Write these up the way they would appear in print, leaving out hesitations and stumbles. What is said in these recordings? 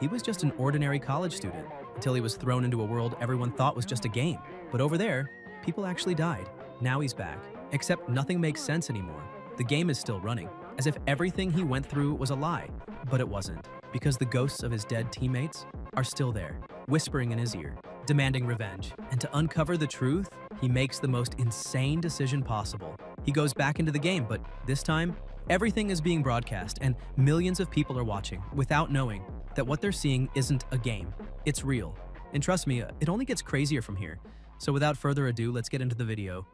he was just an ordinary college student until he was thrown into a world everyone thought was just a game. But over there, people actually died. Now he's back. Except nothing makes sense anymore. The game is still running, as if everything he went through was a lie. But it wasn't, because the ghosts of his dead teammates are still there, whispering in his ear, demanding revenge. And to uncover the truth, he makes the most insane decision possible. He goes back into the game, but this time, everything is being broadcast and millions of people are watching without knowing that what they're seeing isn't a game, it's real. And trust me, it only gets crazier from here. So without further ado, let's get into the video.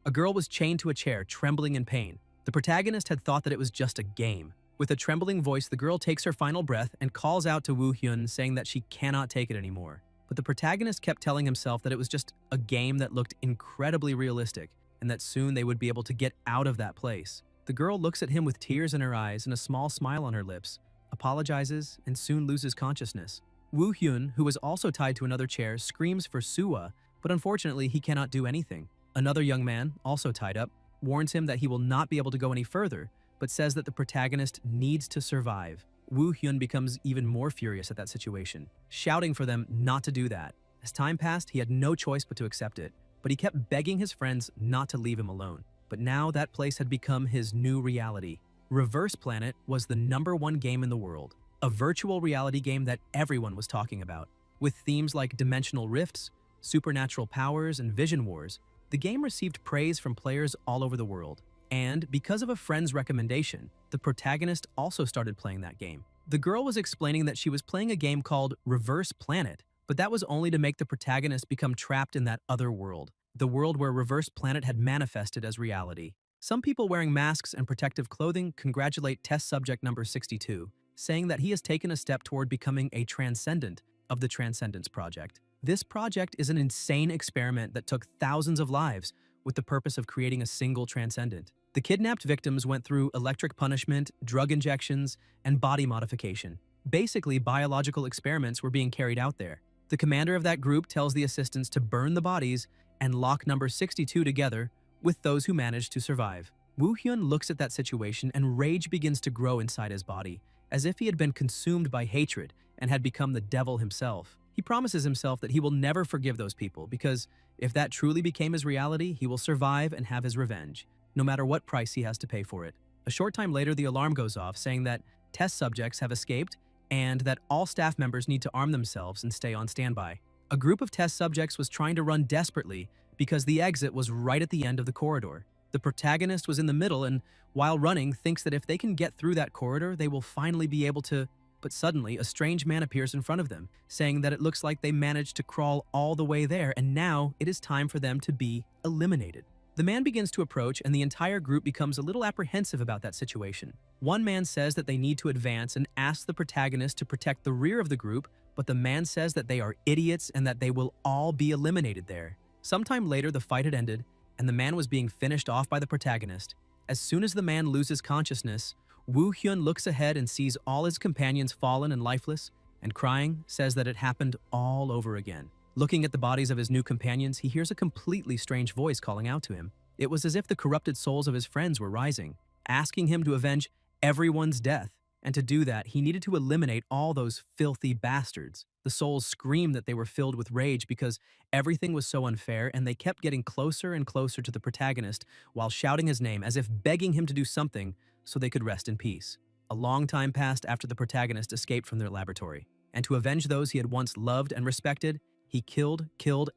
A girl was chained to a chair, trembling in pain. The protagonist had thought that it was just a game. With a trembling voice, the girl takes her final breath and calls out to Woo Hyun, saying that she cannot take it anymore. But the protagonist kept telling himself that it was just a game that looked incredibly realistic, and that soon they would be able to get out of that place. The girl looks at him with tears in her eyes and a small smile on her lips, apologizes, and soon loses consciousness. Woo Hyun, who was also tied to another chair, screams for Suwa, but unfortunately he cannot do anything. Another young man, also tied up, warns him that he will not be able to go any further, but says that the protagonist needs to survive. Woo Hyun becomes even more furious at that situation, shouting for them not to do that. As time passed, he had no choice but to accept it, but he kept begging his friends not to leave him alone. But now that place had become his new reality. Reverse Planet was the #1 game in the world, a virtual reality game that everyone was talking about. With themes like dimensional rifts, supernatural powers, and vision wars, the game received praise from players all over the world. And because of a friend's recommendation, the protagonist also started playing that game. The girl was explaining that she was playing a game called Reverse Planet, but that was only to make the protagonist become trapped in that other world, the world where Reverse Planet had manifested as reality. Some people wearing masks and protective clothing congratulate test subject number 62, saying that he has taken a step toward becoming a transcendent of the Transcendence Project. This project is an insane experiment that took thousands of lives with the purpose of creating a single transcendent. The kidnapped victims went through electric punishment, drug injections, and body modification. Basically, biological experiments were being carried out there. The commander of that group tells the assistants to burn the bodies and lock number 62 together with those who managed to survive. Woo Hyun looks at that situation and rage begins to grow inside his body, as if he had been consumed by hatred and had become the devil himself. He promises himself that he will never forgive those people because if that truly became his reality, he will survive and have his revenge, no matter what price he has to pay for it. A short time later, the alarm goes off saying that test subjects have escaped and that all staff members need to arm themselves and stay on standby. A group of test subjects was trying to run desperately because the exit was right at the end of the corridor. The protagonist was in the middle and, while running, thinks that if they can get through that corridor, they will finally be able to. But suddenly, a strange man appears in front of them, saying that it looks like they managed to crawl all the way there and now it is time for them to be eliminated. The man begins to approach and the entire group becomes a little apprehensive about that situation. One man says that they need to advance and asks the protagonist to protect the rear of the group, but the man says that they are idiots and that they will all be eliminated there. Sometime later, the fight had ended and the man was being finished off by the protagonist. As soon as the man loses consciousness, Woo Hyun looks ahead and sees all his companions fallen and lifeless, and crying, says that it happened all over again. Looking at the bodies of his new companions, he hears a completely strange voice calling out to him. It was as if the corrupted souls of his friends were rising, asking him to avenge everyone's death. And to do that, he needed to eliminate all those filthy bastards. The souls screamed that they were filled with rage because everything was so unfair, and they kept getting closer and closer to the protagonist while shouting his name as if begging him to do something so they could rest in peace. A long time passed after the protagonist escaped from their laboratory, and to avenge those he had once loved and respected, he killed,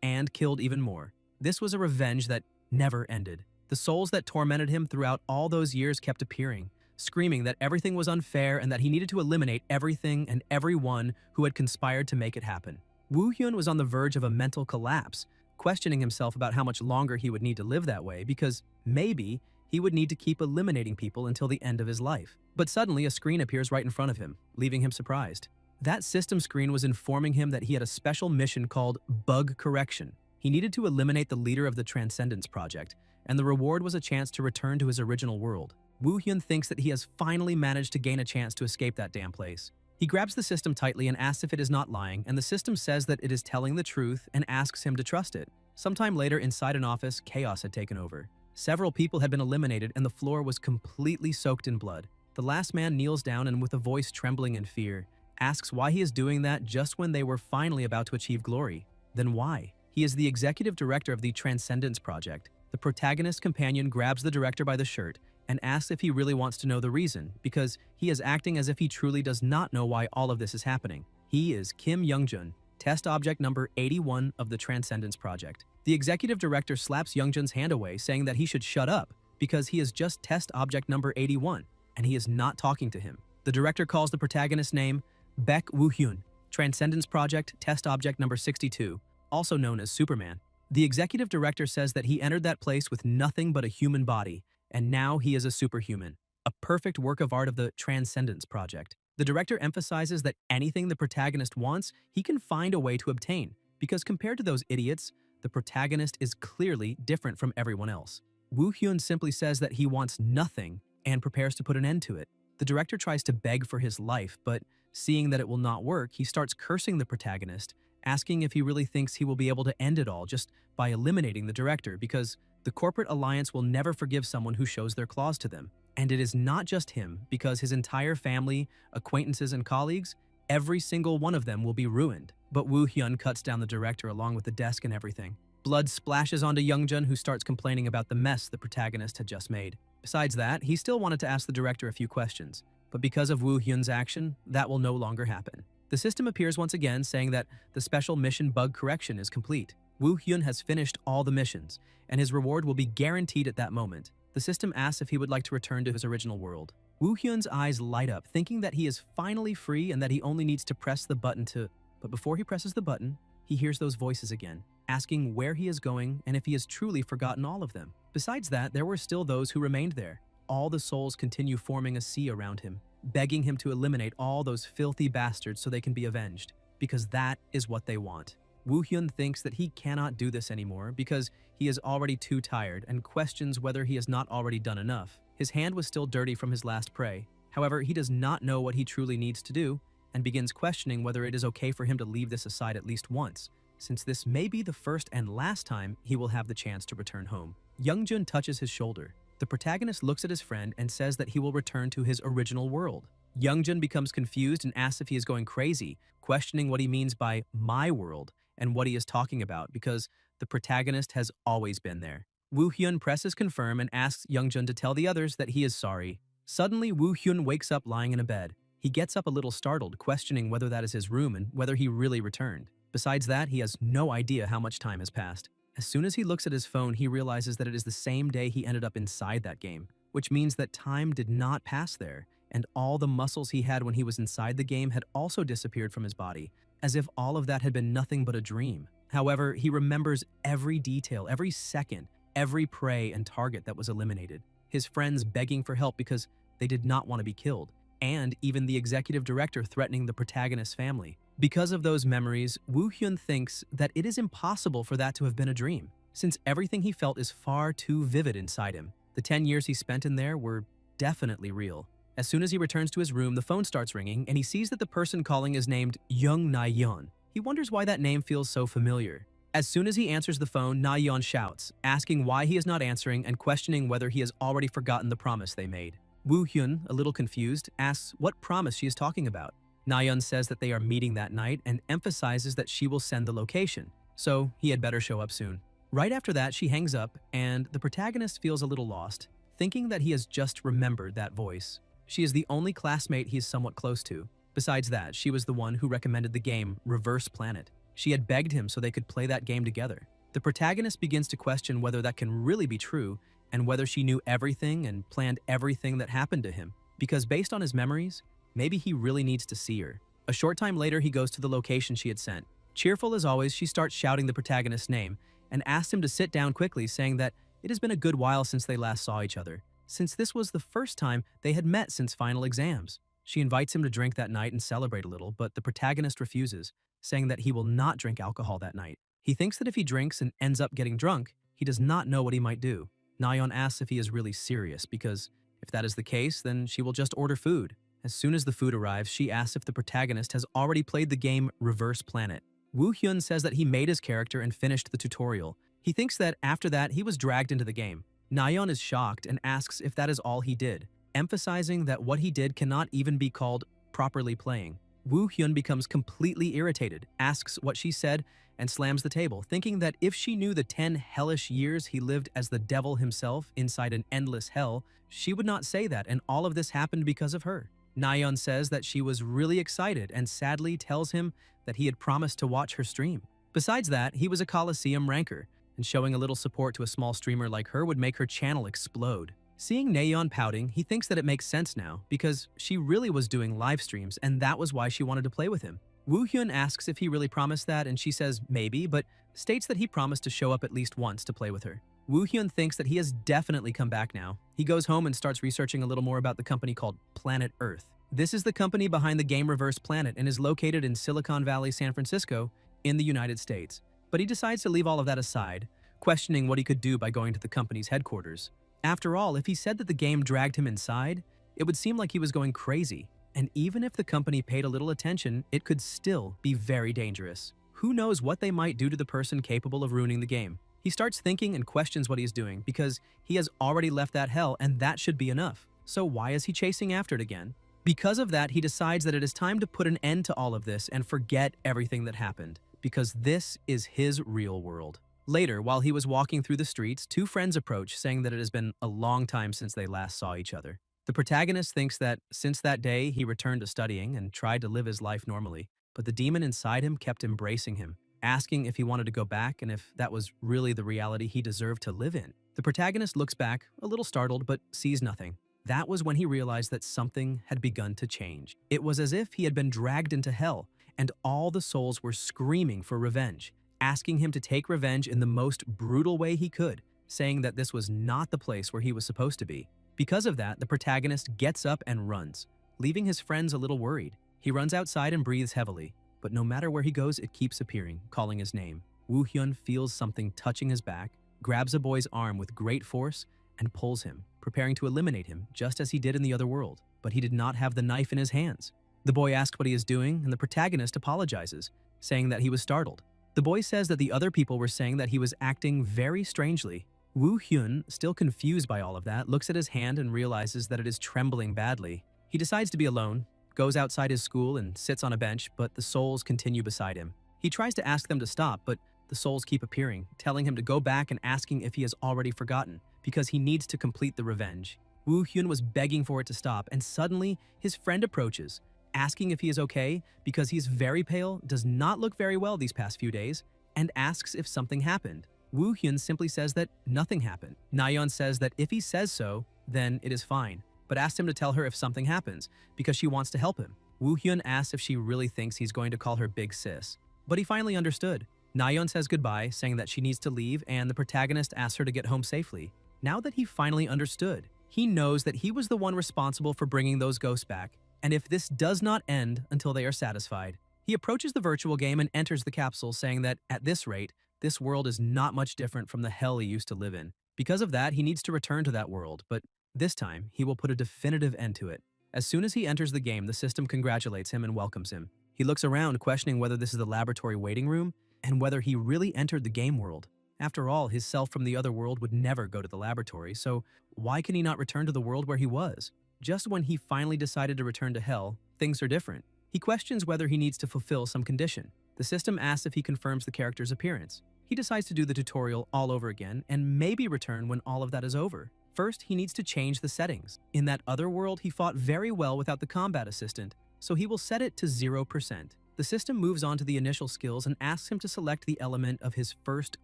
and killed even more. This was a revenge that never ended. The souls that tormented him throughout all those years kept appearing, screaming that everything was unfair and that he needed to eliminate everything and everyone who had conspired to make it happen. Woo Hyun was on the verge of a mental collapse, questioning himself about how much longer he would need to live that way because maybe he would need to keep eliminating people until the end of his life. But suddenly a screen appears right in front of him, leaving him surprised. That system screen was informing him that he had a special mission called Bug Correction. He needed to eliminate the leader of the Transcendence Project, and the reward was a chance to return to his original world. Woo Hyun thinks that he has finally managed to gain a chance to escape that damn place. He grabs the system tightly and asks if it is not lying, and the system says that it is telling the truth and asks him to trust it. Sometime later, inside an office, chaos had taken over. Several people had been eliminated and the floor was completely soaked in blood. The last man kneels down and with a voice trembling in fear, asks why he is doing that just when they were finally about to achieve glory. Then why? He is the executive director of the Transcendence Project. The protagonist companion grabs the director by the shirt and asks if he really wants to know the reason, because he is acting as if he truly does not know why all of this is happening. He is Kim Youngjun, test object number 81 of the Transcendence Project. The executive director slaps Youngjun's hand away, saying that he should shut up because he is just test object number 81, and he is not talking to him. The director calls the protagonist's name Baek Woo-hyun, Transcendence Project test object number 62, also known as Superman. The executive director says that he entered that place with nothing but a human body, and now he is a superhuman, a perfect work of art of the Transcendence Project. The director emphasizes that anything the protagonist wants, he can find a way to obtain, because compared to those idiots, the protagonist is clearly different from everyone else. Woo-hyun simply says that he wants nothing and prepares to put an end to it. The director tries to beg for his life, but seeing that it will not work, he starts cursing the protagonist, asking if he really thinks he will be able to end it all just by eliminating the director, because the corporate alliance will never forgive someone who shows their claws to them. And it is not just him, because his entire family, acquaintances, and colleagues, every single one of them will be ruined. But Woo-hyun cuts down the director along with the desk and everything. Blood splashes onto Youngjun, who starts complaining about the mess the protagonist had just made. Besides that, he still wanted to ask the director a few questions, but because of Woo-hyun's action, that will no longer happen. The system appears once again, saying that the special mission bug correction is complete. Woo-hyun has finished all the missions, and his reward will be guaranteed at that moment. The system asks if he would like to return to his original world. Woo-hyun's eyes light up, thinking that he is finally free and that he only needs to press the button to... But before he presses the button, he hears those voices again, asking where he is going and if he has truly forgotten all of them. Besides that, there were still those who remained there. All the souls continue forming a sea around him, begging him to eliminate all those filthy bastards so they can be avenged, because that is what they want. Woo-hyun thinks that he cannot do this anymore because he is already too tired and questions whether he has not already done enough. His hand was still dirty from his last prey. However, he does not know what he truly needs to do and begins questioning whether it is okay for him to leave this aside at least once, since this may be the first and last time he will have the chance to return home. Youngjun touches his shoulder. The protagonist looks at his friend and says that he will return to his original world. Youngjun becomes confused and asks if he is going crazy, questioning what he means by my world and what he is talking about, because the protagonist has always been there. Woo-hyun presses confirm and asks Youngjun to tell the others that he is sorry. Suddenly, Woo-hyun wakes up lying in a bed. He gets up a little startled, questioning whether that is his room and whether he really returned. Besides that, he has no idea how much time has passed. As soon as he looks at his phone, he realizes that it is the same day he ended up inside that game, which means that time did not pass there, and all the muscles he had when he was inside the game had also disappeared from his body, as if all of that had been nothing but a dream. However, he remembers every detail, every second, every prey and target that was eliminated, his friends begging for help because they did not want to be killed, and even the executive director threatening the protagonist's family. Because of those memories, Woo-hyun thinks that it is impossible for that to have been a dream, since everything he felt is far too vivid inside him. The 10 years he spent in there were definitely real. As soon as he returns to his room, the phone starts ringing, and he sees that the person calling is named Young Na-yeon. He wonders why that name feels so familiar. As soon as he answers the phone, Na-yeon shouts, asking why he is not answering and questioning whether he has already forgotten the promise they made. Woo-hyun, a little confused, asks what promise she is talking about. Na-yeon says that they are meeting that night and emphasizes that she will send the location, so he had better show up soon. Right after that, she hangs up, and the protagonist feels a little lost, thinking that he has just remembered that voice. She is the only classmate he is somewhat close to. Besides that, she was the one who recommended the game Reverse Planet. She had begged him so they could play that game together. The protagonist begins to question whether that can really be true and whether she knew everything and planned everything that happened to him, because based on his memories, maybe he really needs to see her. A short time later, he goes to the location she had sent. Cheerful as always, she starts shouting the protagonist's name and asks him to sit down quickly, saying that it has been a good while since they last saw each other, since this was the first time they had met since final exams. She invites him to drink that night and celebrate a little, but the protagonist refuses, saying that he will not drink alcohol that night. He thinks that if he drinks and ends up getting drunk, he does not know what he might do. Na-yeon asks if he is really serious, because if that is the case, then she will just order food. As soon as the food arrives, she asks if the protagonist has already played the game Reverse Planet. Woo-hyun says that he made his character and finished the tutorial. He thinks that after that, he was dragged into the game. Na-yeon is shocked and asks if that is all he did, emphasizing that what he did cannot even be called properly playing. Woo Hyun becomes completely irritated, asks what she said, and slams the table, thinking that if she knew the 10 hellish years he lived as the devil himself inside an endless hell, she would not say that, and all of this happened because of her. Nayeon says that she was really excited and sadly tells him that he had promised to watch her stream. Besides that, he was a Coliseum ranker, and showing a little support to a small streamer like her would make her channel explode. Seeing Nayeon pouting, he thinks that it makes sense now because she really was doing live streams and that was why she wanted to play with him. Woo Hyun asks if he really promised that and she says maybe, but states that he promised to show up at least once to play with her. Woo Hyun thinks that he has definitely come back now. He goes home and starts researching a little more about the company called Planet Earth. This is the company behind the game Reverse Planet and is located in Silicon Valley, San Francisco, in the United States. But he decides to leave all of that aside, questioning what he could do by going to the company's headquarters. After all, if he said that the game dragged him inside, it would seem like he was going crazy. And even if the company paid a little attention, it could still be very dangerous. Who knows what they might do to the person capable of ruining the game? He starts thinking and questions what he's doing because he has already left that hell and that should be enough. So why is he chasing after it again? Because of that, he decides that it is time to put an end to all of this and forget everything that happened, because this is his real world. Later, while he was walking through the streets, two friends approach, saying that it has been a long time since they last saw each other. The protagonist thinks that since that day, he returned to studying and tried to live his life normally, but the demon inside him kept embracing him, asking if he wanted to go back and if that was really the reality he deserved to live in. The protagonist looks back, a little startled, but sees nothing. That was when he realized that something had begun to change. It was as if he had been dragged into hell, and all the souls were screaming for revenge, asking him to take revenge in the most brutal way he could, saying that this was not the place where he was supposed to be. Because of that, the protagonist gets up and runs, leaving his friends a little worried. He runs outside and breathes heavily, but no matter where he goes, it keeps appearing, calling his name. Woo Hyun feels something touching his back, grabs a boy's arm with great force, and pulls him, preparing to eliminate him just as he did in the other world, but he did not have the knife in his hands. The boy asks what he is doing, and the protagonist apologizes, saying that he was startled. The boy says that the other people were saying that he was acting very strangely. Woo Hyun, still confused by all of that, looks at his hand and realizes that it is trembling badly. He decides to be alone, goes outside his school and sits on a bench, but the souls continue beside him. He tries to ask them to stop, but the souls keep appearing, telling him to go back and asking if he has already forgotten, because he needs to complete the revenge. Woo Hyun was begging for it to stop, and suddenly his friend approaches, asking if he is okay because he's very pale, does not look very well these past few days, and asks if something happened. Woo Hyun simply says that nothing happened. Nayeon says that if he says so, then it is fine, but asks him to tell her if something happens because she wants to help him. Woo Hyun asks if she really thinks he's going to call her big sis, but he finally understood. Nayeon says goodbye, saying that she needs to leave, and the protagonist asks her to get home safely. Now that he finally understood, he knows that he was the one responsible for bringing those ghosts back, and if this does not end until they are satisfied, he approaches the virtual game and enters the capsule, saying that at this rate, this world is not much different from the hell he used to live in. Because of that, he needs to return to that world, but this time, he will put a definitive end to it. As soon as he enters the game, the system congratulates him and welcomes him. He looks around, questioning whether this is the laboratory waiting room and whether he really entered the game world. After all, his self from the other world would never go to the laboratory, so why can he not return to the world where he was? Just when he finally decided to return to hell, things are different. He questions whether he needs to fulfill some condition. The system asks if he confirms the character's appearance. He decides to do the tutorial all over again and maybe return when all of that is over. First, he needs to change the settings. In that other world, he fought very well without the combat assistant, so he will set it to 0%. The system moves on to the initial skills and asks him to select the element of his first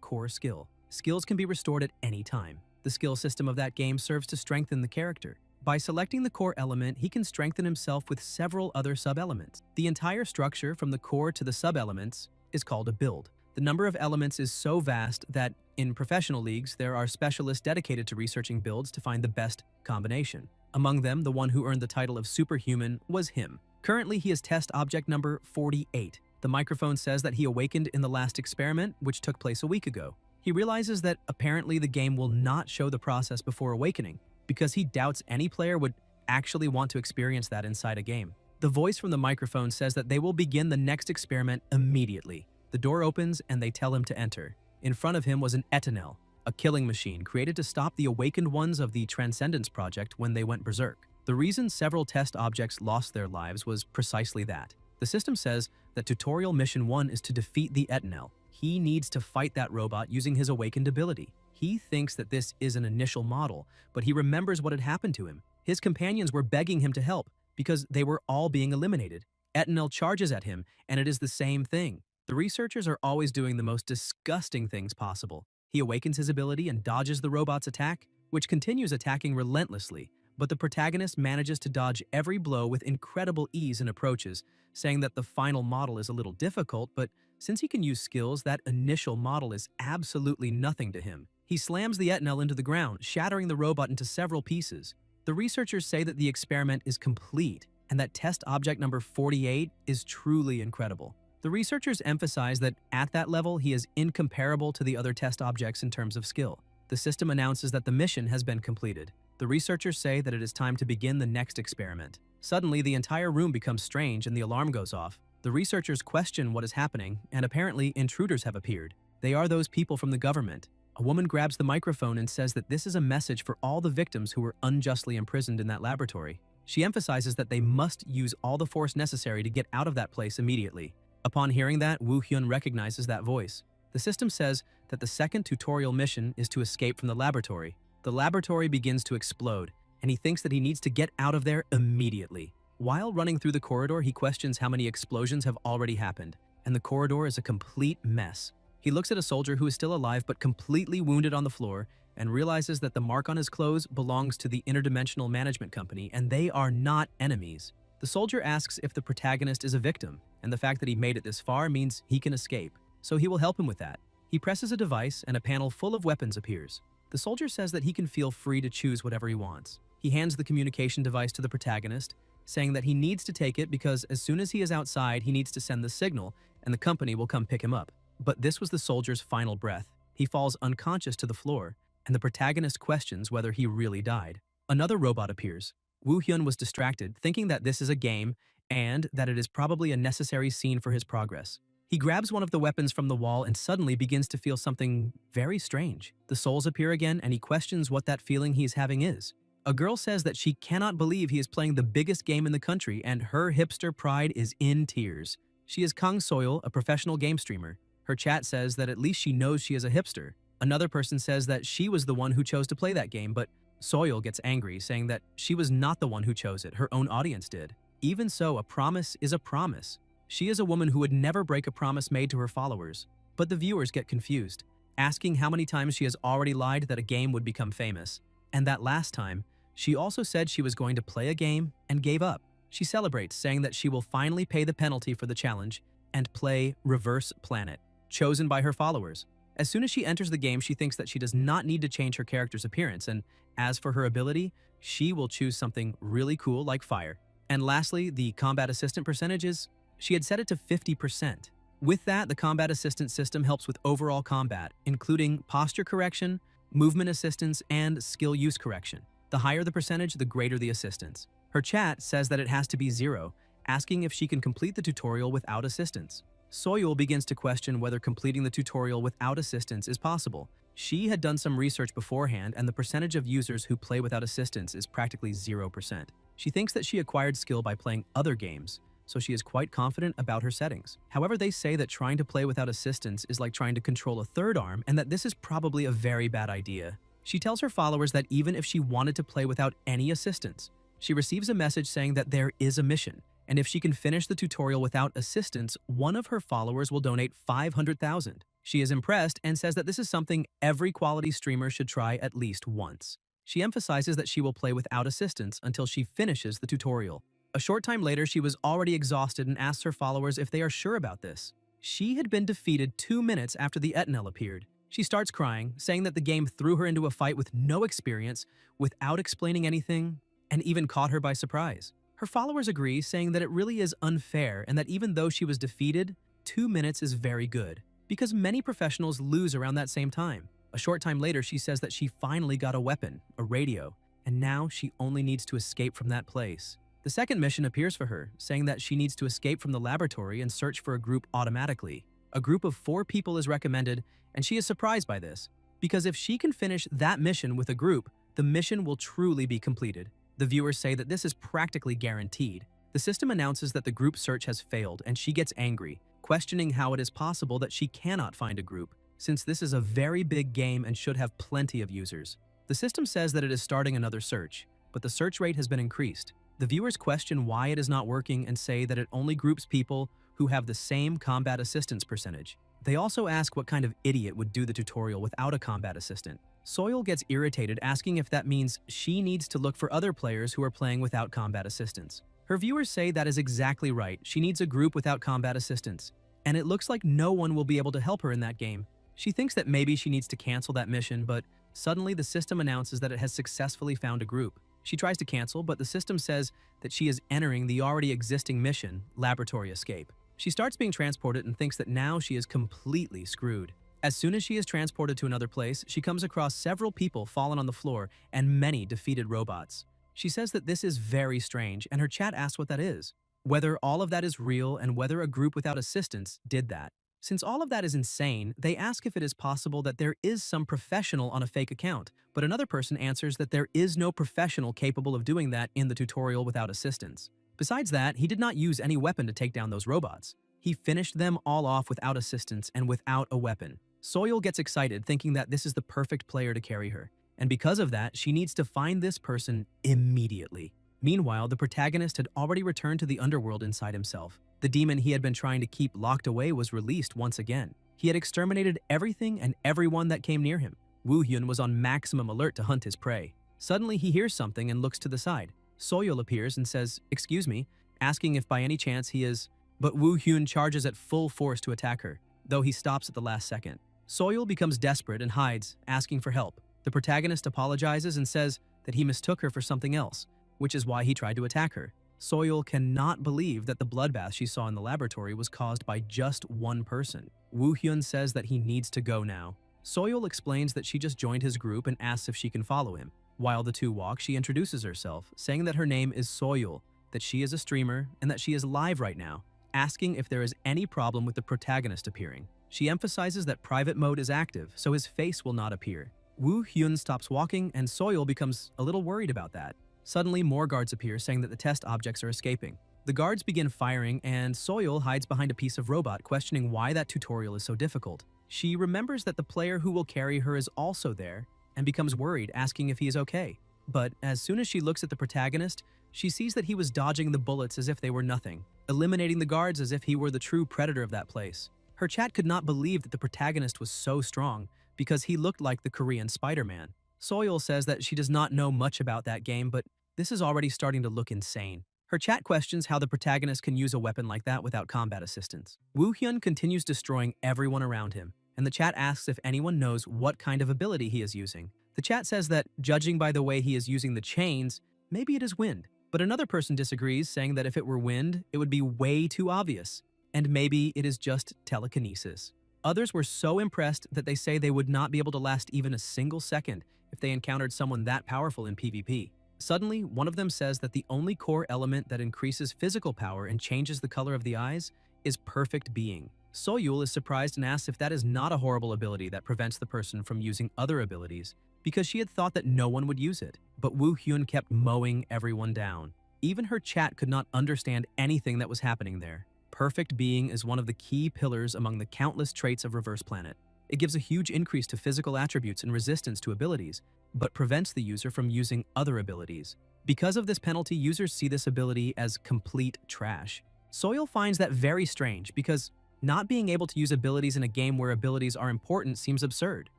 core skill. Skills can be restored at any time. The skill system of that game serves to strengthen the character. By selecting the core element, he can strengthen himself with several other sub-elements. The entire structure from the core to the sub-elements is called a build. The number of elements is so vast that in professional leagues, there are specialists dedicated to researching builds to find the best combination. Among them, the one who earned the title of superhuman was him. Currently, he is test object number 48. The microphone says that he awakened in the last experiment, which took place a week ago. He realizes that apparently the game will not show the process before awakening, because he doubts any player would actually want to experience that inside a game. The voice from the microphone says that they will begin the next experiment immediately. The door opens and they tell him to enter. In front of him was an etanel, a killing machine created to stop the awakened ones of the Transcendence Project when they went berserk. The reason several test objects lost their lives was precisely that. The system says that tutorial mission 1 is to defeat the Etenel. He needs to fight that robot using his awakened ability. He thinks that this is an initial model, but he remembers what had happened to him. His companions were begging him to help because they were all being eliminated. Etenel charges at him, and it is the same thing. The researchers are always doing the most disgusting things possible. He awakens his ability and dodges the robot's attack, which continues attacking relentlessly, but the protagonist manages to dodge every blow with incredible ease and approaches, saying that the final model is a little difficult, but since he can use skills, that initial model is absolutely nothing to him. He slams the Etenel into the ground, shattering the robot into several pieces. The researchers say that the experiment is complete, and that test object number 48 is truly incredible. The researchers emphasize that at that level, he is incomparable to the other test objects in terms of skill. The system announces that the mission has been completed. The researchers say that it is time to begin the next experiment. Suddenly, the entire room becomes strange and the alarm goes off. The researchers question what is happening, and apparently intruders have appeared. They are those people from the government. A woman grabs the microphone and says that this is a message for all the victims who were unjustly imprisoned in that laboratory. She emphasizes that they must use all the force necessary to get out of that place immediately. Upon hearing that, Woo Hyun recognizes that voice. The system says that the second tutorial mission is to escape from the laboratory. The laboratory begins to explode, and he thinks that he needs to get out of there immediately. While running through the corridor, he questions how many explosions have already happened, and the corridor is a complete mess. He looks at a soldier who is still alive but completely wounded on the floor and realizes that the mark on his clothes belongs to the interdimensional management company, and they are not enemies. The soldier asks if the protagonist is a victim, and the fact that he made it this far means he can escape, so he will help him with that. He presses a device and a panel full of weapons appears. The soldier says that he can feel free to choose whatever he wants. He hands the communication device to the protagonist, saying that he needs to take it because as soon as he is outside, he needs to send the signal and the company will come pick him up. But this was the soldier's final breath. He falls unconscious to the floor, and the protagonist questions whether he really died. Another robot appears. Woo Hyun was distracted, thinking that this is a game and that it is probably a necessary scene for his progress. He grabs one of the weapons from the wall and suddenly begins to feel something very strange. The souls appear again, and he questions what that feeling he's having is. A girl says that she cannot believe he is playing the biggest game in the country, and her hipster pride is in tears. She is Kang Soil, a professional game streamer. Her chat says that at least she knows she is a hipster. Another person says that she was the one who chose to play that game, but Soil gets angry, saying that she was not the one who chose it, her own audience did. Even so, a promise is a promise. She is a woman who would never break a promise made to her followers. But the viewers get confused, asking how many times she has already lied that a game would become famous. And that last time, she also said she was going to play a game and gave up. She celebrates, saying that she will finally pay the penalty for the challenge and play Reverse Planet, chosen by her followers. As soon as she enters the game, she thinks that she does not need to change her character's appearance, and as for her ability, she will choose something really cool like fire. And lastly, the combat assistant percentages, she had set it to 50%. With that, the combat assistant system helps with overall combat, including posture correction, movement assistance, and skill use correction. The higher the percentage, the greater the assistance. Her chat says that it has to be 0, asking if she can complete the tutorial without assistance. Soyul begins to question whether completing the tutorial without assistance is possible. She had done some research beforehand, and the percentage of users who play without assistance is practically 0%. She thinks that she acquired skill by playing other games, so she is quite confident about her settings. However, they say that trying to play without assistance is like trying to control a third arm, and that this is probably a very bad idea. She tells her followers that even if she wanted to play without any assistance, she receives a message saying that there is a mission, and if she can finish the tutorial without assistance, one of her followers will donate 500,000. She is impressed and says that this is something every quality streamer should try at least once. She emphasizes that she will play without assistance until she finishes the tutorial. A short time later, she was already exhausted and asks her followers if they are sure about this. She had been defeated 2 minutes after the Etenel appeared. She starts crying, saying that the game threw her into a fight with no experience, without explaining anything, and even caught her by surprise. Her followers agree, saying that it really is unfair and that even though she was defeated, 2 minutes is very good, because many professionals lose around that same time. A short time later, she says that she finally got a weapon, a radio, and now she only needs to escape from that place. The second mission appears for her, saying that she needs to escape from the laboratory and search for a group automatically. A group of 4 people is recommended, and she is surprised by this, because if she can finish that mission with a group, the mission will truly be completed. The viewers say that this is practically guaranteed. The system announces that the group search has failed, and she gets angry, questioning how it is possible that she cannot find a group, since this is a very big game and should have plenty of users. The system says that it is starting another search, but the search rate has been increased. The viewers question why it is not working and say that it only groups people who have the same combat assistance percentage. They also ask what kind of idiot would do the tutorial without a combat assistant. Soil gets irritated, asking if that means she needs to look for other players who are playing without combat assistance. Her viewers say that is exactly right. She needs a group without combat assistance, and it looks like no one will be able to help her in that game. She thinks that maybe she needs to cancel that mission, but suddenly the system announces that it has successfully found a group. She tries to cancel, but the system says that she is entering the already existing mission, Laboratory Escape. She starts being transported and thinks that now she is completely screwed. As soon as she is transported to another place, she comes across several people fallen on the floor and many defeated robots. She says that this is very strange, and her chat asks what that is, whether all of that is real and whether a group without assistance did that. Since all of that is insane, they ask if it is possible that there is some professional on a fake account, but another person answers that there is no professional capable of doing that in the tutorial without assistance. Besides that, he did not use any weapon to take down those robots. He finished them all off without assistance and without a weapon. Soil gets excited, thinking that this is the perfect player to carry her, and because of that, she needs to find this person immediately. Meanwhile, the protagonist had already returned to the underworld inside himself. The demon he had been trying to keep locked away was released once again. He had exterminated everything and everyone that came near him. Woo-hyun was on maximum alert to hunt his prey. Suddenly, he hears something and looks to the side. Soil appears and says, "Excuse me," asking if by any chance he is... But Woo-hyun charges at full force to attack her, though he stops at the last second. Soil becomes desperate and hides, asking for help. The protagonist apologizes and says that he mistook her for something else, which is why he tried to attack her. Soil cannot believe that the bloodbath she saw in the laboratory was caused by just one person. Woo-hyun says that he needs to go now. Soil explains that she just joined his group and asks if she can follow him. While the two walk, she introduces herself, saying that her name is Soil, that she is a streamer, and that she is live right now, asking if there is any problem with the protagonist appearing. She emphasizes that private mode is active, so his face will not appear. Woo-hyun stops walking, and Soil becomes a little worried about that. Suddenly, more guards appear, saying that the test objects are escaping. The guards begin firing, and Soil hides behind a piece of robot, questioning why that tutorial is so difficult. She remembers that the player who will carry her is also there, and becomes worried, asking if he is okay. But as soon as she looks at the protagonist, she sees that he was dodging the bullets as if they were nothing, eliminating the guards as if he were the true predator of that place. Her chat could not believe that the protagonist was so strong, because he looked like the Korean Spider-Man. Soil says that she does not know much about that game, but this is already starting to look insane. Her chat questions how the protagonist can use a weapon like that without combat assistance. Woo-hyun continues destroying everyone around him, and the chat asks if anyone knows what kind of ability he is using. The chat says that, judging by the way he is using the chains, maybe it is wind. But another person disagrees, saying that if it were wind, it would be way too obvious, and maybe it is just telekinesis. Others were so impressed that they say they would not be able to last even a single second if they encountered someone that powerful in PvP. Suddenly, one of them says that the only core element that increases physical power and changes the color of the eyes is perfect being. Soyul is surprised and asks if that is not a horrible ability that prevents the person from using other abilities, because she had thought that no one would use it. But Woo-hyun kept mowing everyone down. Even her chat could not understand anything that was happening there. Perfect being is one of the key pillars among the countless traits of Reverse Planet. It gives a huge increase to physical attributes and resistance to abilities, but prevents the user from using other abilities. Because of this penalty, users see this ability as complete trash. Soil finds that very strange, because not being able to use abilities in a game where abilities are important seems absurd.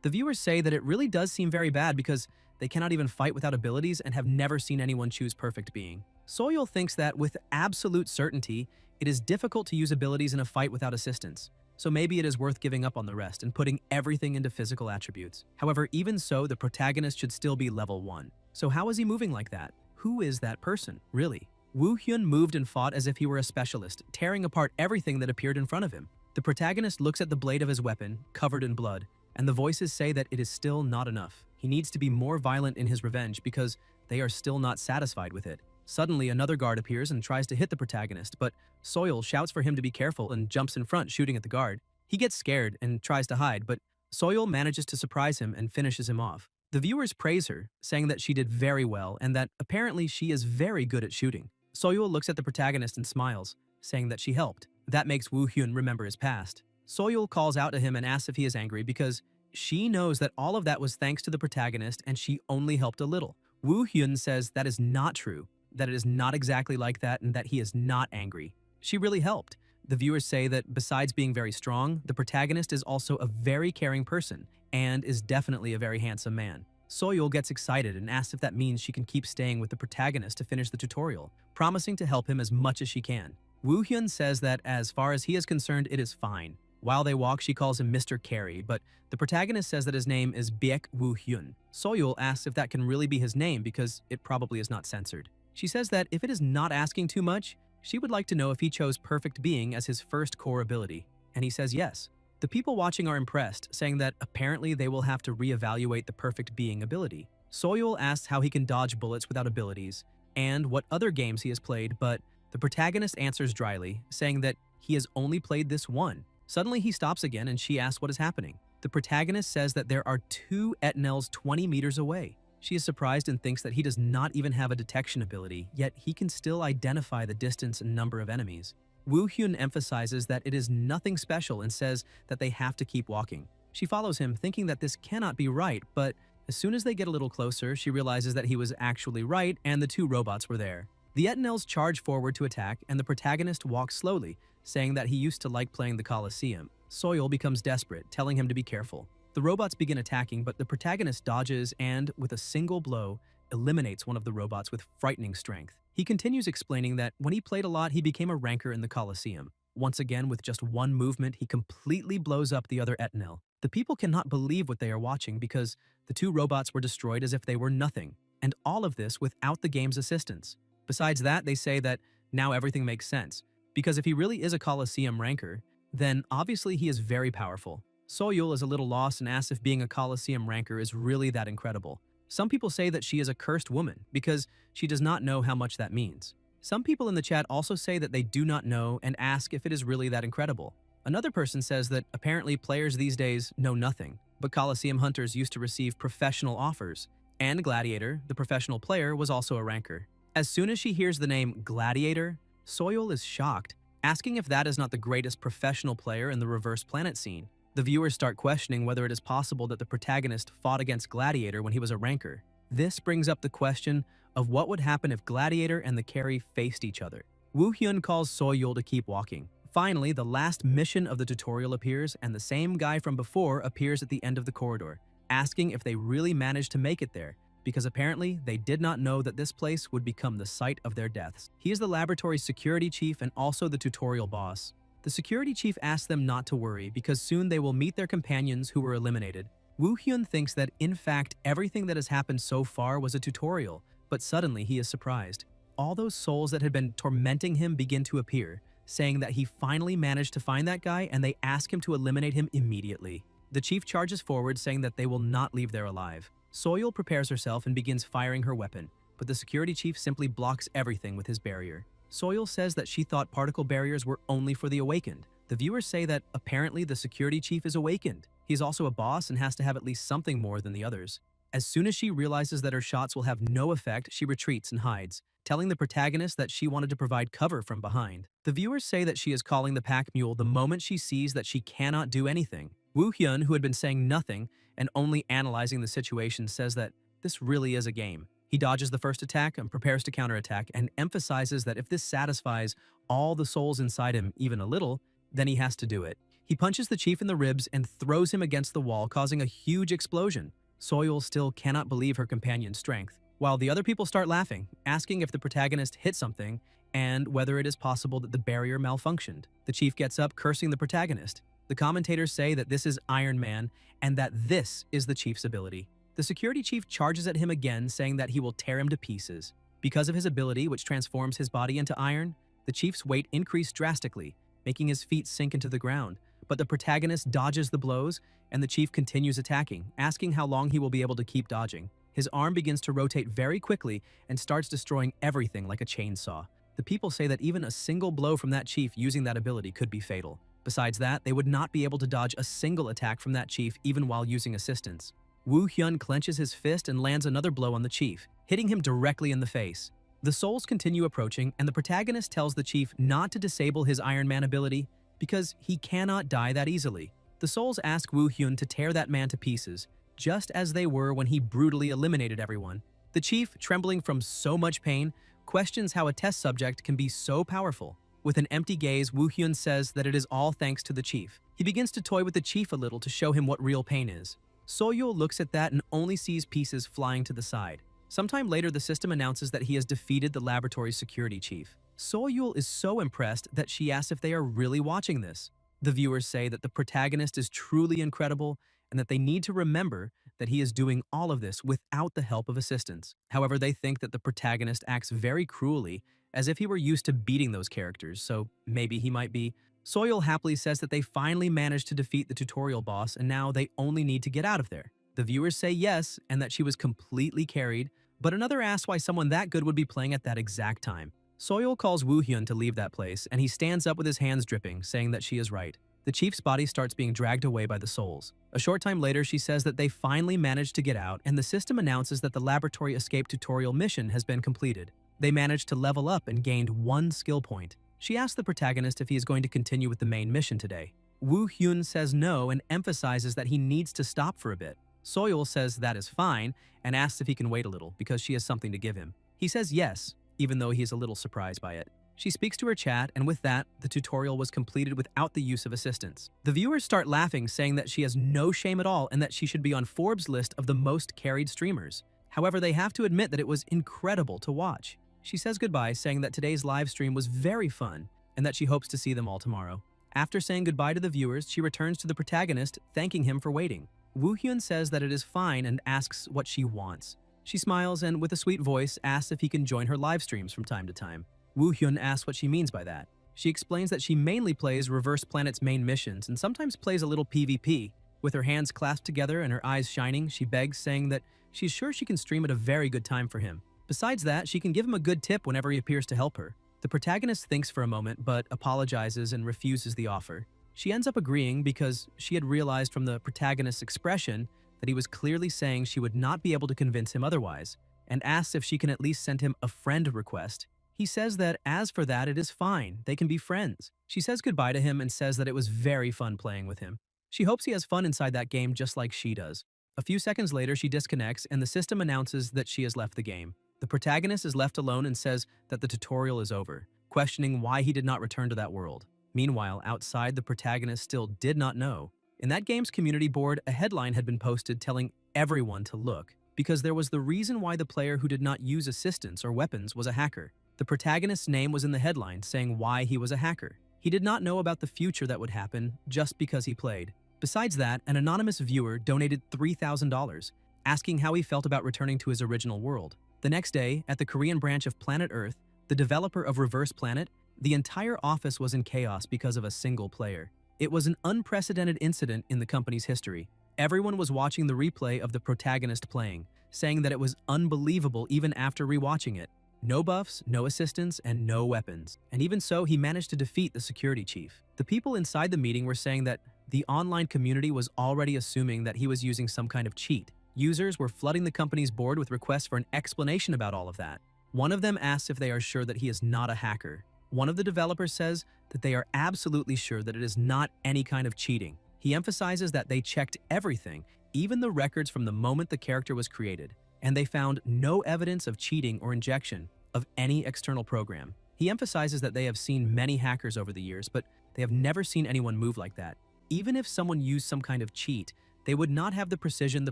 The viewers say that it really does seem very bad because they cannot even fight without abilities and have never seen anyone choose perfect being. Soil thinks that with absolute certainty, it is difficult to use abilities in a fight without assistance, so maybe it is worth giving up on the rest and putting everything into physical attributes. However, even so, the protagonist should still be level 1. So how is he moving like that? Who is that person, really? Woo-hyun moved and fought as if he were a specialist, tearing apart everything that appeared in front of him. The protagonist looks at the blade of his weapon, covered in blood, and the voices say that it is still not enough. He needs to be more violent in his revenge because they are still not satisfied with it. Suddenly, another guard appears and tries to hit the protagonist, but Soil shouts for him to be careful and jumps in front, shooting at the guard. He gets scared and tries to hide, but Soil manages to surprise him and finishes him off. The viewers praise her, saying that she did very well and that apparently she is very good at shooting. Soyul looks at the protagonist and smiles, saying that she helped. That makes Woo Hyun remember his past. Soyul calls out to him and asks if he is angry because she knows that all of that was thanks to the protagonist and she only helped a little. Woo Hyun says that is not true, that it is not exactly like that and that he is not angry. She really helped. The viewers say that besides being very strong, the protagonist is also a very caring person and is definitely a very handsome man. Soyul gets excited and asks if that means she can keep staying with the protagonist to finish the tutorial, promising to help him as much as she can. Woo Hyun says that as far as he is concerned, it is fine. While they walk, she calls him Mr. Carey, but the protagonist says that his name is Baek Woo Hyun. Soyul asks if that can really be his name because it probably is not censored. She says that if it is not asking too much, she would like to know if he chose Perfect Being as his first core ability, and he says yes. The people watching are impressed, saying that apparently they will have to reevaluate the Perfect Being ability. Soyul asks how he can dodge bullets without abilities, and what other games he has played, but the protagonist answers dryly, saying that he has only played this one. Suddenly he stops again and she asks what is happening. The protagonist says that there are two Etnels 20 meters away. She is surprised and thinks that he does not even have a detection ability, yet he can still identify the distance and number of enemies. Woo Hyun emphasizes that it is nothing special and says that they have to keep walking. She follows him, thinking that this cannot be right, but as soon as they get a little closer, she realizes that he was actually right and the two robots were there. The Etnels charge forward to attack, and the protagonist walks slowly, saying that he used to like playing the Colosseum. Soyul becomes desperate, telling him to be careful. The robots begin attacking, but the protagonist dodges and, with a single blow, eliminates one of the robots with frightening strength. He continues explaining that when he played a lot, he became a ranker in the Colosseum. Once again, with just one movement, he completely blows up the other Etnel. The people cannot believe what they are watching because the two robots were destroyed as if they were nothing, and all of this without the game's assistance. Besides that, they say that now everything makes sense, because if he really is a Colosseum ranker, then obviously he is very powerful. Soyul is a little lost and asks if being a Colosseum ranker is really that incredible. Some people say that she is a cursed woman because she does not know how much that means. Some people in the chat also say that they do not know and ask if it is really that incredible. Another person says that apparently players these days know nothing, but Colosseum hunters used to receive professional offers, and Gladiator, the professional player, was also a ranker. As soon as she hears the name Gladiator, Soyul is shocked, asking if that is not the greatest professional player in the reverse planet scene. The viewers start questioning whether it is possible that the protagonist fought against Gladiator when he was a ranker. This brings up the question of what would happen if Gladiator and the carry faced each other. Woo Hyun calls Soyul to keep walking. Finally, the last mission of the tutorial appears, and the same guy from before appears at the end of the corridor, asking if they really managed to make it there, because apparently they did not know that this place would become the site of their deaths. He is the laboratory's security chief and also the tutorial boss. The security chief asks them not to worry because soon they will meet their companions who were eliminated. Woo Hyun thinks that in fact everything that has happened so far was a tutorial, but suddenly he is surprised. All those souls that had been tormenting him begin to appear, saying that he finally managed to find that guy and they ask him to eliminate him immediately. The chief charges forward, saying that they will not leave there alive. Soyul prepares herself and begins firing her weapon, but the security chief simply blocks everything with his barrier. Soyul says that she thought particle barriers were only for the awakened. The viewers say that apparently the security chief is awakened. He is also a boss and has to have at least something more than the others. As soon as she realizes that her shots will have no effect, she retreats and hides, telling the protagonist that she wanted to provide cover from behind. The viewers say that she is calling the pack mule the moment she sees that she cannot do anything. Woo Hyun, who had been saying nothing and only analyzing the situation, says that this really is a game. He dodges the first attack and prepares to counterattack and emphasizes that if this satisfies all the souls inside him even a little, then he has to do it. He punches the chief in the ribs and throws him against the wall, causing a huge explosion. Soyul still cannot believe her companion's strength, while the other people start laughing, asking if the protagonist hit something and whether it is possible that the barrier malfunctioned. The chief gets up, cursing the protagonist. The commentators say that this is Iron Man and that this is the chief's ability. The security chief charges at him again, saying that he will tear him to pieces. Because of his ability, which transforms his body into iron, the chief's weight increased drastically, making his feet sink into the ground. But the protagonist dodges the blows, and the chief continues attacking, asking how long he will be able to keep dodging. His arm begins to rotate very quickly and starts destroying everything like a chainsaw. The people say that even a single blow from that chief using that ability could be fatal. Besides that, they would not be able to dodge a single attack from that chief even while using assistance. Woo Hyun clenches his fist and lands another blow on the chief, hitting him directly in the face. The souls continue approaching, and the protagonist tells the chief not to disable his Iron Man ability because he cannot die that easily. The souls ask Woo Hyun to tear that man to pieces, just as they were when he brutally eliminated everyone. The chief, trembling from so much pain, questions how a test subject can be so powerful. With an empty gaze, Woo Hyun says that it is all thanks to the chief. He begins to toy with the chief a little to show him what real pain is. Soyul looks at that and only sees pieces flying to the side. Sometime later, the system announces that he has defeated the laboratory's security chief. Soyul is so impressed that she asks if they are really watching this. The viewers say that the protagonist is truly incredible and that they need to remember that he is doing all of this without the help of assistants. However, they think that the protagonist acts very cruelly, as if he were used to beating those characters, so maybe he might be. Soyul happily says that they finally managed to defeat the tutorial boss and now they only need to get out of there. The viewers say yes and that she was completely carried, but another asks why someone that good would be playing at that exact time. Soyul calls Woo Hyun to leave that place, and he stands up with his hands dripping, saying that she is right. The chief's body starts being dragged away by the souls. A short time later, she says that they finally managed to get out, and the system announces that the laboratory escape tutorial mission has been completed. They managed to level up and gained 1 skill point. She asks the protagonist if he is going to continue with the main mission today. Woo Hyun says no and emphasizes that he needs to stop for a bit. Soyul says that is fine and asks if he can wait a little because she has something to give him. He says yes, even though he is a little surprised by it. She speaks to her chat, and with that, the tutorial was completed without the use of assistants. The viewers start laughing, saying that she has no shame at all and that she should be on Forbes' list of the most carried streamers. However, they have to admit that it was incredible to watch. She says goodbye, saying that today's live stream was very fun and that she hopes to see them all tomorrow. After saying goodbye to the viewers, she returns to the protagonist, thanking him for waiting. Woo Hyun says that it is fine and asks what she wants. She smiles and, with a sweet voice, asks if he can join her live streams from time to time. Woo Hyun asks what she means by that. She explains that she mainly plays Reverse Planet's main missions and sometimes plays a little PvP. With her hands clasped together and her eyes shining, she begs, saying that she's sure she can stream at a very good time for him. Besides that, she can give him a good tip whenever he appears to help her. The protagonist thinks for a moment, but apologizes and refuses the offer. She ends up agreeing because she had realized from the protagonist's expression that he was clearly saying she would not be able to convince him otherwise, and asks if she can at least send him a friend request. He says that as for that, it is fine, they can be friends. She says goodbye to him and says that it was very fun playing with him. She hopes he has fun inside that game just like she does. A few seconds later, she disconnects and the system announces that she has left the game. The protagonist is left alone and says that the tutorial is over, questioning why he did not return to that world. Meanwhile, outside, the protagonist still did not know. In that game's community board, a headline had been posted telling everyone to look, because there was the reason why the player who did not use assistants or weapons was a hacker. The protagonist's name was in the headline saying why he was a hacker. He did not know about the future that would happen just because he played. Besides that, an anonymous viewer donated $3,000, asking how he felt about returning to his original world. The next day, at the Korean branch of Planet Earth, the developer of Reverse Planet, the entire office was in chaos because of a single player. It was an unprecedented incident in the company's history. Everyone was watching the replay of the protagonist playing, saying that it was unbelievable even after rewatching it. No buffs, no assistants, and no weapons. And even so, he managed to defeat the security chief. The people inside the meeting were saying that the online community was already assuming that he was using some kind of cheat. Users were flooding the company's board with requests for an explanation about all of that. One of them asks if they are sure that he is not a hacker. One of the developers says that they are absolutely sure that it is not any kind of cheating. He emphasizes that they checked everything, even the records from the moment the character was created, and they found no evidence of cheating or injection of any external program. He emphasizes that they have seen many hackers over the years, but they have never seen anyone move like that. Even if someone used some kind of cheat, they would not have the precision the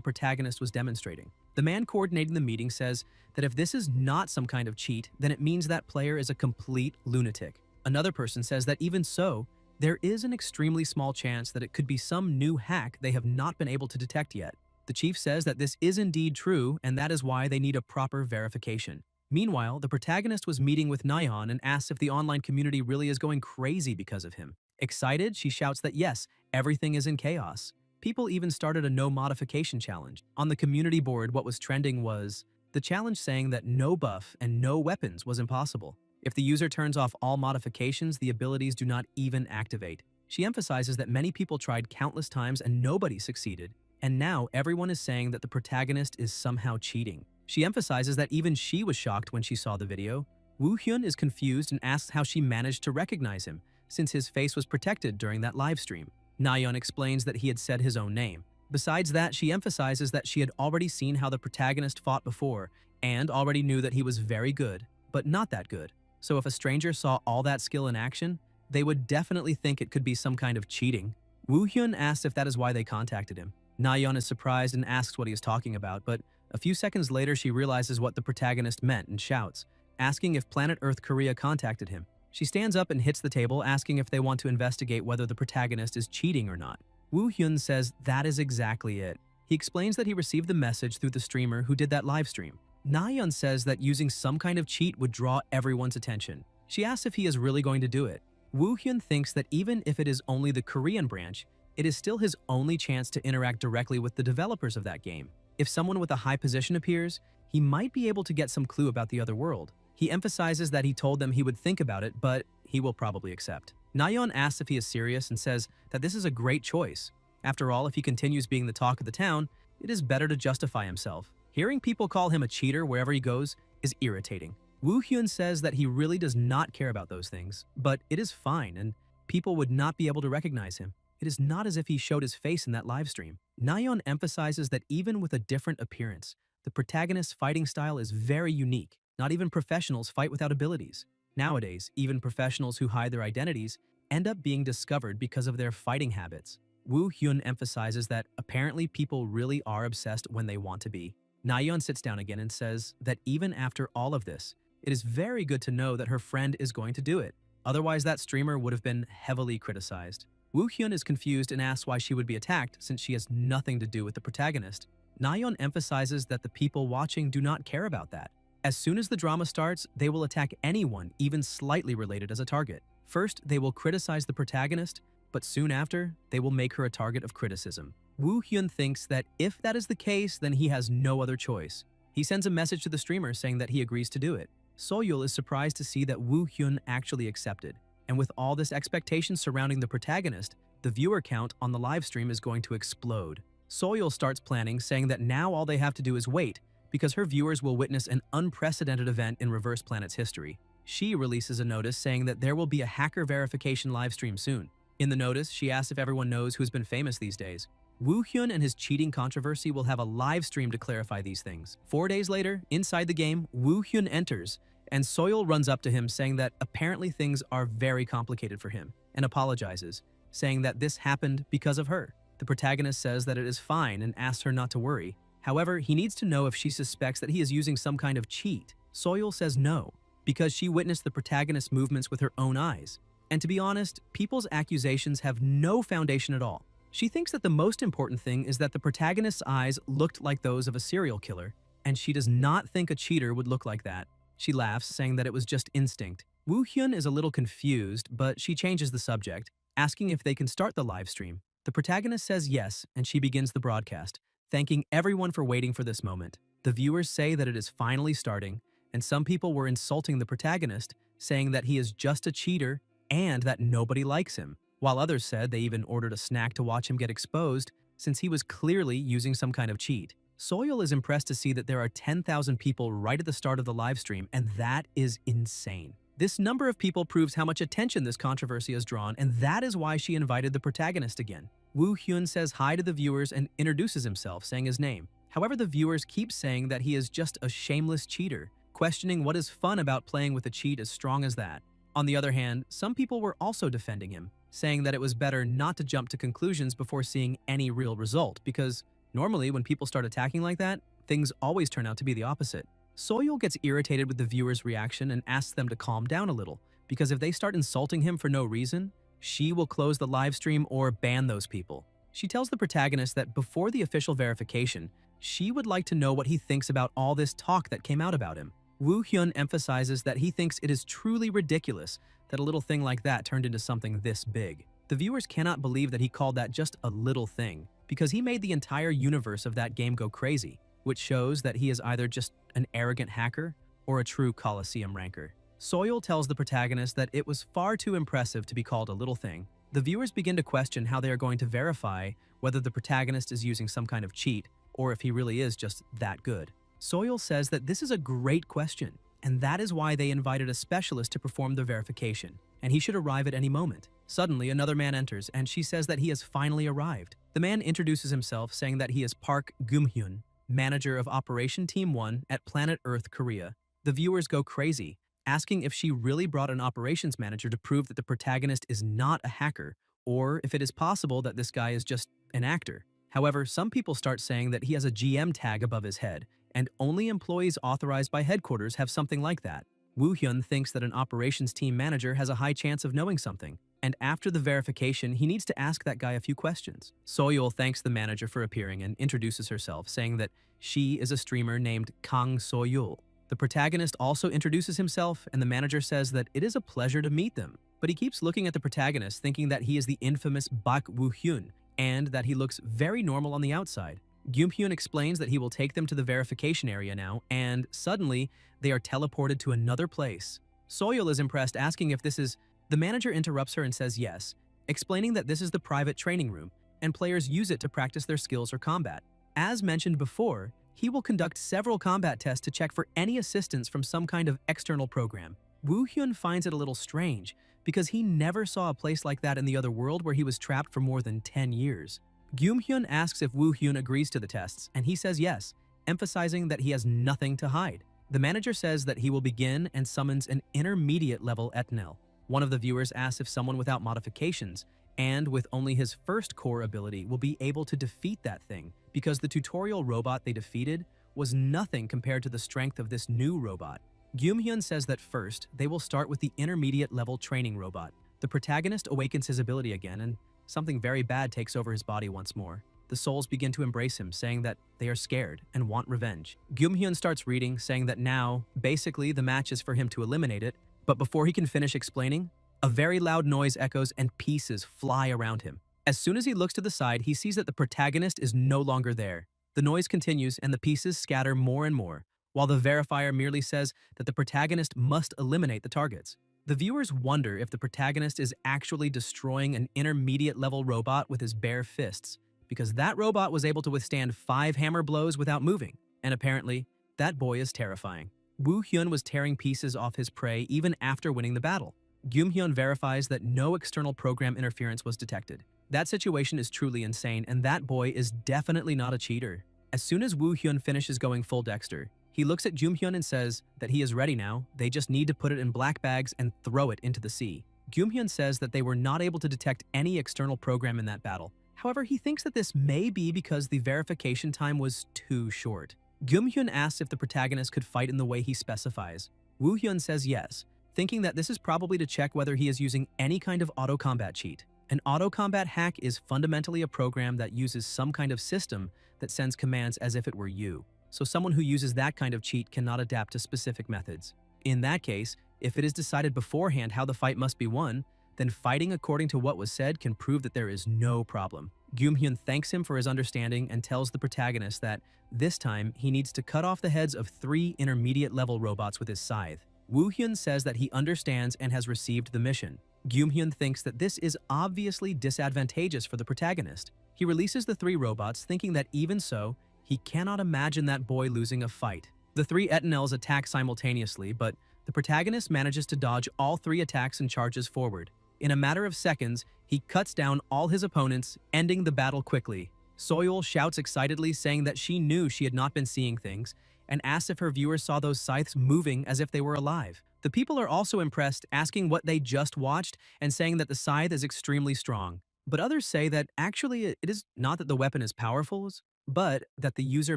protagonist was demonstrating. The man coordinating the meeting says that if this is not some kind of cheat, then it means that player is a complete lunatic. Another person says that even so, there is an extremely small chance that it could be some new hack they have not been able to detect yet. The chief says that this is indeed true, and that is why they need a proper verification. Meanwhile, the protagonist was meeting with Nyan and asks if the online community really is going crazy because of him. Excited, she shouts that yes, everything is in chaos. People even started a no modification challenge. On the community board, what was trending was the challenge saying that no buff and no weapons was impossible. If the user turns off all modifications, the abilities do not even activate. She emphasizes that many people tried countless times and nobody succeeded. And now everyone is saying that the protagonist is somehow cheating. She emphasizes that even she was shocked when she saw the video. Woo Hyun is confused and asks how she managed to recognize him, since his face was protected during that live stream. Nayeon explains that he had said his own name. Besides that, she emphasizes that she had already seen how the protagonist fought before and already knew that he was very good, but not that good. So if a stranger saw all that skill in action, they would definitely think it could be some kind of cheating. Woo Hyun asks if that is why they contacted him. Nayeon is surprised and asks what he is talking about, but a few seconds later she realizes what the protagonist meant and shouts, asking if Planet Earth Korea contacted him. She stands up and hits the table, asking if they want to investigate whether the protagonist is cheating or not. Woo Hyun says that is exactly it. He explains that he received the message through the streamer who did that live stream. Nayeon says that using some kind of cheat would draw everyone's attention. She asks if he is really going to do it. Woo Hyun thinks that even if it is only the Korean branch, it is still his only chance to interact directly with the developers of that game. If someone with a high position appears, he might be able to get some clue about the other world. He emphasizes that he told them he would think about it, but he will probably accept. Nayeon asks if he is serious and says that this is a great choice. After all, if he continues being the talk of the town, it is better to justify himself. Hearing people call him a cheater wherever he goes is irritating. Woo Hyun says that he really does not care about those things, but it is fine and people would not be able to recognize him. It is not as if he showed his face in that live stream. Nayeon emphasizes that even with a different appearance, the protagonist's fighting style is very unique. Not even professionals fight without abilities. Nowadays, even professionals who hide their identities end up being discovered because of their fighting habits. Woo Hyun emphasizes that apparently people really are obsessed when they want to be. Nayeon sits down again and says that even after all of this, it is very good to know that her friend is going to do it. Otherwise, that streamer would have been heavily criticized. Woo Hyun is confused and asks why she would be attacked since she has nothing to do with the protagonist. Nayeon emphasizes that the people watching do not care about that. As soon as the drama starts, they will attack anyone even slightly related as a target. First, they will criticize the protagonist, but soon after, they will make her a target of criticism. Woo Hyun thinks that if that is the case, then he has no other choice. He sends a message to the streamer saying that he agrees to do it. Soyul is surprised to see that Woo Hyun actually accepted. And with all this expectation surrounding the protagonist, the viewer count on the live stream is going to explode. Soyul starts planning, saying that now all they have to do is wait, because her viewers will witness an unprecedented event in Reverse Planet's history. She releases a notice saying that there will be a hacker verification livestream soon. In the notice, she asks if everyone knows who's been famous these days. Woo Hyun and his cheating controversy will have a live stream to clarify these things. 4 days later, inside the game, Woo Hyun enters, and Soyul runs up to him saying that apparently things are very complicated for him, and apologizes, saying that this happened because of her. The protagonist says that it is fine and asks her not to worry. However, he needs to know if she suspects that he is using some kind of cheat. Soyul says no, because she witnessed the protagonist's movements with her own eyes. And to be honest, people's accusations have no foundation at all. She thinks that the most important thing is that the protagonist's eyes looked like those of a serial killer, and she does not think a cheater would look like that. She laughs, saying that it was just instinct. Woo Hyun is a little confused, but she changes the subject, asking if they can start the live stream. The protagonist says yes, and she begins the broadcast, thanking everyone for waiting for this moment. The viewers say that it is finally starting, and some people were insulting the protagonist, saying that he is just a cheater and that nobody likes him, while others said they even ordered a snack to watch him get exposed since he was clearly using some kind of cheat. Soyul is impressed to see that there are 10,000 people right at the start of the live stream, and that is insane. This number of people proves how much attention this controversy has drawn, and that is why she invited the protagonist again. Woo Hyun says hi to the viewers and introduces himself, saying his name. However, the viewers keep saying that he is just a shameless cheater, questioning what is fun about playing with a cheat as strong as that. On the other hand, some people were also defending him, saying that it was better not to jump to conclusions before seeing any real result, because normally when people start attacking like that, things always turn out to be the opposite. Soyul gets irritated with the viewers' reaction and asks them to calm down a little, because if they start insulting him for no reason, she will close the live stream or ban those people. She tells the protagonist that before the official verification, she would like to know what he thinks about all this talk that came out about him. Woo Hyun emphasizes that he thinks it is truly ridiculous that a little thing like that turned into something this big. The viewers cannot believe that he called that just a little thing, because he made the entire universe of that game go crazy, which shows that he is either just an arrogant hacker or a true Coliseum ranker. Soyul tells the protagonist that it was far too impressive to be called a little thing. The viewers begin to question how they are going to verify whether the protagonist is using some kind of cheat or if he really is just that good. Soil says that this is a great question, and that is why they invited a specialist to perform the verification, and he should arrive at any moment. Suddenly, another man enters, and she says that he has finally arrived. The man introduces himself, saying that he is Park Gumhyun, manager of Operation Team 1 at Planet Earth, Korea. The viewers go crazy, asking if she really brought an operations manager to prove that the protagonist is not a hacker, or if it is possible that this guy is just an actor. However, some people start saying that he has a GM tag above his head, and only employees authorized by headquarters have something like that. Woo Hyun thinks that an operations team manager has a high chance of knowing something, and after the verification, he needs to ask that guy a few questions. Soyul thanks the manager for appearing and introduces herself, saying that she is a streamer named Kang Soyul. The protagonist also introduces himself, and the manager says that it is a pleasure to meet them. But he keeps looking at the protagonist, thinking that he is the infamous Bak Woo Hyun, and that he looks very normal on the outside. Gyumhyun explains that he will take them to the verification area now, and suddenly, they are teleported to another place. Soyul is impressed, asking if this is... The manager interrupts her and says yes, explaining that this is the private training room, and players use it to practice their skills or combat. As mentioned before, he will conduct several combat tests to check for any assistance from some kind of external program. Woo Hyun finds it a little strange, because he never saw a place like that in the other world where he was trapped for more than 10 years. Gyumhyun asks if Woo Hyun agrees to the tests, and he says yes, emphasizing that he has nothing to hide. The manager says that he will begin and summons an intermediate level Etnel. One of the viewers asks if someone without modifications, and with only his first core ability, will be able to defeat that thing, because the tutorial robot they defeated was nothing compared to the strength of this new robot. Gyumhyun says that first, they will start with the intermediate level training robot. The protagonist awakens his ability again, and something very bad takes over his body once more. The souls begin to embrace him, saying that they are scared and want revenge. Gyumhyun starts reading, saying that now, basically, the match is for him to eliminate it, but before he can finish explaining, a very loud noise echoes and pieces fly around him. As soon as he looks to the side, he sees that the protagonist is no longer there. The noise continues and the pieces scatter more and more, while the verifier merely says that the protagonist must eliminate the targets. The viewers wonder if the protagonist is actually destroying an intermediate level robot with his bare fists, because that robot was able to withstand 5 hammer blows without moving, and apparently, that boy is terrifying. Woo Hyun was tearing pieces off his prey even after winning the battle. Gyumhyun verifies that no external program interference was detected. That situation is truly insane, and that boy is definitely not a cheater. As soon as Woo Hyun finishes going full Dexter, he looks at Gyumhyun and says that he is ready now, they just need to put it in black bags and throw it into the sea. Gyumhyun says that they were not able to detect any external program in that battle. However, he thinks that this may be because the verification time was too short. Gyumhyun asks if the protagonist could fight in the way he specifies. Woo Hyun says yes, thinking that this is probably to check whether he is using any kind of auto-combat cheat. An auto-combat hack is fundamentally a program that uses some kind of system that sends commands as if it were you. So someone who uses that kind of cheat cannot adapt to specific methods. In that case, if it is decided beforehand how the fight must be won, then fighting according to what was said can prove that there is no problem. Gyumhyun thanks him for his understanding and tells the protagonist that, this time, he needs to cut off the heads of 3 intermediate-level robots with his scythe. Woo Hyun says that he understands and has received the mission. Gyumhyun thinks that this is obviously disadvantageous for the protagonist. He releases the 3 robots, thinking that even so, he cannot imagine that boy losing a fight. The 3 Etenels attack simultaneously, but the protagonist manages to dodge all 3 attacks and charges forward. In a matter of seconds, he cuts down all his opponents, ending the battle quickly. Soyul shouts excitedly, saying that she knew she had not been seeing things, and asks if her viewers saw those scythes moving as if they were alive. The people are also impressed, asking what they just watched and saying that the scythe is extremely strong. But others say that actually it is not that the weapon is powerful, but that the user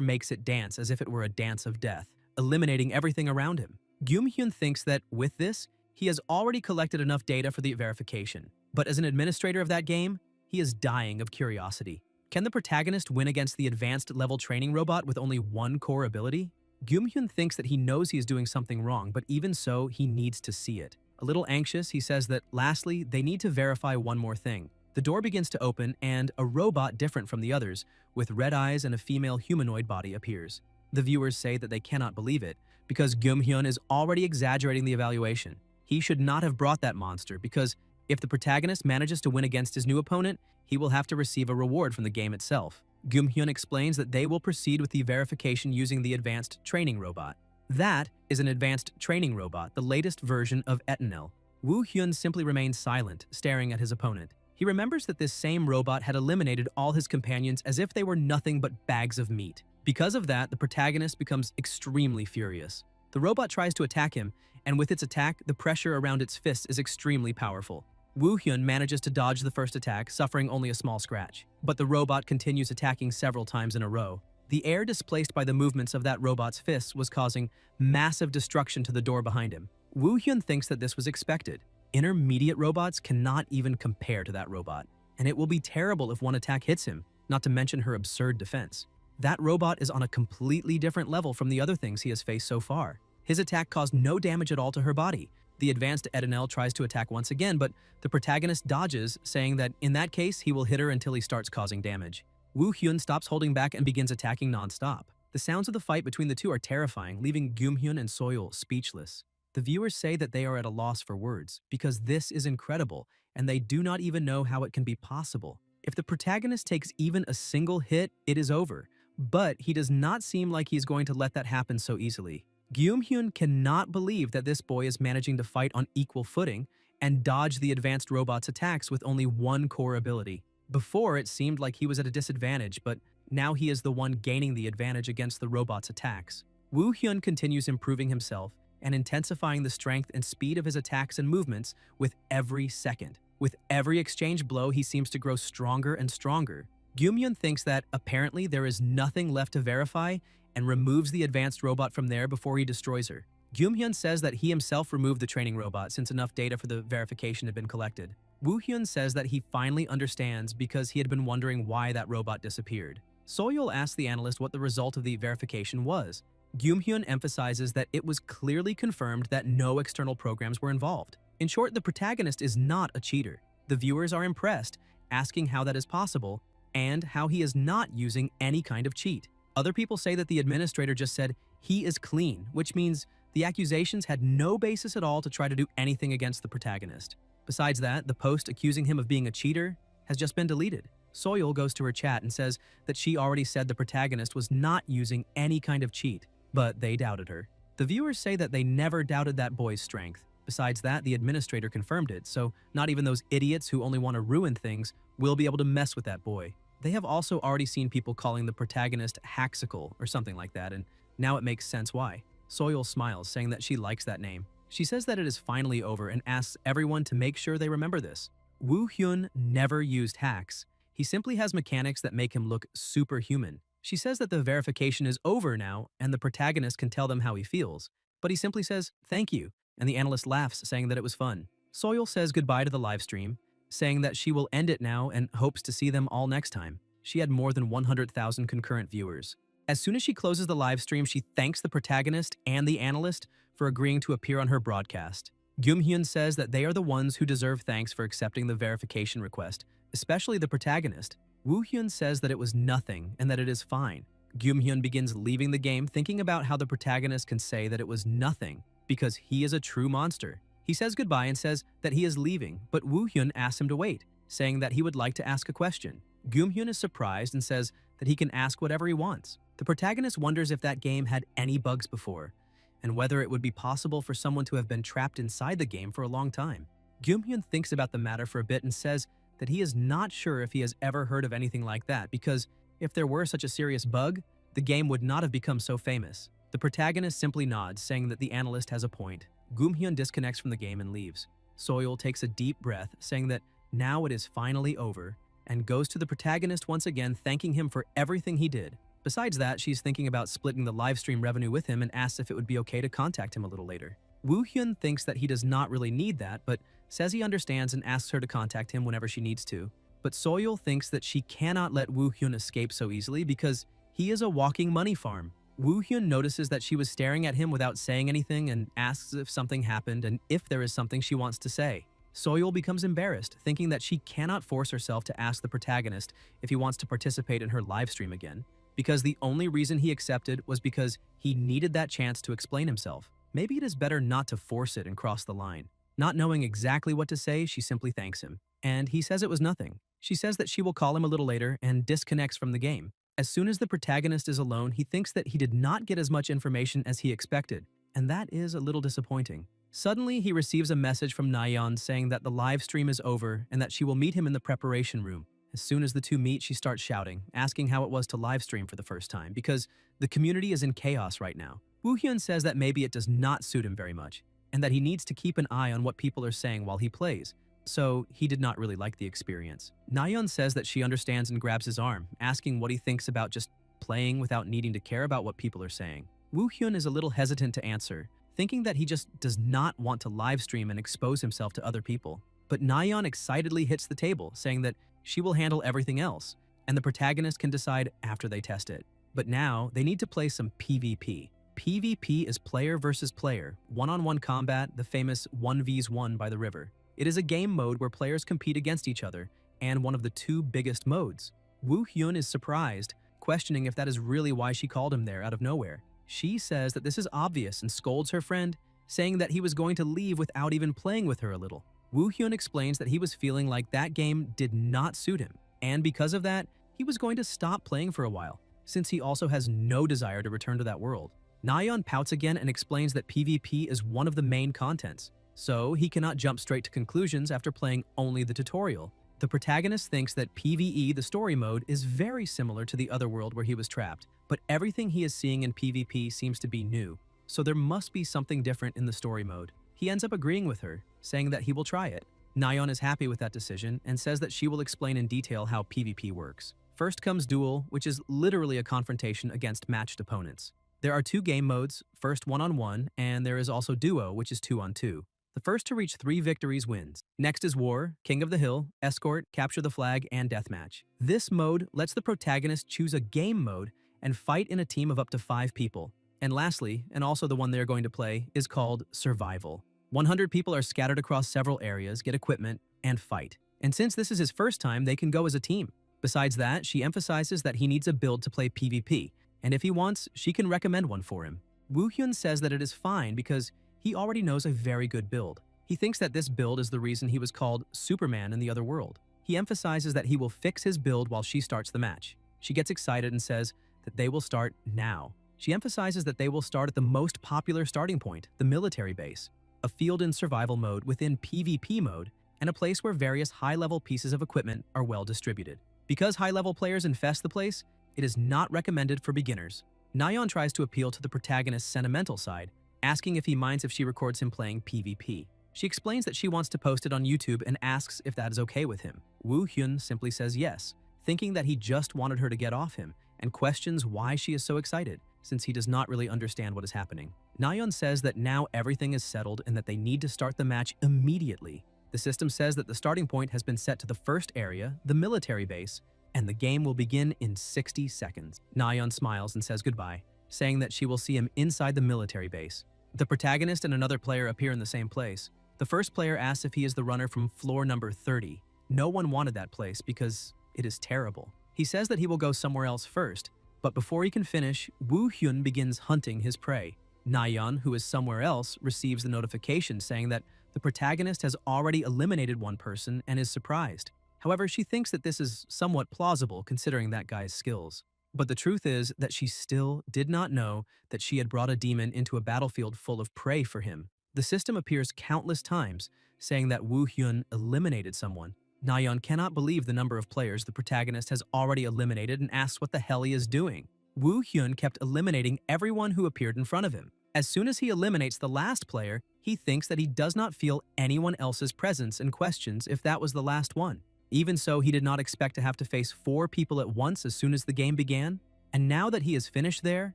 makes it dance as if it were a dance of death, eliminating everything around him. Gyumhyun thinks that with this, he has already collected enough data for the verification. But as an administrator of that game, he is dying of curiosity. Can the protagonist win against the advanced level training robot with only 1 core ability? Gyumhyun thinks that he knows he is doing something wrong, but even so, he needs to see it. A little anxious, he says that lastly, they need to verify one more thing. The door begins to open and a robot different from the others, with red eyes and a female humanoid body appears. The viewers say that they cannot believe it, because Gyumhyun is already exaggerating the evaluation. He should not have brought that monster, because if the protagonist manages to win against his new opponent, he will have to receive a reward from the game itself. Gyumhyun explains that they will proceed with the verification using the advanced training robot. That is an advanced training robot, the latest version of Etanel. Woo-hyun simply remains silent, staring at his opponent. He remembers that this same robot had eliminated all his companions as if they were nothing but bags of meat. Because of that, the protagonist becomes extremely furious. The robot tries to attack him, and with its attack, the pressure around its fists is extremely powerful. Woo-hyun manages to dodge the first attack, suffering only a small scratch. But the robot continues attacking several times in a row. The air displaced by the movements of that robot's fists was causing massive destruction to the door behind him. Woo-hyun thinks that this was expected. Intermediate robots cannot even compare to that robot, and it will be terrible if one attack hits him, not to mention her absurd defense. That robot is on a completely different level from the other things he has faced so far. His attack caused no damage at all to her body. The advanced Etanel tries to attack once again, but the protagonist dodges, saying that in that case, he will hit her until he starts causing damage. Woo-hyun stops holding back and begins attacking non-stop. The sounds of the fight between the two are terrifying, leaving Gyumhyun and Soyeol speechless. The viewers say that they are at a loss for words, because this is incredible, and they do not even know how it can be possible. If the protagonist takes even a single hit, it is over. But he does not seem like he's going to let that happen so easily. Gyumhyun cannot believe that this boy is managing to fight on equal footing and dodge the advanced robot's attacks with only one core ability. Before, it seemed like he was at a disadvantage, but now he is the one gaining the advantage against the robot's attacks. Woo-hyun continues improving himself and intensifying the strength and speed of his attacks and movements with every second. With every exchange blow, he seems to grow stronger and stronger. Gyumhyun thinks that apparently there is nothing left to verify and removes the advanced robot from there before he destroys her. Gyumhyun says that he himself removed the training robot since enough data for the verification had been collected. Woo-hyun says that he finally understands because he had been wondering why that robot disappeared. Soyeol asks the analyst what the result of the verification was. Gyumhyun emphasizes that it was clearly confirmed that no external programs were involved. In short, the protagonist is not a cheater. The viewers are impressed, asking how that is possible and how he is not using any kind of cheat. Other people say that the administrator just said he is clean, which means the accusations had no basis at all to try to do anything against the protagonist. Besides that, the post accusing him of being a cheater has just been deleted. Soyeol goes to her chat and says that she already said the protagonist was not using any kind of cheat, but they doubted her. The viewers say that they never doubted that boy's strength. Besides that, the administrator confirmed it, so not even those idiots who only want to ruin things will be able to mess with that boy. They have also already seen people calling the protagonist Haxical or something like that, and now it makes sense why. Soyeol smiles, saying that she likes that name. She says that it is finally over and asks everyone to make sure they remember this. Woo-hyun never used hacks. He simply has mechanics that make him look superhuman. She says that the verification is over now and the protagonist can tell them how he feels, but he simply says, "Thank you," and the analyst laughs, saying that it was fun. Soyeol says goodbye to the live stream, saying that she will end it now and hopes to see them all next time. She had more than 100,000 concurrent viewers. As soon as she closes the live stream, she thanks the protagonist and the analyst for agreeing to appear on her broadcast. Gyumhyun says that they are the ones who deserve thanks for accepting the verification request, especially the protagonist. Woo-hyun says that it was nothing and that it is fine. Gyumhyun begins leaving the game thinking about how the protagonist can say that it was nothing because he is a true monster. He says goodbye and says that he is leaving, but Woo-hyun asks him to wait, saying that he would like to ask a question. Gyumhyun is surprised and says that he can ask whatever he wants. The protagonist wonders if that game had any bugs before, and whether it would be possible for someone to have been trapped inside the game for a long time. Gyumhyun thinks about the matter for a bit and says that he is not sure if he has ever heard of anything like that because if there were such a serious bug, the game would not have become so famous. The protagonist simply nods, saying that the analyst has a point. Gyumhyun disconnects from the game and leaves. Soyeol takes a deep breath, saying that now it is finally over, and goes to the protagonist once again, thanking him for everything he did. Besides that, she's thinking about splitting the livestream revenue with him and asks if it would be okay to contact him a little later. Woo-hyun thinks that he does not really need that, but says he understands and asks her to contact him whenever she needs to. But Soyeol thinks that she cannot let Woo-hyun escape so easily because he is a walking money farm. Woo-hyun notices that she was staring at him without saying anything and asks if something happened and if there is something she wants to say. Soyeol becomes embarrassed, thinking that she cannot force herself to ask the protagonist if he wants to participate in her livestream again, because the only reason he accepted was because he needed that chance to explain himself. Maybe it is better not to force it and cross the line. Not knowing exactly what to say, she simply thanks him. and he says it was nothing. She says that she will call him a little later and disconnects from the game. As soon as the protagonist is alone, he thinks that he did not get as much information as he expected, and that is a little disappointing. Suddenly, he receives a message from Nayeon saying that the live stream is over and that she will meet him in the preparation room. As soon as the two meet, she starts shouting, asking how it was to live stream for the first time, because the community is in chaos right now. Woo-hyun says that maybe it does not suit him very much, and that he needs to keep an eye on what people are saying while he plays. So he did not really like the experience. Nayeon says that she understands and grabs his arm, asking what he thinks about just playing without needing to care about what people are saying. Woo-hyun is a little hesitant to answer, thinking that he just does not want to live stream and expose himself to other people. But Nayeon excitedly hits the table, saying that she will handle everything else, and the protagonist can decide after they test it. But now, they need to play some PvP. PvP is player versus player, one-on-one combat, the famous 1v1 by the river. It is a game mode where players compete against each other, and one of the two biggest modes. Woo-hyun is surprised, questioning if that is really why she called him there out of nowhere. She says that this is obvious and scolds her friend, saying that he was going to leave without even playing with her a little. Woo-hyun explains that he was feeling like that game did not suit him, and because of that, he was going to stop playing for a while, since he also has no desire to return to that world. Nayeon pouts again and explains that PvP is one of the main contents, so he cannot jump straight to conclusions after playing only the tutorial. The protagonist thinks that PvE, the story mode, is very similar to the other world where he was trapped, but everything he is seeing in PvP seems to be new, so there must be something different in the story mode. He ends up agreeing with her, saying that he will try it. Nayeon is happy with that decision and says that she will explain in detail how PvP works. First comes Duel, which is literally a confrontation against matched opponents. There are two game modes, first one-on-one, and there is also Duo, which is two-on-two. The first to reach 3 victories wins. Next is War, King of the Hill, Escort, Capture the Flag, and Deathmatch. This mode lets the protagonist choose a game mode and fight in a team of up to 5 people. And lastly, and also the one they're going to play, is called Survival. 100 people are scattered across several areas, get equipment, and fight. And since this is his first time, they can go as a team. Besides that, she emphasizes that he needs a build to play PvP, and if he wants, she can recommend one for him. Woo-hyun says that it is fine because he already knows a very good build. He thinks that this build is the reason he was called Superman in the other world. He emphasizes that he will fix his build while she starts the match. She gets excited and says that they will start now. She emphasizes that they will start at the most popular starting point, the military base, a field in survival mode within PvP mode, and a place where various high-level pieces of equipment are well distributed. Because high-level players infest the place, it is not recommended for beginners. Nayeon tries to appeal to the protagonist's sentimental side, asking if he minds if she records him playing PvP. She explains that she wants to post it on YouTube and asks if that is okay with him. Woo-hyun simply says yes, thinking that he just wanted her to get off him, and questions why she is so excited, since he does not really understand what is happening. Nayeon says that now everything is settled and that they need to start the match immediately. The system says that the starting point has been set to the first area, the military base, and the game will begin in 60 seconds. Nayeon smiles and says goodbye, saying that she will see him inside the military base. The protagonist and another player appear in the same place. The first player asks if he is the runner from floor number 30. No one wanted that place because it is terrible. He says that he will go somewhere else first, but before he can finish, Woo-hyun begins hunting his prey. Nayeon, who is somewhere else, receives the notification saying that the protagonist has already eliminated one person and is surprised. However, she thinks that this is somewhat plausible considering that guy's skills. But the truth is that she still did not know that she had brought a demon into a battlefield full of prey for him. The system appears countless times, saying that Woo-hyun eliminated someone. Nayeon cannot believe the number of players the protagonist has already eliminated and asks what the hell he is doing. Woo-hyun kept eliminating everyone who appeared in front of him. As soon as he eliminates the last player, he thinks that he does not feel anyone else's presence and questions if that was the last one. Even so, he did not expect to have to face 4 people at once as soon as the game began. And now that he is finished there,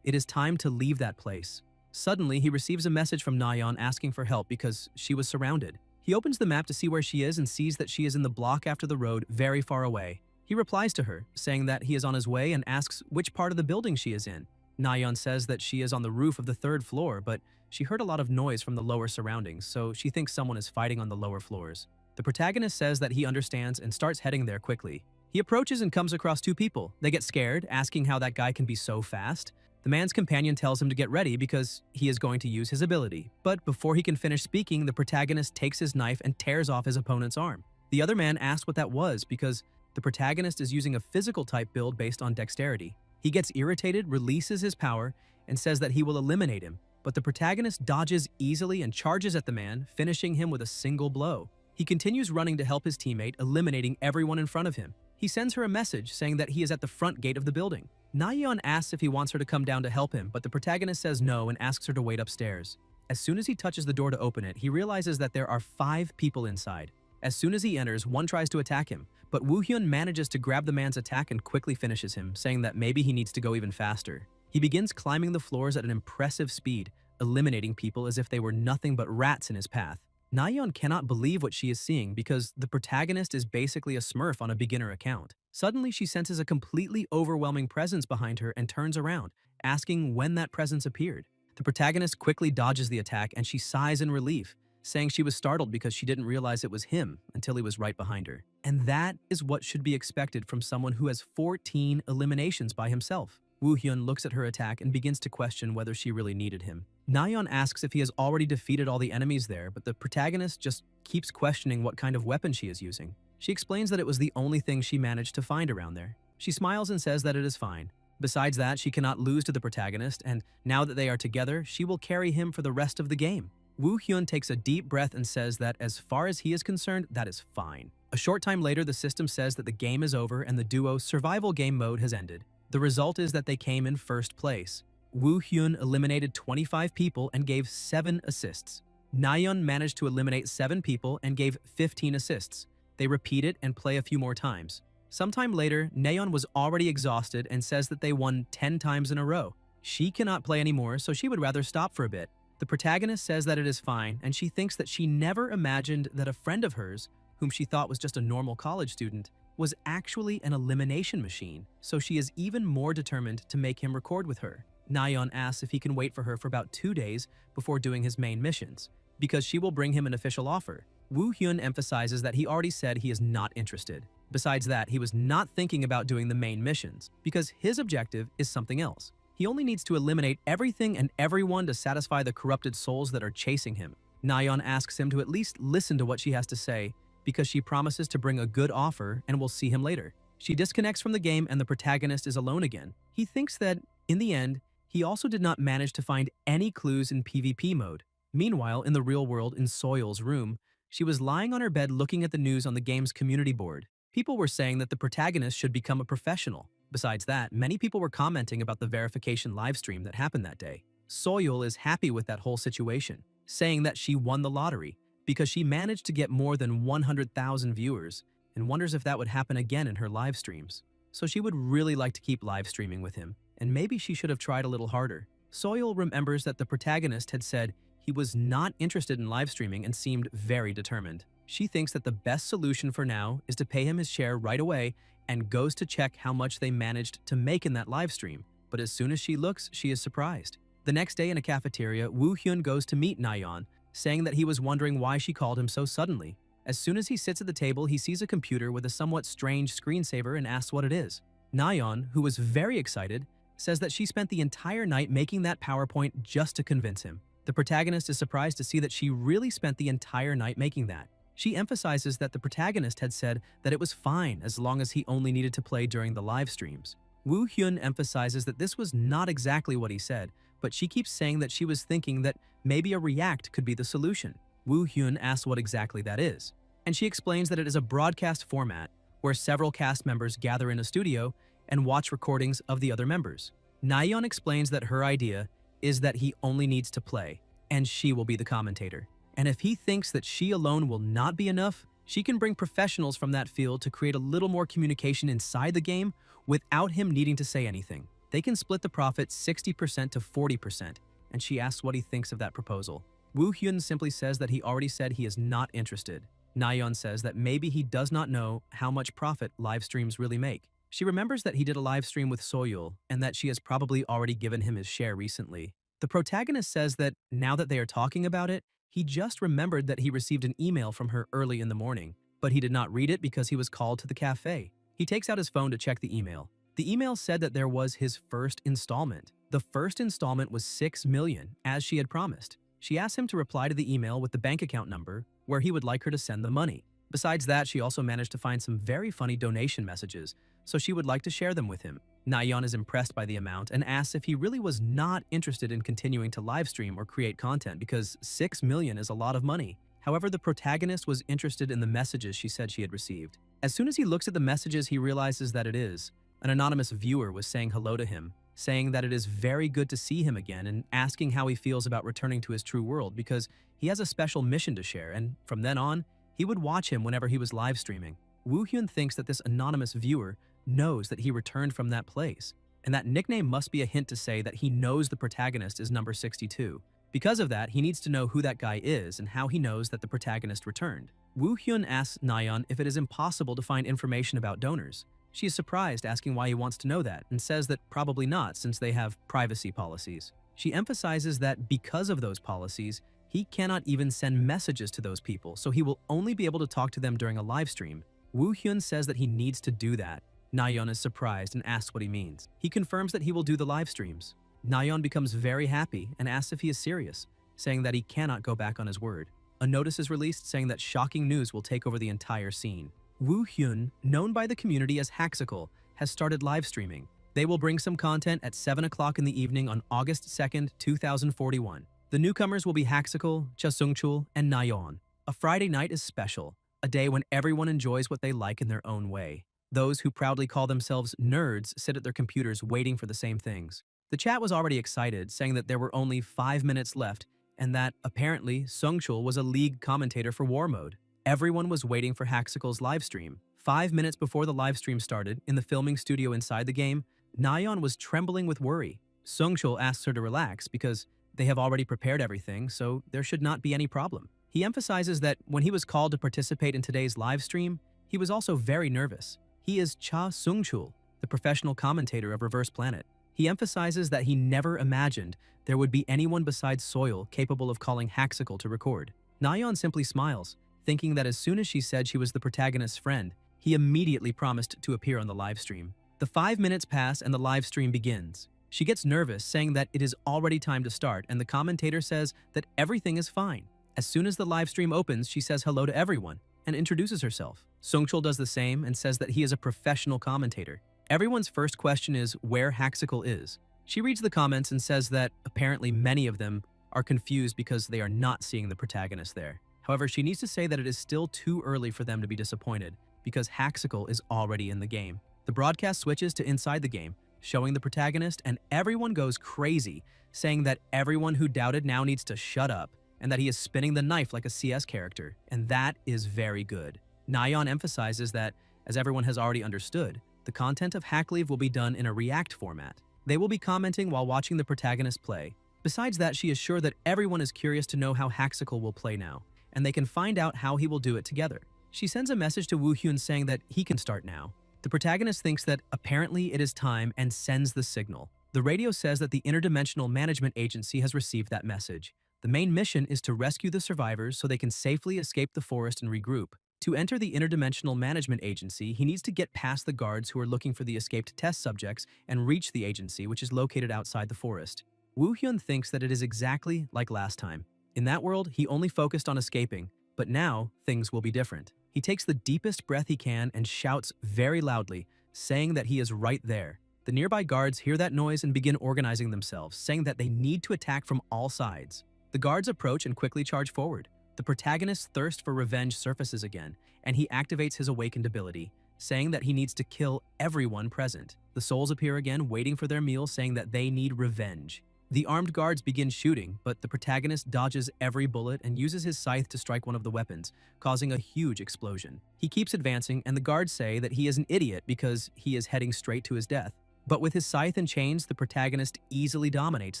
it is time to leave that place. Suddenly, he receives a message from Nayeon asking for help because she was surrounded. He opens the map to see where she is and sees that she is in the block after the road, very far away. He replies to her, saying that he is on his way and asks which part of the building she is in. Nayeon says that she is on the roof of the 3rd floor, but she heard a lot of noise from the lower surroundings, so she thinks someone is fighting on the lower floors. The protagonist says that he understands and starts heading there quickly. He approaches and comes across 2 people. They get scared, asking how that guy can be so fast. The man's companion tells him to get ready because he is going to use his ability. But before he can finish speaking, the protagonist takes his knife and tears off his opponent's arm. The other man asks what that was because the protagonist is using a physical type build based on dexterity. He gets irritated, releases his power, and says that he will eliminate him, but the protagonist dodges easily and charges at the man, finishing him with a single blow. He continues running to help his teammate, eliminating everyone in front of him. He sends her a message saying that he is at the front gate of the building. Nayeon asks if he wants her to come down to help him, but the protagonist says no and asks her to wait upstairs. As soon as he touches the door to open it, he realizes that there are 5 people inside. As soon as he enters, one tries to attack him, but Woo-hyun manages to grab the man's attack and quickly finishes him, saying that maybe he needs to go even faster. He begins climbing the floors at an impressive speed, eliminating people as if they were nothing but rats in his path. Nayeon cannot believe what she is seeing because the protagonist is basically a smurf on a beginner account. Suddenly, she senses a completely overwhelming presence behind her and turns around, asking when that presence appeared. The protagonist quickly dodges the attack and she sighs in relief, saying she was startled because she didn't realize it was him until he was right behind her. And that is what should be expected from someone who has 14 eliminations by himself. Woo-hyun looks at her attack and begins to question whether she really needed him. Nayeon asks if he has already defeated all the enemies there, but the protagonist just keeps questioning what kind of weapon she is using. She explains that it was the only thing she managed to find around there. She smiles and says that it is fine. Besides that, she cannot lose to the protagonist, and now that they are together, she will carry him for the rest of the game. Woo-hyun takes a deep breath and says that as far as he is concerned, that is fine. A short time later, the system says that the game is over and the duo's survival game mode has ended. The result is that they came in first place. Woo-hyun eliminated 25 people and gave 7 assists. Nayeon managed to eliminate 7 people and gave 15 assists. They repeat it and play a few more times. Sometime later, Nayeon was already exhausted and says that they won 10 times in a row. She cannot play anymore, so she would rather stop for a bit. The protagonist says that it is fine, and she thinks that she never imagined that a friend of hers, whom she thought was just a normal college student, was actually an elimination machine, so she is even more determined to make him record with her. Nayeon asks if he can wait for her for about 2 days before doing his main missions, because she will bring him an official offer. Woo-hyun emphasizes that he already said he is not interested. Besides that, he was not thinking about doing the main missions, because his objective is something else. He only needs to eliminate everything and everyone to satisfy the corrupted souls that are chasing him. Nayeon asks him to at least listen to what she has to say, because she promises to bring a good offer and will see him later. She disconnects from the game and the protagonist is alone again. He thinks that, in the end, he also did not manage to find any clues in PvP mode. Meanwhile, in the real world, in Soil's room, she was lying on her bed looking at the news on the game's community board. People were saying that the protagonist should become a professional. Besides that, many people were commenting about the verification livestream that happened that day. Soil is happy with that whole situation, saying that she won the lottery because she managed to get more than 100,000 viewers and wonders if that would happen again in her live streams. So she would really like to keep live streaming with him, and maybe she should have tried a little harder. Soil remembers that the protagonist had said he was not interested in live streaming and seemed very determined. She thinks that the best solution for now is to pay him his share right away and goes to check how much they managed to make in that live stream. But as soon as she looks, she is surprised. The next day in a cafeteria, Woo-hyun goes to meet Nayeon, saying that he was wondering why she called him so suddenly. As soon as he sits at the table, he sees a computer with a somewhat strange screensaver and asks what it is. Nayeon, who was very excited, says that she spent the entire night making that PowerPoint just to convince him. The protagonist is surprised to see that she really spent the entire night making that. She emphasizes that the protagonist had said that it was fine as long as he only needed to play during the live streams. Woo-hyun emphasizes that this was not exactly what he said, but she keeps saying that she was thinking that maybe a react could be the solution. Woo-hyun asks what exactly that is, and she explains that it is a broadcast format where several cast members gather in a studio and watch recordings of the other members. Nayeon explains that her idea is that he only needs to play, and she will be the commentator. And if he thinks that she alone will not be enough, she can bring professionals from that field to create a little more communication inside the game without him needing to say anything. They can split the profit 60% to 40%, and she asks what he thinks of that proposal. Woo-hyun simply says that he already said he is not interested. Nayeon says that maybe he does not know how much profit live streams really make. She remembers that he did a live stream with Soyul and that she has probably already given him his share recently. The protagonist says that now that they are talking about it, he just remembered that he received an email from her early in the morning, but he did not read it because he was called to the cafe. He takes out his phone to check the email. The email said that there was his first installment. The first installment was 6 million, as she had promised. She asked him to reply to the email with the bank account number where he would like her to send the money. Besides that, she also managed to find some very funny donation messages, so she would like to share them with him. Nayeon is impressed by the amount and asks if he really was not interested in continuing to livestream or create content because 6 million is a lot of money. However, the protagonist was interested in the messages she said she had received. As soon as he looks at the messages, he realizes that it is. An anonymous viewer was saying hello to him, saying that it is very good to see him again and asking how he feels about returning to his true world because he has a special mission to share, and from then on, he would watch him whenever he was live streaming. Woo-hyun thinks that this anonymous viewer knows that he returned from that place, and that nickname must be a hint to say that he knows the protagonist is number 62. Because of that, he needs to know who that guy is and how he knows that the protagonist returned. Woo-hyun asks Nayeon if it is impossible to find information about donors. She is surprised, asking why he wants to know that, and says that probably not since they have privacy policies. She emphasizes that because of those policies, he cannot even send messages to those people, so he will only be able to talk to them during a live stream. Woo-hyun says that he needs to do that. Nayeon is surprised and asks what he means. He confirms that he will do the live streams. Nayeon becomes very happy and asks if he is serious, saying that he cannot go back on his word. A notice is released saying that shocking news will take over the entire scene. Woo-hyun, known by the community as Haxical, has started live streaming. They will bring some content at 7 o'clock in the evening on August 2nd, 2041. The newcomers will be Haxical, Chasungchul, and Nayeon. A Friday night is special, a day when everyone enjoys what they like in their own way. Those who proudly call themselves nerds sit at their computers waiting for the same things. The chat was already excited, saying that there were only 5 minutes left and that, apparently, Sungchul was a league commentator for War Mode. Everyone was waiting for Haxical's livestream. 5 minutes before the livestream started, in the filming studio inside the game, Nayeon was trembling with worry. Sungchul asks her to relax because they have already prepared everything, so there should not be any problem. He emphasizes that when he was called to participate in today's livestream, he was also very nervous. He is Cha Sungchul, the professional commentator of Reverse Planet. He emphasizes that he never imagined there would be anyone besides Soil capable of calling Haxical to record. Nayeon simply smiles, thinking that as soon as she said she was the protagonist's friend, he immediately promised to appear on the livestream. The 5 minutes pass and the livestream begins. She gets nervous, saying that it is already time to start, and the commentator says that everything is fine. As soon as the livestream opens, she says hello to everyone and introduces herself. Sungchul does the same and says that he is a professional commentator. Everyone's first question is where Haxical is. She reads the comments and says that apparently many of them are confused because they are not seeing the protagonist there. However, she needs to say that it is still too early for them to be disappointed because Haxical is already in the game. The broadcast switches to inside the game, showing the protagonist, and everyone goes crazy, saying that everyone who doubted now needs to shut up and that he is spinning the knife like a CS character, and that is very good. Nayeon emphasizes that, as everyone has already understood, the content of Hackleave will be done in a React format. They will be commenting while watching the protagonist play. Besides that, she is sure that everyone is curious to know how Haxical will play now, and they can find out how he will do it together. She sends a message to Woo-hyun saying that he can start now. The protagonist thinks that apparently it is time and sends the signal. The radio says that the Interdimensional Management Agency has received that message. The main mission is to rescue the survivors so they can safely escape the forest and regroup. To enter the Interdimensional Management Agency, he needs to get past the guards who are looking for the escaped test subjects and reach the agency, which is located outside the forest. Woo-hyun thinks that it is exactly like last time. In that world, he only focused on escaping, but now things will be different. He takes the deepest breath he can and shouts very loudly, saying that he is right there. The nearby guards hear that noise and begin organizing themselves, saying that they need to attack from all sides. The guards approach and quickly charge forward. The protagonist's thirst for revenge surfaces again, and he activates his awakened ability, saying that he needs to kill everyone present. The souls appear again, waiting for their meal, saying that they need revenge. The armed guards begin shooting, but the protagonist dodges every bullet and uses his scythe to strike one of the weapons, causing a huge explosion. He keeps advancing, and the guards say that he is an idiot because he is heading straight to his death. But with his scythe and chains, the protagonist easily dominates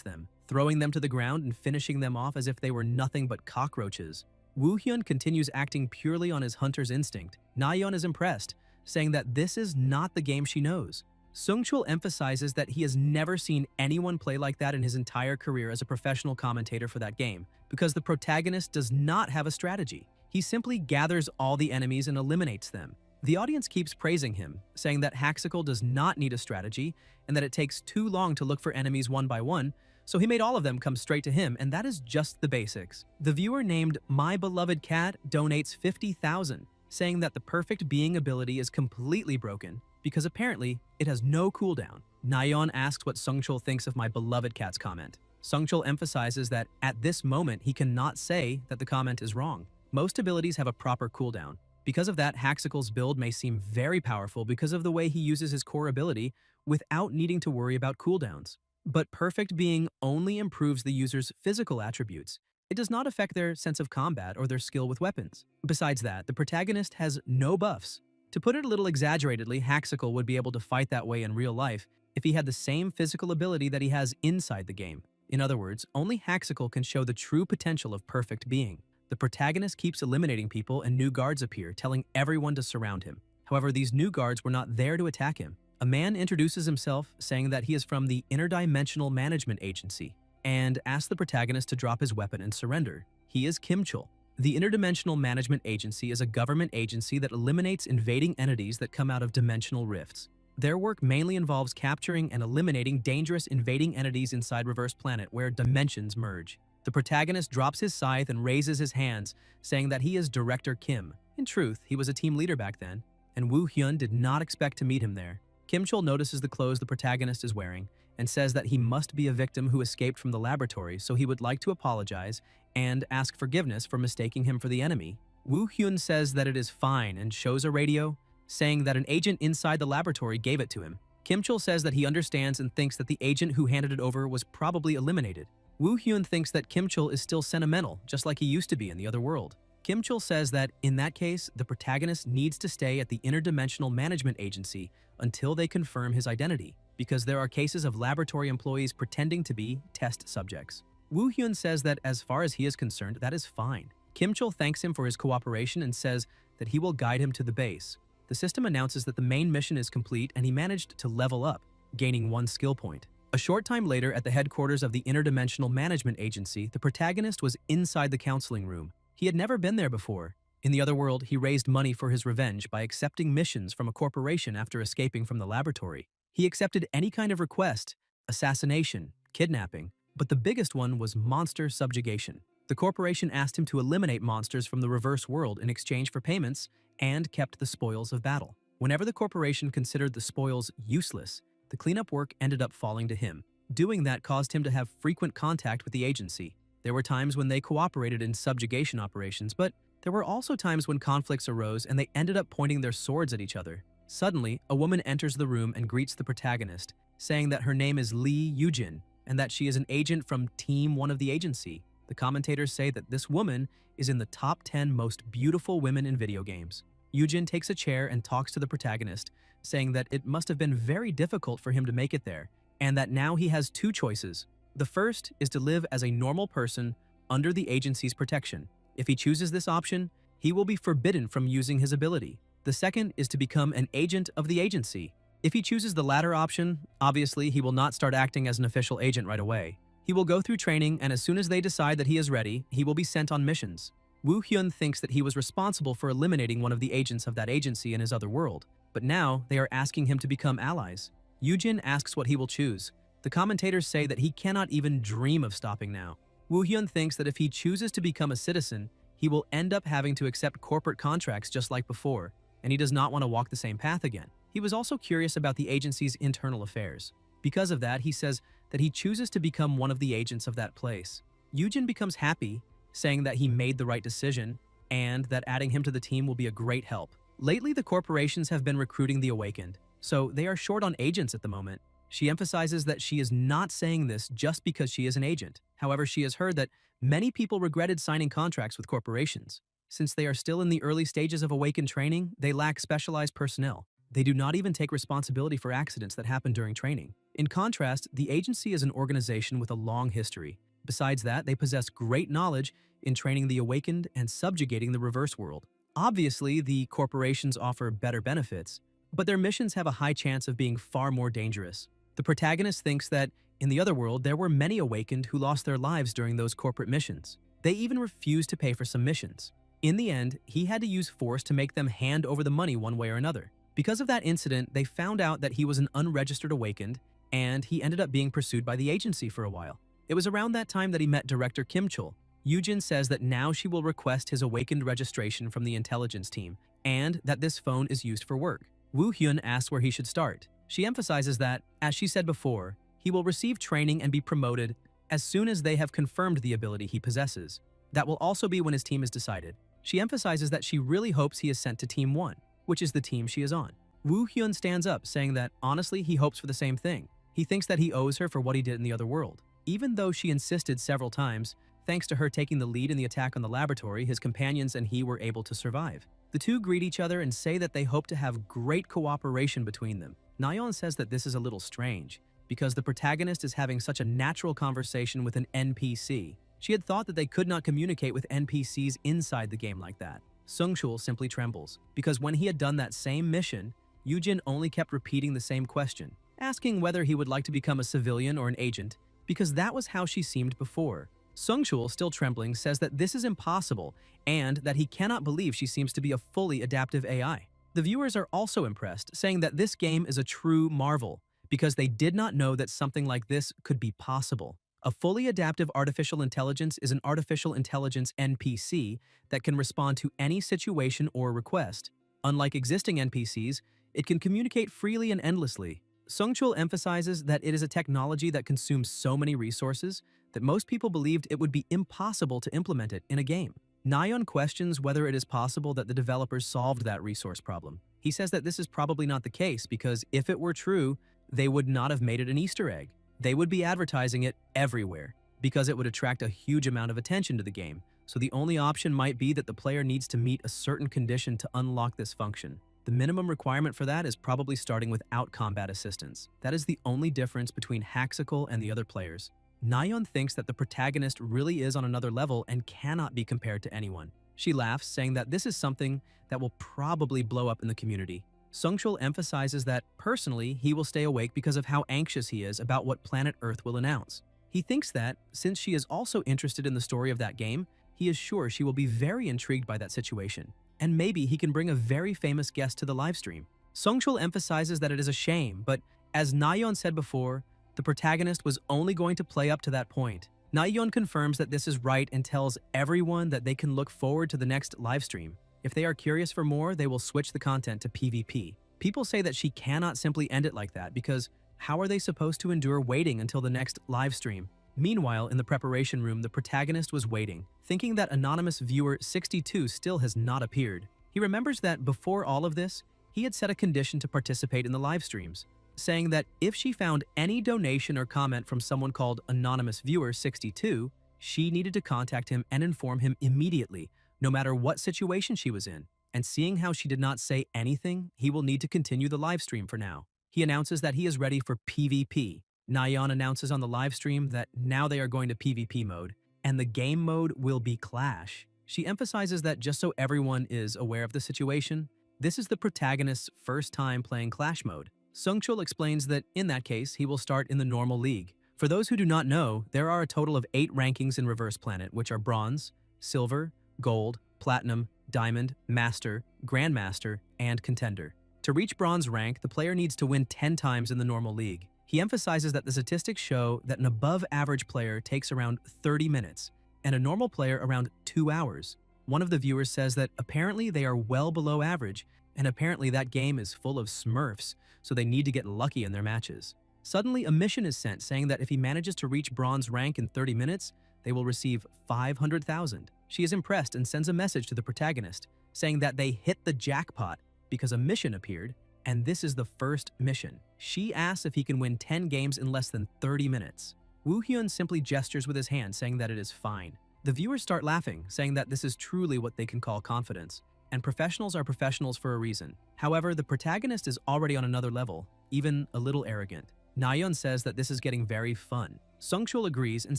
them, throwing them to the ground and finishing them off as if they were nothing but cockroaches. Woo-hyun continues acting purely on his hunter's instinct. Nayeon is impressed, saying that this is not the game she knows. Sungchul emphasizes that he has never seen anyone play like that in his entire career as a professional commentator for that game, because the protagonist does not have a strategy. He simply gathers all the enemies and eliminates them. The audience keeps praising him, saying that Haxical does not need a strategy and that it takes too long to look for enemies one by one, so he made all of them come straight to him, and that is just the basics. The viewer named My Beloved Cat donates 50,000. saying that the perfect being ability is completely broken because apparently it has no cooldown. Nayeon asks what Sungchul thinks of my beloved cat's comment. Sungchul emphasizes that at this moment he cannot say that the comment is wrong. Most abilities have a proper cooldown. Because of that, Haxikal's build may seem very powerful because of the way he uses his core ability without needing to worry about cooldowns. But perfect being only improves the user's physical attributes. It does not affect their sense of combat or their skill with weapons. Besides that, the protagonist has no buffs. To put it a little exaggeratedly, Haxikal would be able to fight that way in real life if he had the same physical ability that he has inside the game. In other words, only Haxikal can show the true potential of perfect being. The protagonist keeps eliminating people and new guards appear, telling everyone to surround him. However, these new guards were not there to attack him. A man introduces himself, saying that he is from the Interdimensional Management Agency, and asks the protagonist to drop his weapon and surrender. He is Kimchul. The Interdimensional Management Agency is a government agency that eliminates invading entities that come out of dimensional rifts. Their work mainly involves capturing and eliminating dangerous invading entities inside Reverse Planet where dimensions merge. The protagonist drops his scythe and raises his hands, saying that he is Director Kim. In truth, he was a team leader back then, and Woo Hyun did not expect to meet him there. Kim Chul notices the clothes the protagonist is wearing and says that he must be a victim who escaped from the laboratory, so he would like to apologize and ask forgiveness for mistaking him for the enemy. Woo Hyun says that it is fine and shows a radio, saying that an agent inside the laboratory gave it to him. Kim Chul says that he understands and thinks that the agent who handed it over was probably eliminated. Woo Hyun thinks that Kim Chul is still sentimental, just like he used to be in the other world. Kim Chul says that, in that case, the protagonist needs to stay at the Interdimensional Management Agency until they confirm his identity, because there are cases of laboratory employees pretending to be test subjects. Woo Hyun says that as far as he is concerned, that is fine. Kim Chul thanks him for his cooperation and says that he will guide him to the base. The system announces that the main mission is complete and he managed to level up, gaining 1 skill point. A short time later, at the headquarters of the Interdimensional Management Agency, the protagonist was inside the counseling room. He had never been there before. In the other world, he raised money for his revenge by accepting missions from a corporation after escaping from the laboratory. He accepted any kind of request, assassination, kidnapping, but the biggest one was monster subjugation. The corporation asked him to eliminate monsters from the reverse world in exchange for payments and kept the spoils of battle. Whenever the corporation considered the spoils useless, the cleanup work ended up falling to him. Doing that caused him to have frequent contact with the agency. There were times when they cooperated in subjugation operations, but there were also times when conflicts arose and they ended up pointing their swords at each other. Suddenly, a woman enters the room and greets the protagonist, saying that her name is Lee Yujin and that she is an agent from Team 1 of the agency. The commentators say that this woman is in the top 10 most beautiful women in video games. Yujin takes a chair and talks to the protagonist, saying that it must have been very difficult for him to make it there, and that now he has 2 choices. The first is to live as a normal person under the agency's protection. If he chooses this option, he will be forbidden from using his ability. The second is to become an agent of the agency. If he chooses the latter option, obviously he will not start acting as an official agent right away. He will go through training, and as soon as they decide that he is ready, he will be sent on missions. Woo Hyun thinks that he was responsible for eliminating one of the agents of that agency in his other world, but now they are asking him to become allies. Yujin asks what he will choose. The commentators say that he cannot even dream of stopping now. Woo Hyun thinks that if he chooses to become a citizen, he will end up having to accept corporate contracts just like before, and he does not want to walk the same path again. He was also curious about the agency's internal affairs. Because of that, he says that he chooses to become one of the agents of that place. Yujin becomes happy, saying that he made the right decision and that adding him to the team will be a great help. Lately, the corporations have been recruiting the Awakened, so they are short on agents at the moment. She emphasizes that she is not saying this just because she is an agent. However, she has heard that many people regretted signing contracts with corporations. Since they are still in the early stages of Awakened training, they lack specialized personnel. They do not even take responsibility for accidents that happen during training. In contrast, the agency is an organization with a long history. Besides that, they possess great knowledge in training the Awakened and subjugating the reverse world. Obviously, the corporations offer better benefits, but their missions have a high chance of being far more dangerous. The protagonist thinks that, in the other world, there were many Awakened who lost their lives during those corporate missions. They even refused to pay for some missions. In the end, he had to use force to make them hand over the money one way or another. Because of that incident, they found out that he was an unregistered Awakened, and he ended up being pursued by the agency for a while. It was around that time that he met Director Kim Chul. Yujin says that now she will request his Awakened registration from the intelligence team and that this phone is used for work. Woo Hyun asks where he should start. She emphasizes that, as she said before, he will receive training and be promoted as soon as they have confirmed the ability he possesses. That will also be when his team is decided. She emphasizes that she really hopes he is sent to Team 1, which is the team she is on. Woo Hyun stands up, saying that honestly he hopes for the same thing. He thinks that he owes her for what he did in the other world. Even though she insisted several times, thanks to her taking the lead in the attack on the laboratory, his companions and he were able to survive. The two greet each other and say that they hope to have great cooperation between them. Nayeon says that this is a little strange, because the protagonist is having such a natural conversation with an NPC. She had thought that they could not communicate with NPCs inside the game like that. Sungchul simply trembles, because when he had done that same mission, Yujin only kept repeating the same question, asking whether he would like to become a civilian or an agent, because that was how she seemed before. Sungchul, still trembling, says that this is impossible and that he cannot believe she seems to be a fully adaptive AI. The viewers are also impressed, saying that this game is a true marvel, because they did not know that something like this could be possible. A fully adaptive artificial intelligence is an artificial intelligence NPC that can respond to any situation or request. Unlike existing NPCs, it can communicate freely and endlessly. Sungchul emphasizes that it is a technology that consumes so many resources that most people believed it would be impossible to implement it in a game. Nayeon questions whether it is possible that the developers solved that resource problem. He says that this is probably not the case because if it were true, they would not have made it an Easter egg. They would be advertising it everywhere because it would attract a huge amount of attention to the game. So the only option might be that the player needs to meet a certain condition to unlock this function. The minimum requirement for that is probably starting without combat assistance. That is the only difference between Haxical and the other players. Nayeon thinks that the protagonist really is on another level and cannot be compared to anyone. She laughs, saying that this is something that will probably blow up in the community. Sungchul emphasizes that, personally, he will stay awake because of how anxious he is about what planet Earth will announce. He thinks that, since she is also interested in the story of that game, he is sure she will be very intrigued by that situation. And maybe he can bring a very famous guest to the livestream. Sungchul emphasizes that it is a shame, but as Nayeon said before, the protagonist was only going to play up to that point. Nayeon confirms that this is right and tells everyone that they can look forward to the next livestream. If they are curious for more, they will switch the content to PvP. People say that she cannot simply end it like that because how are they supposed to endure waiting until the next livestream? Meanwhile, in the preparation room, the protagonist was waiting, thinking that anonymous viewer 62 still has not appeared. He remembers that before all of this, he had set a condition to participate in the live streams, saying that if she found any donation or comment from someone called anonymous viewer 62, she needed to contact him and inform him immediately, no matter what situation she was in. And seeing how she did not say anything, he will need to continue the live stream for now. He announces that he is ready for PvP. Nayeon announces on the live stream that now they are going to PvP mode, and the game mode will be Clash. She emphasizes that just so everyone is aware of the situation, this is the protagonist's first time playing Clash mode. Sungchul explains that in that case, he will start in the normal league. For those who do not know, there are a total of 8 rankings in Reverse Planet, which are Bronze, Silver, Gold, Platinum, Diamond, Master, Grandmaster, and Contender. To reach Bronze rank, the player needs to win 10 times in the normal league. He emphasizes that the statistics show that an above-average player takes around 30 minutes, and a normal player around 2 hours. One of the viewers says that apparently they are well below average, and apparently that game is full of smurfs, so they need to get lucky in their matches. Suddenly, a mission is sent saying that if he manages to reach Bronze rank in 30 minutes, they will receive 500,000. She is impressed and sends a message to the protagonist, saying that they hit the jackpot because a mission appeared, and this is the first mission. She asks if he can win 10 games in less than 30 minutes. Woo Hyun simply gestures with his hand, saying that it is fine. The viewers start laughing, saying that this is truly what they can call confidence, and professionals are professionals for a reason. However, the protagonist is already on another level, even a little arrogant. Nayeon says that this is getting very fun. Sungchul agrees and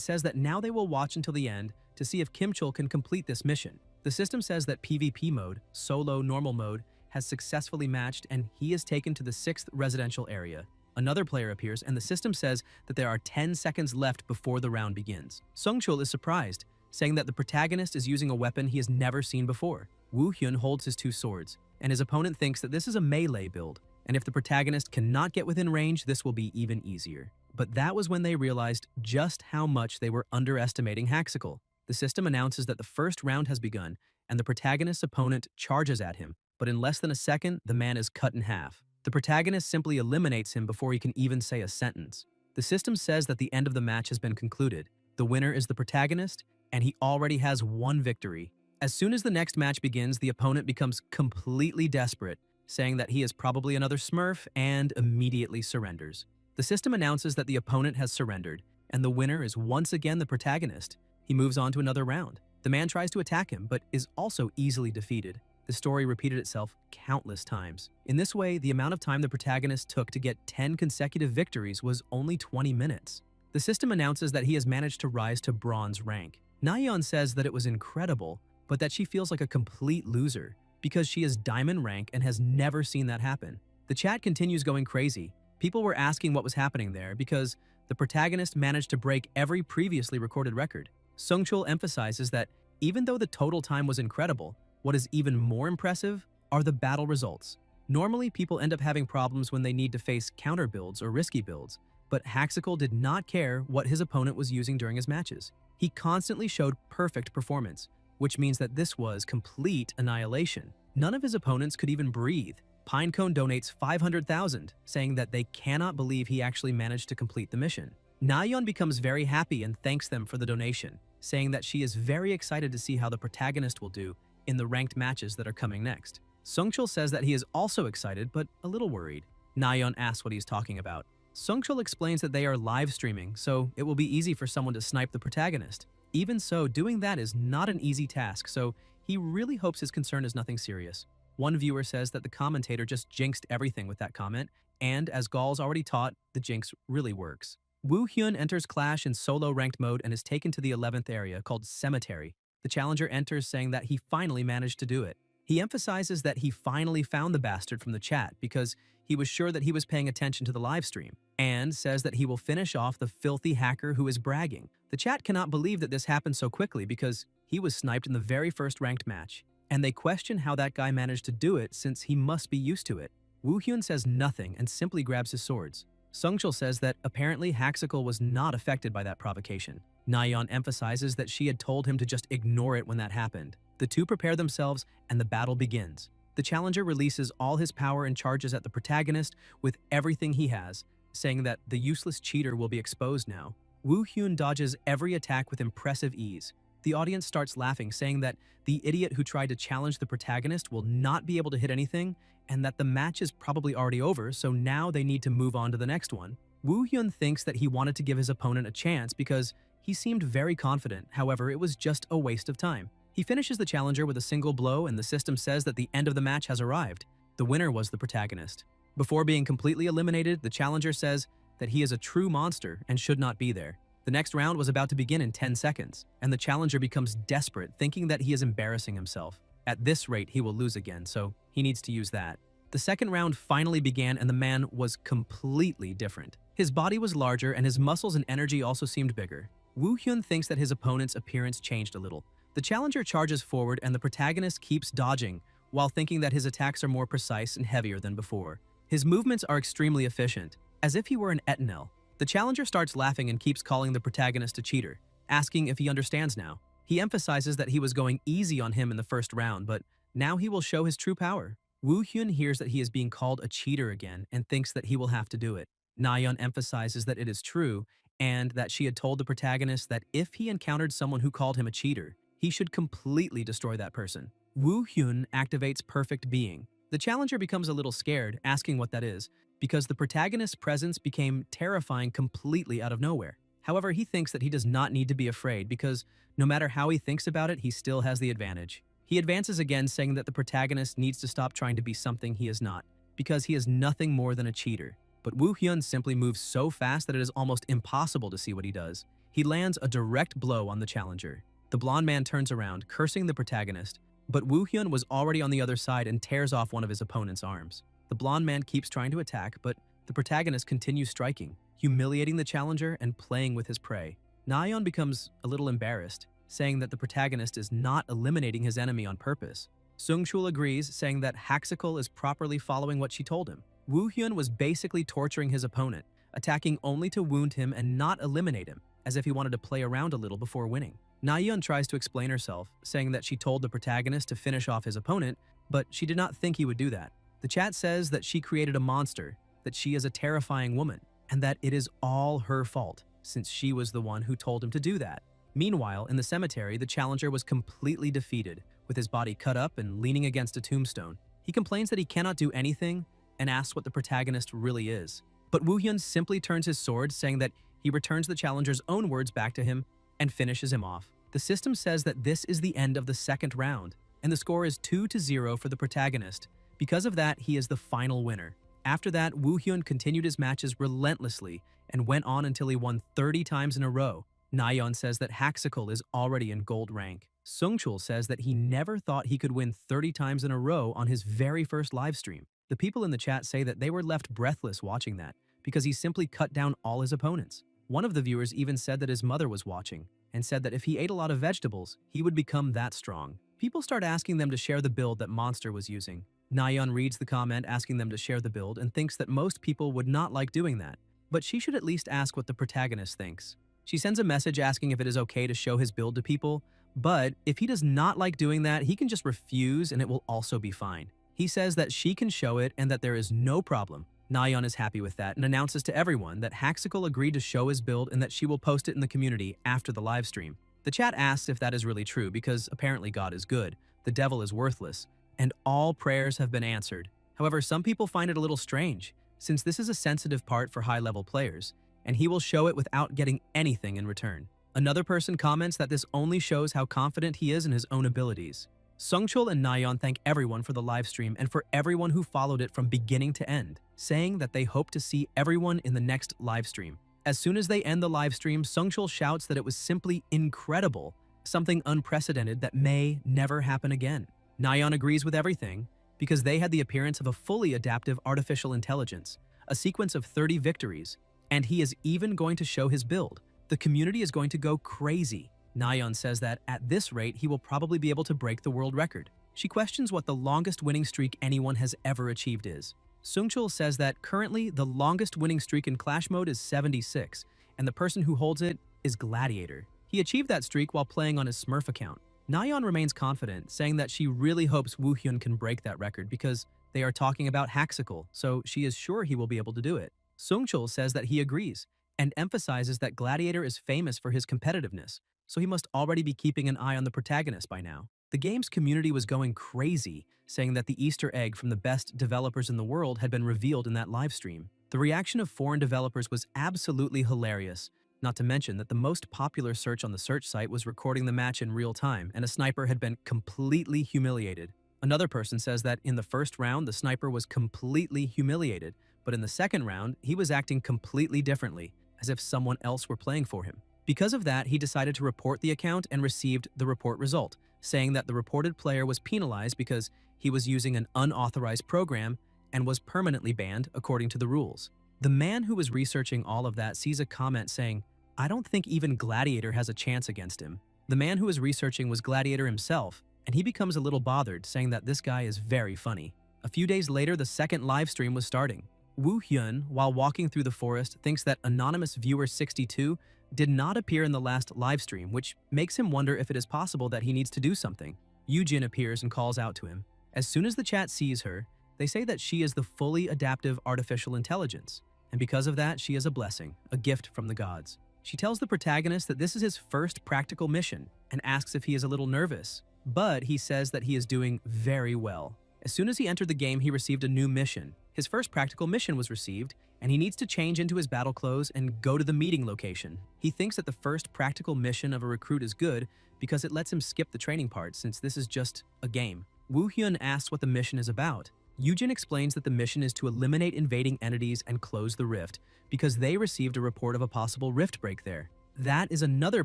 says that now they will watch until the end to see if Kimchul can complete this mission. The system says that PvP mode, solo normal mode, has successfully matched and he is taken to the 6th residential area. Another player appears and the system says that there are 10 seconds left before the round begins. Sungchul is surprised, saying that the protagonist is using a weapon he has never seen before. Woo Hyun holds his 2 swords, and his opponent thinks that this is a melee build, and if the protagonist cannot get within range, this will be even easier. But that was when they realized just how much they were underestimating Haxical. The system announces that the first round has begun, and the protagonist's opponent charges at him, but in less than a second, the man is cut in half. The protagonist simply eliminates him before he can even say a sentence. The system says that the end of the match has been concluded. The winner is the protagonist, and he already has one victory. As soon as the next match begins, the opponent becomes completely desperate, saying that he is probably another Smurf, and immediately surrenders. The system announces that the opponent has surrendered, and the winner is once again the protagonist. He moves on to another round. The man tries to attack him, but is also easily defeated. The story repeated itself countless times. In this way, the amount of time the protagonist took to get 10 consecutive victories was only 20 minutes. The system announces that he has managed to rise to bronze rank. Nayeon says that it was incredible, but that she feels like a complete loser because she is diamond rank and has never seen that happen. The chat continues going crazy. People were asking what was happening there because the protagonist managed to break every previously recorded record. Sungchul emphasizes that even though the total time was incredible, what is even more impressive are the battle results. Normally, people end up having problems when they need to face counter builds or risky builds, but Haxical did not care what his opponent was using during his matches. He constantly showed perfect performance, which means that this was complete annihilation. None of his opponents could even breathe. Pinecone donates 500,000, saying that they cannot believe he actually managed to complete the mission. Nayeon becomes very happy and thanks them for the donation, saying that she is very excited to see how the protagonist will do in the ranked matches that are coming next. Sungchul says that he is also excited but a little worried. Nayeon asks what he's talking about. Sungchul explains that they are live streaming, so it will be easy for someone to snipe the protagonist. Even so, doing that is not an easy task, so he really hopes his concern is nothing serious. One viewer says that the commentator just jinxed everything with that comment, and as Gall's already taught, the jinx really works. Woo Hyun enters Clash in solo ranked mode and is taken to the 11th area called Cemetery. The challenger enters saying that he finally managed to do it. He emphasizes that he finally found the bastard from the chat because he was sure that he was paying attention to the live stream, and says that he will finish off the filthy hacker who is bragging. The chat cannot believe that this happened so quickly because he was sniped in the very first ranked match, and they question how that guy managed to do it since he must be used to it. Woo Hyun says nothing and simply grabs his swords. Sungchul says that apparently Haxical was not affected by that provocation. Nayeon emphasizes that she had told him to just ignore it when that happened. The two prepare themselves and the battle begins. The challenger releases all his power and charges at the protagonist with everything he has, saying that the useless cheater will be exposed now. Woo Hyun dodges every attack with impressive ease. The audience starts laughing, saying that the idiot who tried to challenge the protagonist will not be able to hit anything, and that the match is probably already over, so now they need to move on to the next one. Woo Hyun thinks that he wanted to give his opponent a chance because he seemed very confident, however, it was just a waste of time. He finishes the challenger with a single blow, and the system says that the end of the match has arrived. The winner was the protagonist. Before being completely eliminated, the challenger says that he is a true monster and should not be there. The next round was about to begin in 10 seconds, and the challenger becomes desperate, thinking that he is embarrassing himself. At this rate, he will lose again, so he needs to use that. The second round finally began, and the man was completely different. His body was larger, and his muscles and energy also seemed bigger. Woo Hyun thinks that his opponent's appearance changed a little. The challenger charges forward, and the protagonist keeps dodging, while thinking that his attacks are more precise and heavier than before. His movements are extremely efficient, as if he were an Etinel. The challenger starts laughing and keeps calling the protagonist a cheater, asking if he understands now. He emphasizes that he was going easy on him in the first round, but now he will show his true power. Woo Hyun hears that he is being called a cheater again and thinks that he will have to do it. Nayeon emphasizes that it is true, and that she had told the protagonist that if he encountered someone who called him a cheater, he should completely destroy that person. Woo Hyun activates Perfect Being. The challenger becomes a little scared, asking what that is, because the protagonist's presence became terrifying completely out of nowhere. However, he thinks that he does not need to be afraid because no matter how he thinks about it, he still has the advantage. He advances again, saying that the protagonist needs to stop trying to be something he is not, because he is nothing more than a cheater. But Woo Hyun simply moves so fast that it is almost impossible to see what he does. He lands a direct blow on the challenger. The blonde man turns around, cursing the protagonist, but Woo Hyun was already on the other side and tears off one of his opponent's arms. The blonde man keeps trying to attack, but the protagonist continues striking, humiliating the challenger and playing with his prey. Nayeon becomes a little embarrassed, saying that the protagonist is not eliminating his enemy on purpose. Sungchul agrees, saying that Haxical is properly following what she told him. Woo Hyun was basically torturing his opponent, attacking only to wound him and not eliminate him, as if he wanted to play around a little before winning. Nayeon tries to explain herself, saying that she told the protagonist to finish off his opponent, but she did not think he would do that. The chat says that she created a monster, that she is a terrifying woman, and that it is all her fault, since she was the one who told him to do that. Meanwhile, in the cemetery, the challenger was completely defeated, with his body cut up and leaning against a tombstone. He complains that he cannot do anything and asks what the protagonist really is. But Woo-hyun simply turns his sword, saying that he returns the challenger's own words back to him and finishes him off. The system says that this is the end of the second round, and the score is 2-0 for the protagonist. Because of that, he is the final winner. After that, Woo-hyun continued his matches relentlessly and went on until he won 30 times in a row. Nayeon says that Haxical is already in gold rank. Sungchul says that he never thought he could win 30 times in a row on his very first livestream. The people in the chat say that they were left breathless watching that, because he simply cut down all his opponents. One of the viewers even said that his mother was watching, and said that if he ate a lot of vegetables, he would become that strong. People start asking them to share the build that Monster was using. Nayeon reads the comment asking them to share the build and thinks that most people would not like doing that, but she should at least ask what the protagonist thinks. She sends a message asking if it is okay to show his build to people, but if he does not like doing that, he can just refuse and it will also be fine. He says that she can show it and that there is no problem. Nayeon is happy with that and announces to everyone that Haxical agreed to show his build and that she will post it in the community after the live stream. The chat asks if that is really true because apparently God is good, the devil is worthless, and all prayers have been answered. However, some people find it a little strange, since this is a sensitive part for high-level players, and he will show it without getting anything in return. Another person comments that this only shows how confident he is in his own abilities. Sungchul and Nayeon thank everyone for the live stream and for everyone who followed it from beginning to end, saying that they hope to see everyone in the next live stream. As soon as they end the live stream, Sungchul shouts that it was simply incredible, something unprecedented that may never happen again. Nayeon agrees with everything because they had the appearance of a fully adaptive artificial intelligence, a sequence of 30 victories, and he is even going to show his build. The community is going to go crazy. Nayeon says that at this rate, he will probably be able to break the world record. She questions what the longest winning streak anyone has ever achieved is. Sungchul says that currently the longest winning streak in Clash mode is 76, and the person who holds it is Gladiator. He achieved that streak while playing on his Smurf account. Nayeon remains confident, saying that she really hopes Woo-hyun can break that record because they are talking about Haxical, so she is sure he will be able to do it. Sungchul says that he agrees, and emphasizes that Gladiator is famous for his competitiveness, so he must already be keeping an eye on the protagonist by now. The game's community was going crazy, saying that the Easter egg from the best developers in the world had been revealed in that livestream. The reaction of foreign developers was absolutely hilarious, not to mention that the most popular search on the search site was recording the match in real time, and a sniper had been completely humiliated. Another person says that in the first round, the sniper was completely humiliated, but in the second round, he was acting completely differently, as if someone else were playing for him. Because of that, he decided to report the account and received the report result, saying that the reported player was penalized because he was using an unauthorized program and was permanently banned according to the rules. The man who was researching all of that sees a comment saying, "I don't think even Gladiator has a chance against him." The man who was researching was Gladiator himself, and he becomes a little bothered, saying that this guy is very funny. A few days later, the second live stream was starting. Woo-hyun, while walking through the forest, thinks that anonymous viewer 62 did not appear in the last live stream, which makes him wonder if it is possible that he needs to do something. Yoojin appears and calls out to him. As soon as the chat sees her, they say that she is the fully adaptive artificial intelligence, and because of that, she is a blessing, a gift from the gods. She tells the protagonist that this is his first practical mission and asks if he is a little nervous, but he says that he is doing very well. As soon as he entered the game, he received a new mission. His first practical mission was received, and he needs to change into his battle clothes and go to the meeting location. He thinks that the first practical mission of a recruit is good because it lets him skip the training part since this is just a game. Woo-hyun asks what the mission is about. Yoojin explains that the mission is to eliminate invading entities and close the rift because they received a report of a possible rift break there. That is another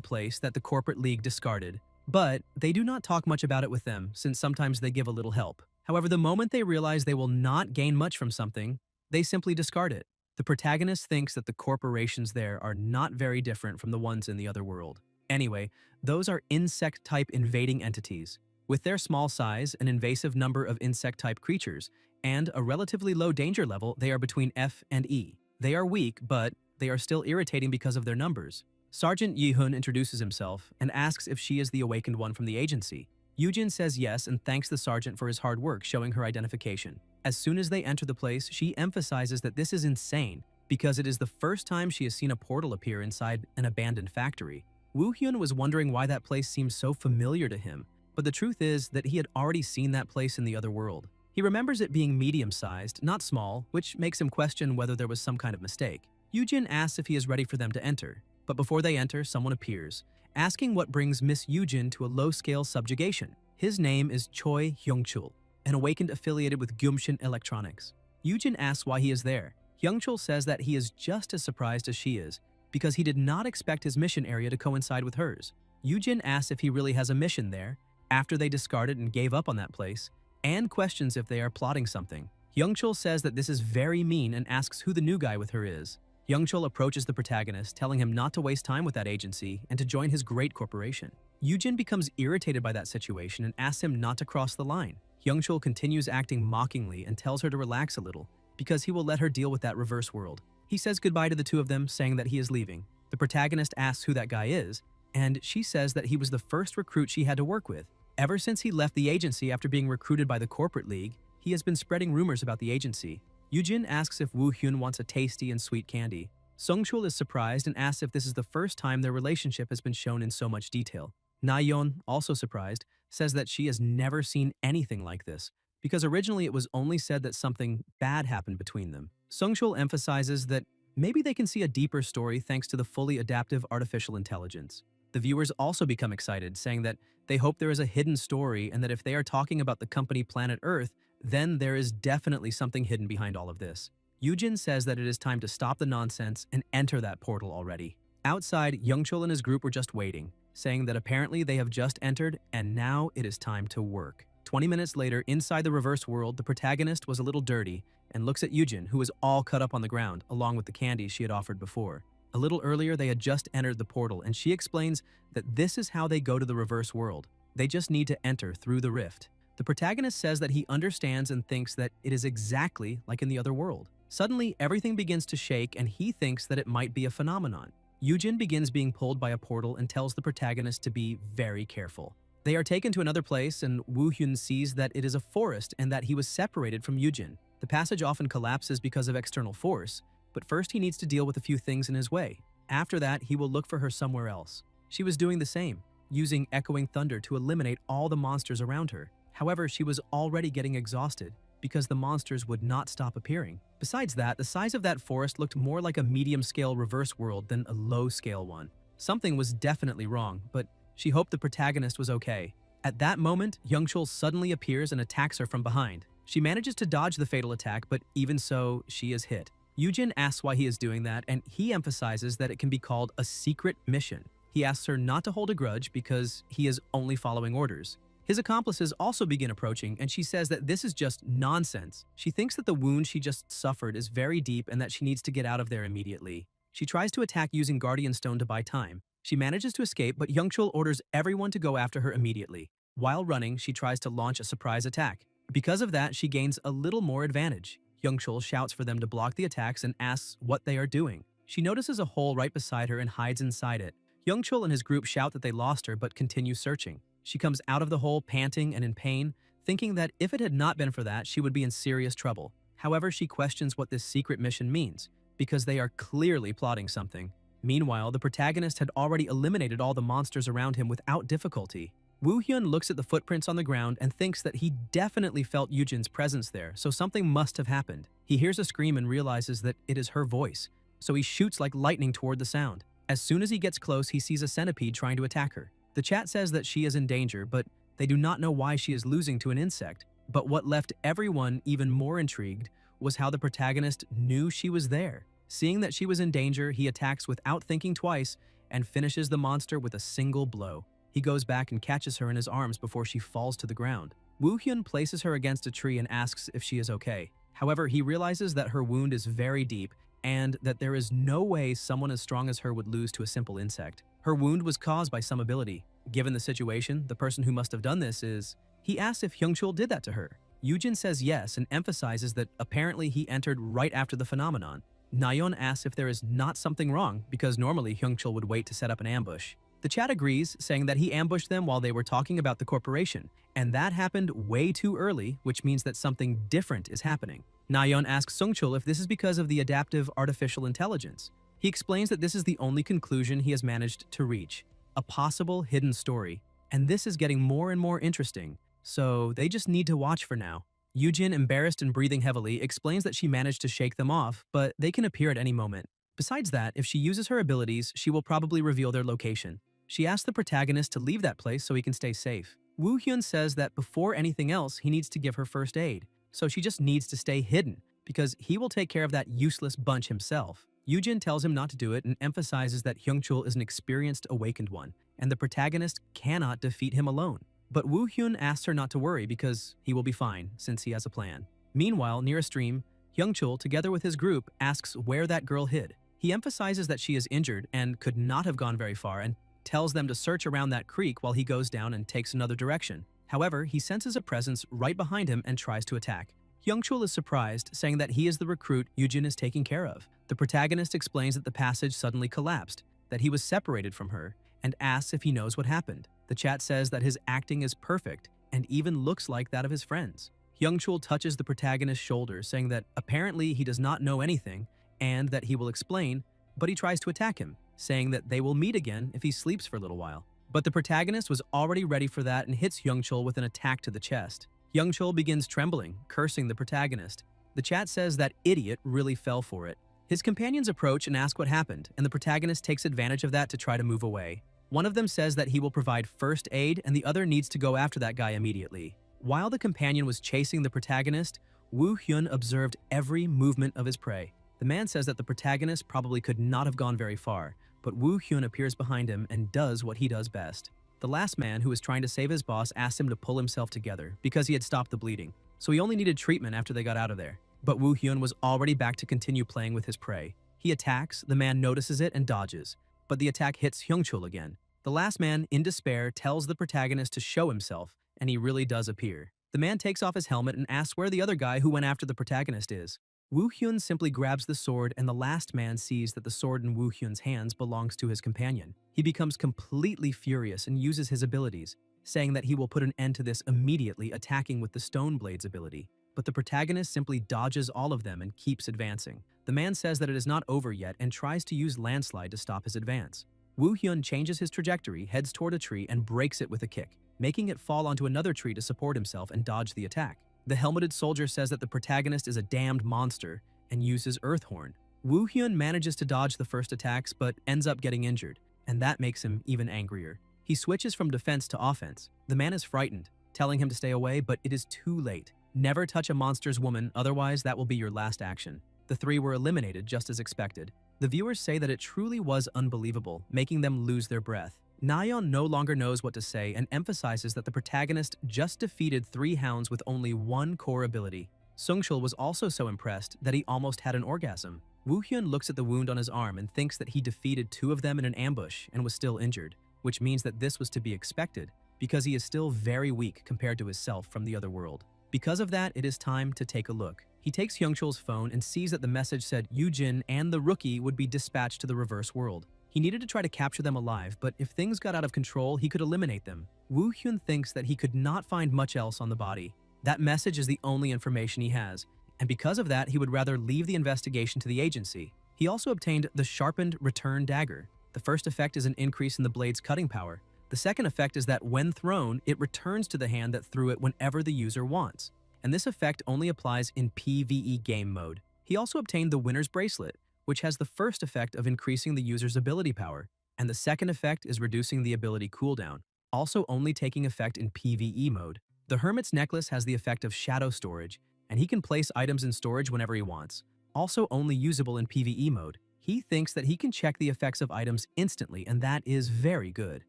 place that the corporate league discarded, but they do not talk much about it with them since sometimes they give a little help. However, the moment they realize they will not gain much from something, they simply discard it. The protagonist thinks that the corporations there are not very different from the ones in the other world. Anyway, those are insect-type invading entities. With their small size, an invasive number of insect-type creatures, and a relatively low danger level, they are between F and E. They are weak, but they are still irritating because of their numbers. Sergeant Yi-hun introduces himself and asks if she is the awakened one from the agency. Yujin says yes and thanks the sergeant for his hard work showing her identification. As soon as they enter the place, she emphasizes that this is insane because it is the first time she has seen a portal appear inside an abandoned factory. Woo-hyun was wondering why that place seemed so familiar to him, but the truth is that he had already seen that place in the other world. He remembers it being medium-sized, not small, which makes him question whether there was some kind of mistake. Yujin asks if he is ready for them to enter, but before they enter, someone appears, asking what brings Miss Yujin to a low-scale subjugation. His name is Choi Hyungchul, an awakened affiliated with Gyumshin Electronics. Yujin asks why he is there. Hyungchul says that he is just as surprised as she is, because he did not expect his mission area to coincide with hers. Yujin asks if he really has a mission there, after they discarded and gave up on that place, and questions if they are plotting something. Hyungchul says that this is very mean and asks who the new guy with her is. Hyungchul approaches the protagonist, telling him not to waste time with that agency and to join his great corporation. Yujin becomes irritated by that situation and asks him not to cross the line. Hyungchul continues acting mockingly and tells her to relax a little, because he will let her deal with that reverse world. He says goodbye to the two of them, saying that he is leaving. The protagonist asks who that guy is, and she says that he was the first recruit she had to work with. Ever since he left the agency after being recruited by the corporate league, he has been spreading rumors about the agency. Yujin asks if Woo-hyun wants a tasty and sweet candy. Sungchul is surprised and asks if this is the first time their relationship has been shown in so much detail. Nayeon, also surprised, says that she has never seen anything like this, because originally it was only said that something bad happened between them. Sungchul emphasizes that maybe they can see a deeper story thanks to the fully adaptive artificial intelligence. The viewers also become excited, saying that they hope there is a hidden story and that if they are talking about the company Planet Earth, then there is definitely something hidden behind all of this. Yujin says that it is time to stop the nonsense and enter that portal already. Outside, Youngchul and his group were just waiting, saying that apparently they have just entered and now it is time to work. 20 minutes later, inside the reverse world, the protagonist was a little dirty and looks at Yujin, who was all cut up on the ground, along with the candies she had offered before. A little earlier, they had just entered the portal, and she explains that this is how they go to the reverse world. They just need to enter through the rift. The protagonist says that he understands and thinks that it is exactly like in the other world. Suddenly, everything begins to shake, and he thinks that it might be a phenomenon. Yujin begins being pulled by a portal and tells the protagonist to be very careful. They are taken to another place, and Woo-hyun sees that it is a forest and that he was separated from Yujin. The passage often collapses because of external force, but first he needs to deal with a few things in his way. After that, he will look for her somewhere else. She was doing the same, using echoing thunder to eliminate all the monsters around her. However, she was already getting exhausted because the monsters would not stop appearing. Besides that, the size of that forest looked more like a medium-scale reverse world than a low-scale one. Something was definitely wrong, but she hoped the protagonist was okay. At that moment, Youngchul suddenly appears and attacks her from behind. She manages to dodge the fatal attack, but even so, she is hit. Yujin asks why he is doing that, and he emphasizes that it can be called a secret mission. He asks her not to hold a grudge because he is only following orders. His accomplices also begin approaching, and she says that this is just nonsense. She thinks that the wound she just suffered is very deep and that she needs to get out of there immediately. She tries to attack using Guardian Stone to buy time. She manages to escape, but Youngchul orders everyone to go after her immediately. While running, she tries to launch a surprise attack. Because of that, she gains a little more advantage. Youngchul shouts for them to block the attacks and asks what they are doing. She notices a hole right beside her and hides inside it. Youngchul and his group shout that they lost her but continue searching. She comes out of the hole panting and in pain, thinking that if it had not been for that, she would be in serious trouble. However, she questions what this secret mission means, because they are clearly plotting something. Meanwhile, the protagonist had already eliminated all the monsters around him without difficulty. Woo-hyun looks at the footprints on the ground and thinks that he definitely felt Yujin's presence there, so something must have happened. He hears a scream and realizes that it is her voice, so he shoots like lightning toward the sound. As soon as he gets close, he sees a centipede trying to attack her. The chat says that she is in danger, but they do not know why she is losing to an insect. But what left everyone even more intrigued was how the protagonist knew she was there. Seeing that she was in danger, he attacks without thinking twice and finishes the monster with a single blow. He goes back and catches her in his arms before she falls to the ground. Woo-hyun places her against a tree and asks if she is okay. However, he realizes that her wound is very deep and that there is no way someone as strong as her would lose to a simple insect. Her wound was caused by some ability. Given the situation, the person who must have done this is... He asks if Hyungchul did that to her. Yujin says yes and emphasizes that apparently he entered right after the phenomenon. Nayeon asks if there is not something wrong because normally Hyungchul would wait to set up an ambush. The chat agrees, saying that he ambushed them while they were talking about the corporation, and that happened way too early, which means that something different is happening. Nayeon asks Sungchul if this is because of the adaptive artificial intelligence. He explains that this is the only conclusion he has managed to reach, a possible hidden story, and this is getting more and more interesting, so they just need to watch for now. Yujin, embarrassed and breathing heavily, explains that she managed to shake them off, but they can appear at any moment. Besides that, if she uses her abilities, she will probably reveal their location. She asks the protagonist to leave that place so he can stay safe. Woo Hyun says that before anything else, he needs to give her first aid, so she just needs to stay hidden, because he will take care of that useless bunch himself. Yujin tells him not to do it and emphasizes that Hyungchul is an experienced awakened one, and the protagonist cannot defeat him alone. But Woo Hyun asks her not to worry because he will be fine since he has a plan. Meanwhile, near a stream, Hyungchul, together with his group, asks where that girl hid. He emphasizes that she is injured and could not have gone very far and tells them to search around that creek while he goes down and takes another direction. However, he senses a presence right behind him and tries to attack. Hyungchul is surprised, saying that he is the recruit Yujin is taking care of. The protagonist explains that the passage suddenly collapsed, that he was separated from her, and asks if he knows what happened. The chat says that his acting is perfect and even looks like that of his friends. Hyungchul touches the protagonist's shoulder, saying that apparently he does not know anything and that he will explain, but he tries to attack him, saying that they will meet again if he sleeps for a little while. But the protagonist was already ready for that and hits Hyungchul with an attack to the chest. Hyungchul begins trembling, cursing the protagonist. The chat says that idiot really fell for it. His companions approach and ask what happened, and the protagonist takes advantage of that to try to move away. One of them says that he will provide first aid and the other needs to go after that guy immediately. While the companion was chasing the protagonist, Woo Hyun observed every movement of his prey. The man says that the protagonist probably could not have gone very far, but Woo Hyun appears behind him and does what he does best. The last man, who was trying to save his boss, asked him to pull himself together because he had stopped the bleeding, so he only needed treatment after they got out of there. But Woo Hyun was already back to continue playing with his prey. He attacks, the man notices it and dodges, but the attack hits Hyungchul again. The last man, in despair, tells the protagonist to show himself, and he really does appear. The man takes off his helmet and asks where the other guy who went after the protagonist is. Woo Hyun simply grabs the sword, and the last man sees that the sword in Woo Hyun's hands belongs to his companion. He becomes completely furious and uses his abilities, saying that he will put an end to this immediately, attacking with the Stone Blade's ability. But the protagonist simply dodges all of them and keeps advancing. The man says that it is not over yet and tries to use Landslide to stop his advance. Woo Hyun changes his trajectory, heads toward a tree, and breaks it with a kick, making it fall onto another tree to support himself and dodge the attack. The helmeted soldier says that the protagonist is a damned monster and uses Earthhorn. Woo Hyun manages to dodge the first attacks but ends up getting injured, and that makes him even angrier. He switches from defense to offense. The man is frightened, telling him to stay away, but it is too late. Never touch a monster's woman, otherwise that will be your last action. The three were eliminated just as expected. The viewers say that it truly was unbelievable, making them lose their breath. Nayeon no longer knows what to say and emphasizes that the protagonist just defeated 3 hounds with only 1 core ability. Sungchul was also so impressed that he almost had an orgasm. Woo Hyun looks at the wound on his arm and thinks that he defeated 2 of them in an ambush and was still injured, which means that this was to be expected because he is still very weak compared to his self from the other world. Because of that, it is time to take a look. He takes Hyungchul's phone and sees that the message said Yujin and the rookie would be dispatched to the reverse world. He needed to try to capture them alive, but if things got out of control, he could eliminate them. Woo Hyun thinks that he could not find much else on the body. That message is the only information he has, and because of that, he would rather leave the investigation to the agency. He also obtained the sharpened return dagger. The first effect is an increase in the blade's cutting power. The second effect is that when thrown, it returns to the hand that threw it whenever the user wants. And this effect only applies in PvE game mode. He also obtained the winner's bracelet, which has the first effect of increasing the user's ability power, and the second effect is reducing the ability cooldown, also only taking effect in PvE mode. The Hermit's necklace has the effect of shadow storage, and he can place items in storage whenever he wants, also only usable in PvE mode. He thinks that he can check the effects of items instantly, and that is very good.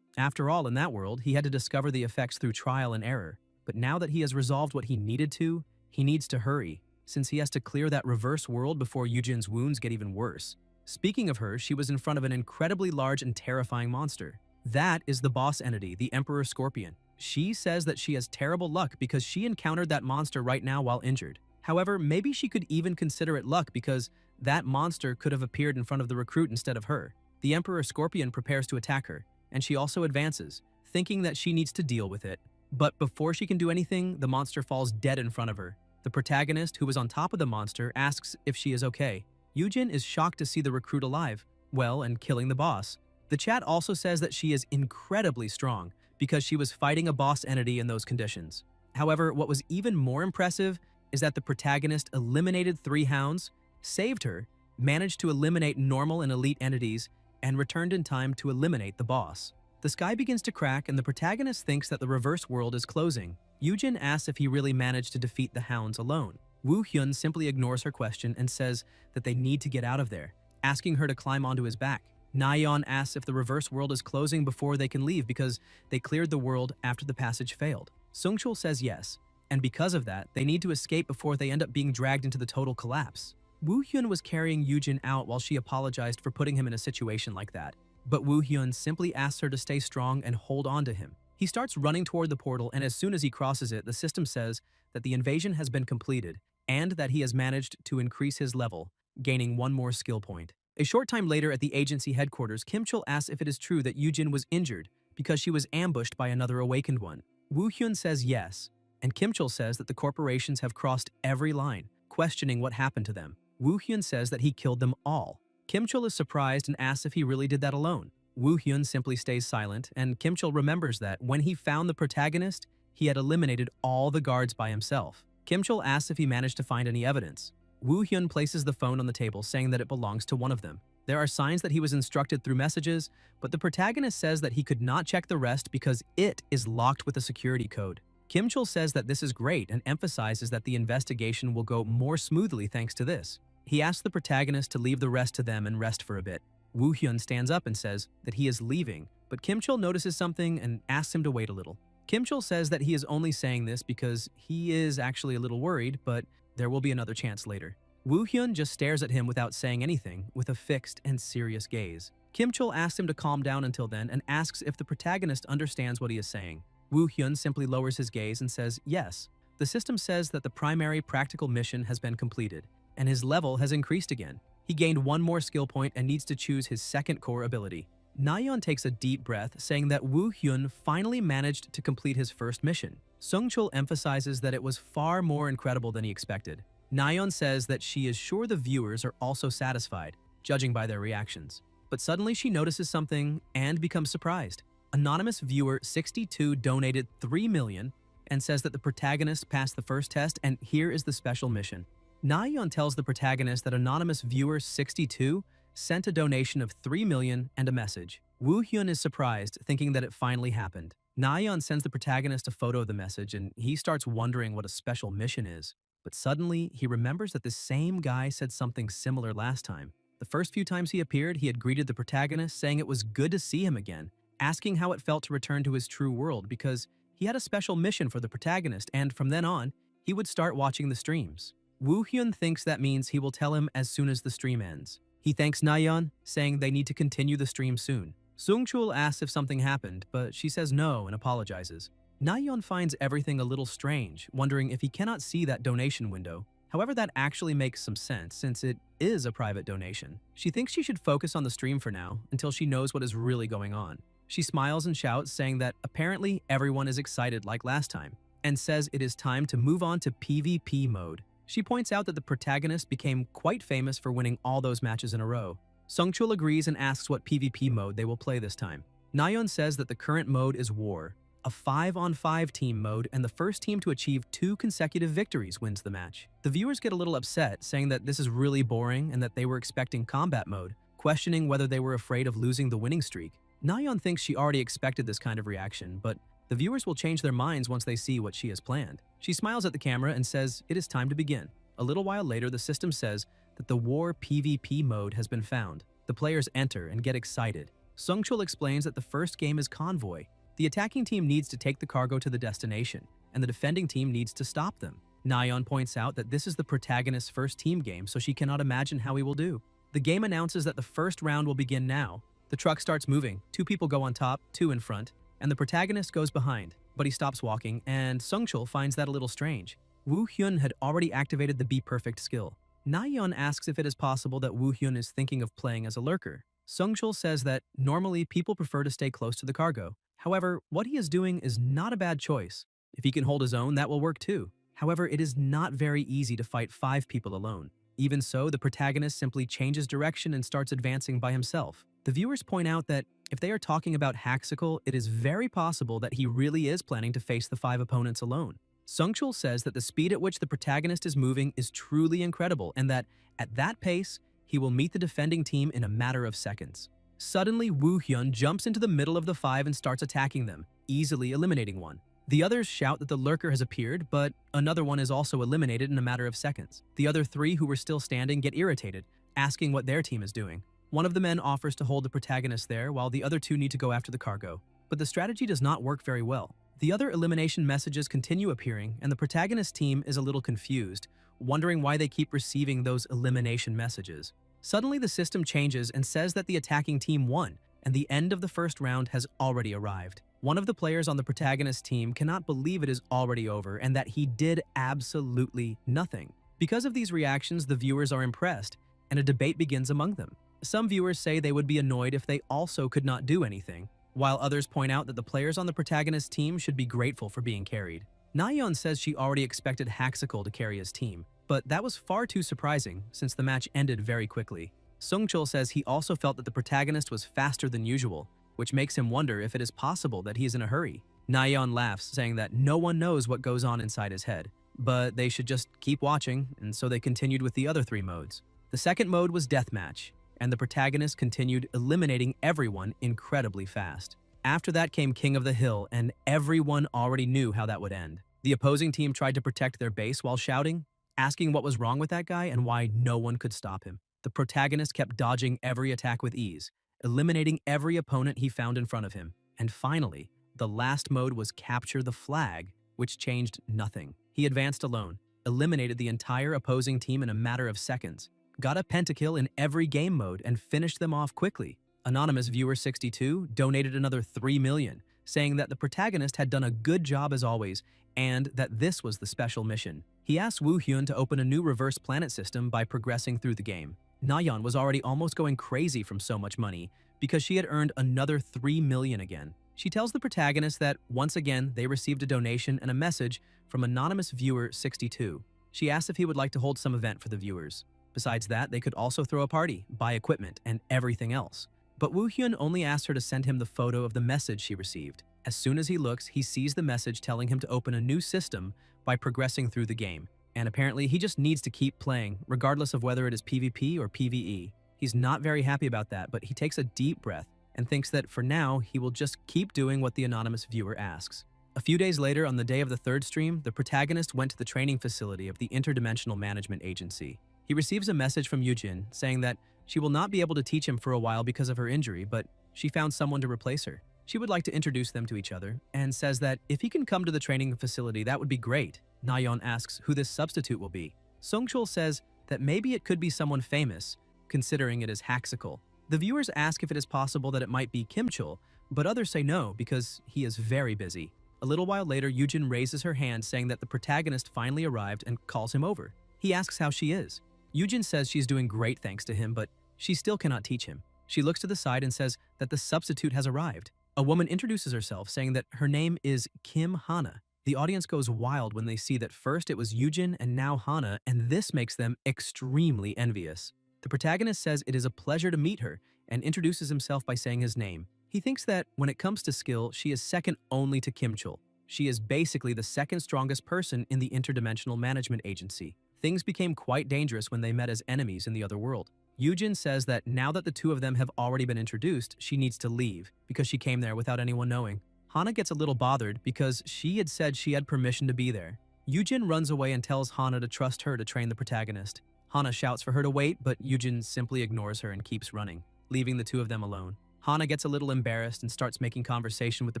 After all, in that world, he had to discover the effects through trial and error, but now that he has resolved what he needed to, he needs to hurry, since he has to clear that reverse world before Yujin's wounds get even worse. Speaking of her, she was in front of an incredibly large and terrifying monster. That is the boss entity, the Emperor Scorpion. She says that she has terrible luck because she encountered that monster right now while injured. However, maybe she could even consider it luck because that monster could have appeared in front of the recruit instead of her. The Emperor Scorpion prepares to attack her. and she also advances, thinking that she needs to deal with it. But before she can do anything, the monster falls dead in front of her. The protagonist, who was on top of the monster, asks if she is okay. Yujin is shocked to see the recruit alive, well, and killing the boss. The chat also says that she is incredibly strong because she was fighting a boss entity in those conditions. However, what was even more impressive is that the protagonist eliminated 3 hounds, saved her, managed to eliminate normal and elite entities, and returned in time to eliminate the boss. The sky begins to crack and the protagonist thinks that the reverse world is closing. Yujin asks if he really managed to defeat the hounds alone. Woo Hyun simply ignores her question and says that they need to get out of there, asking her to climb onto his back. Nayeon asks if the reverse world is closing before they can leave because they cleared the world after the passage failed. Sungchul says yes, and because of that, they need to escape before they end up being dragged into the total collapse. Woo Hyun was carrying Yujin out while she apologized for putting him in a situation like that. But Woo Hyun simply asks her to stay strong and hold on to him. He starts running toward the portal, and as soon as he crosses it, the system says that the invasion has been completed and that he has managed to increase his level, gaining 1 more skill point. A short time later at the agency headquarters, Kimchul asks if it is true that Yujin was injured because she was ambushed by another awakened one. Woo Hyun says yes, and Kimchul says that the corporations have crossed every line, questioning what happened to them. Woo Hyun says that he killed them all. Kimchul is surprised and asks if he really did that alone. Woo Hyun simply stays silent, and Kimchul remembers that when he found the protagonist, he had eliminated all the guards by himself. Kimchul asks if he managed to find any evidence. Woo Hyun places the phone on the table, saying that it belongs to one of them. There are signs that he was instructed through messages, but the protagonist says that he could not check the rest because it is locked with a security code. Kimchul says that this is great and emphasizes that the investigation will go more smoothly thanks to this. He asks the protagonist to leave the rest to them and rest for a bit. Woo Hyun stands up and says that he is leaving, but Kimchul notices something and asks him to wait a little. Kimchul says that he is only saying this because he is actually a little worried, but there will be another chance later. Woo Hyun just stares at him without saying anything, with a fixed and serious gaze. Kimchul asks him to calm down until then and asks if the protagonist understands what he is saying. Woo Hyun simply lowers his gaze and says yes. The system says that the primary practical mission has been completed, and his level has increased again. He gained 1 more skill point and needs to choose his second core ability. Nayeon takes a deep breath, saying that Woo Hyun finally managed to complete his first mission. Sungchul emphasizes that it was far more incredible than he expected. Nayeon says that she is sure the viewers are also satisfied, judging by their reactions. But suddenly she notices something and becomes surprised. Anonymous viewer 62 donated 3 million and says that the protagonist passed the first test and here is the special mission. Nayeon tells the protagonist that anonymous viewer 62 sent a donation of 3 million and a message. Woo Hyun is surprised, thinking that it finally happened. Nayeon sends the protagonist a photo of the message and he starts wondering what a special mission is. But suddenly, he remembers that the same guy said something similar last time. The first few times he appeared, he had greeted the protagonist, saying it was good to see him again, asking how it felt to return to his true world because he had a special mission for the protagonist and from then on, he would start watching the streams. Woo Hyun thinks that means he will tell him as soon as the stream ends. He thanks Nayeon, saying they need to continue the stream soon. Sungchul asks if something happened, but she says no and apologizes. Nayeon finds everything a little strange, wondering if he cannot see that donation window. However, that actually makes some sense since it is a private donation. She thinks she should focus on the stream for now until she knows what is really going on. She smiles and shouts, saying that apparently everyone is excited like last time, and says it is time to move on to PvP mode. She points out that the protagonist became quite famous for winning all those matches in a row. Sungchul agrees and asks what PvP mode they will play this time. Nayeon says that the current mode is War, a 5-on-5 team mode, and the first team to achieve 2 consecutive victories wins the match. The viewers get a little upset, saying that this is really boring and that they were expecting combat mode, questioning whether they were afraid of losing the winning streak. Nayeon thinks she already expected this kind of reaction, but the viewers will change their minds once they see what she has planned. She smiles at the camera and says it is time to begin. A little while later, the system says that the War PvP mode has been found. The players enter and get excited. Sungchul explains that the first game is Convoy. The attacking team needs to take the cargo to the destination, and the defending team needs to stop them. Nayeon points out that this is the protagonist's first team game, so she cannot imagine how he will do. The game announces that the first round will begin now. The truck starts moving, 2 people go on top, 2 in front, and the protagonist goes behind, but he stops walking, and Sungchul finds that a little strange. Woo Hyun had already activated the Be Perfect skill. Nayeon asks if it is possible that Woo Hyun is thinking of playing as a lurker. Sungchul says that normally people prefer to stay close to the cargo. However, what he is doing is not a bad choice. If he can hold his own, that will work too. However, it is not very easy to fight 5 people alone. Even so, the protagonist simply changes direction and starts advancing by himself. The viewers point out that if they are talking about Haxical, it is very possible that he really is planning to face the 5 opponents alone. Sungchul says that the speed at which the protagonist is moving is truly incredible and that, at that pace, he will meet the defending team in a matter of seconds. Suddenly, Woo Hyun jumps into the middle of the 5 and starts attacking them, easily eliminating one. The others shout that the lurker has appeared, but another one is also eliminated in a matter of seconds. The other 3 who were still standing get irritated, asking what their team is doing. One of the men offers to hold the protagonist there, while the other 2 need to go after the cargo. But the strategy does not work very well. The other elimination messages continue appearing, and the protagonist team is a little confused, wondering why they keep receiving those elimination messages. Suddenly, the system changes and says that the attacking team won, and the end of the first round has already arrived. One of the players on the protagonist team cannot believe it is already over and that he did absolutely nothing. Because of these reactions, the viewers are impressed, and a debate begins among them. Some viewers say they would be annoyed if they also could not do anything, while others point out that the players on the protagonist team should be grateful for being carried. Nayeon says she already expected Haxical to carry his team, but that was far too surprising since the match ended very quickly. Sungchul says he also felt that the protagonist was faster than usual, which makes him wonder if it is possible that he is in a hurry. Nayeon laughs, saying that no one knows what goes on inside his head, but they should just keep watching, and so they continued with the other 3 modes. The second mode was Deathmatch, and the protagonist continued eliminating everyone incredibly fast. After that came King of the Hill, and everyone already knew how that would end. The opposing team tried to protect their base while shouting, asking what was wrong with that guy and why no one could stop him. The protagonist kept dodging every attack with ease, eliminating every opponent he found in front of him. And finally, the last mode was Capture the Flag, which changed nothing. He advanced alone, eliminated the entire opposing team in a matter of seconds, got a pentakill in every game mode, and finished them off quickly. Anonymous Viewer 62 donated another 3 million, saying that the protagonist had done a good job as always, and that this was the special mission. He asked Woo Hyun to open a new reverse planet system by progressing through the game. Nayeon was already almost going crazy from so much money, because she had earned another 3 million again. She tells the protagonist that, once again, they received a donation and a message from Anonymous Viewer 62. She asks if he would like to hold some event for the viewers. Besides that, they could also throw a party, buy equipment, and everything else. But Woo Hyun only asked her to send him the photo of the message she received. As soon as he looks, he sees the message telling him to open a new system by progressing through the game. And apparently, he just needs to keep playing, regardless of whether it is PvP or PvE. He's not very happy about that, but he takes a deep breath and thinks that for now, he will just keep doing what the anonymous viewer asks. A few days later, on the day of the 3rd stream, the protagonist went to the training facility of the Interdimensional Management Agency. He receives a message from Yujin saying that she will not be able to teach him for a while because of her injury, but she found someone to replace her. She would like to introduce them to each other, and says that if he can come to the training facility, that would be great. Nayeon asks who this substitute will be. Sungchul says that maybe it could be someone famous, considering it is Haxical. The viewers ask if it is possible that it might be Kimchul, but others say no because he is very busy. A little while later, Yujin raises her hand saying that the protagonist finally arrived and calls him over. He asks how she is. Yujin says she's doing great thanks to him, but she still cannot teach him. She looks to the side and says that the substitute has arrived. A woman introduces herself, saying that her name is Kim Hana. The audience goes wild when they see that first it was Yujin and now Hana, and this makes them extremely envious. The protagonist says it is a pleasure to meet her and introduces himself by saying his name. He thinks that when it comes to skill, she is second only to Kimchul. She is basically the second strongest person in the Interdimensional Management Agency. Things became quite dangerous when they met as enemies in the other world. Yujin says that now that the two of them have already been introduced, she needs to leave because she came there without anyone knowing. Hana gets a little bothered because she had said she had permission to be there. Yujin runs away and tells Hana to trust her to train the protagonist. Hana shouts for her to wait, but Yujin simply ignores her and keeps running, leaving the two of them alone. Hana gets a little embarrassed and starts making conversation with the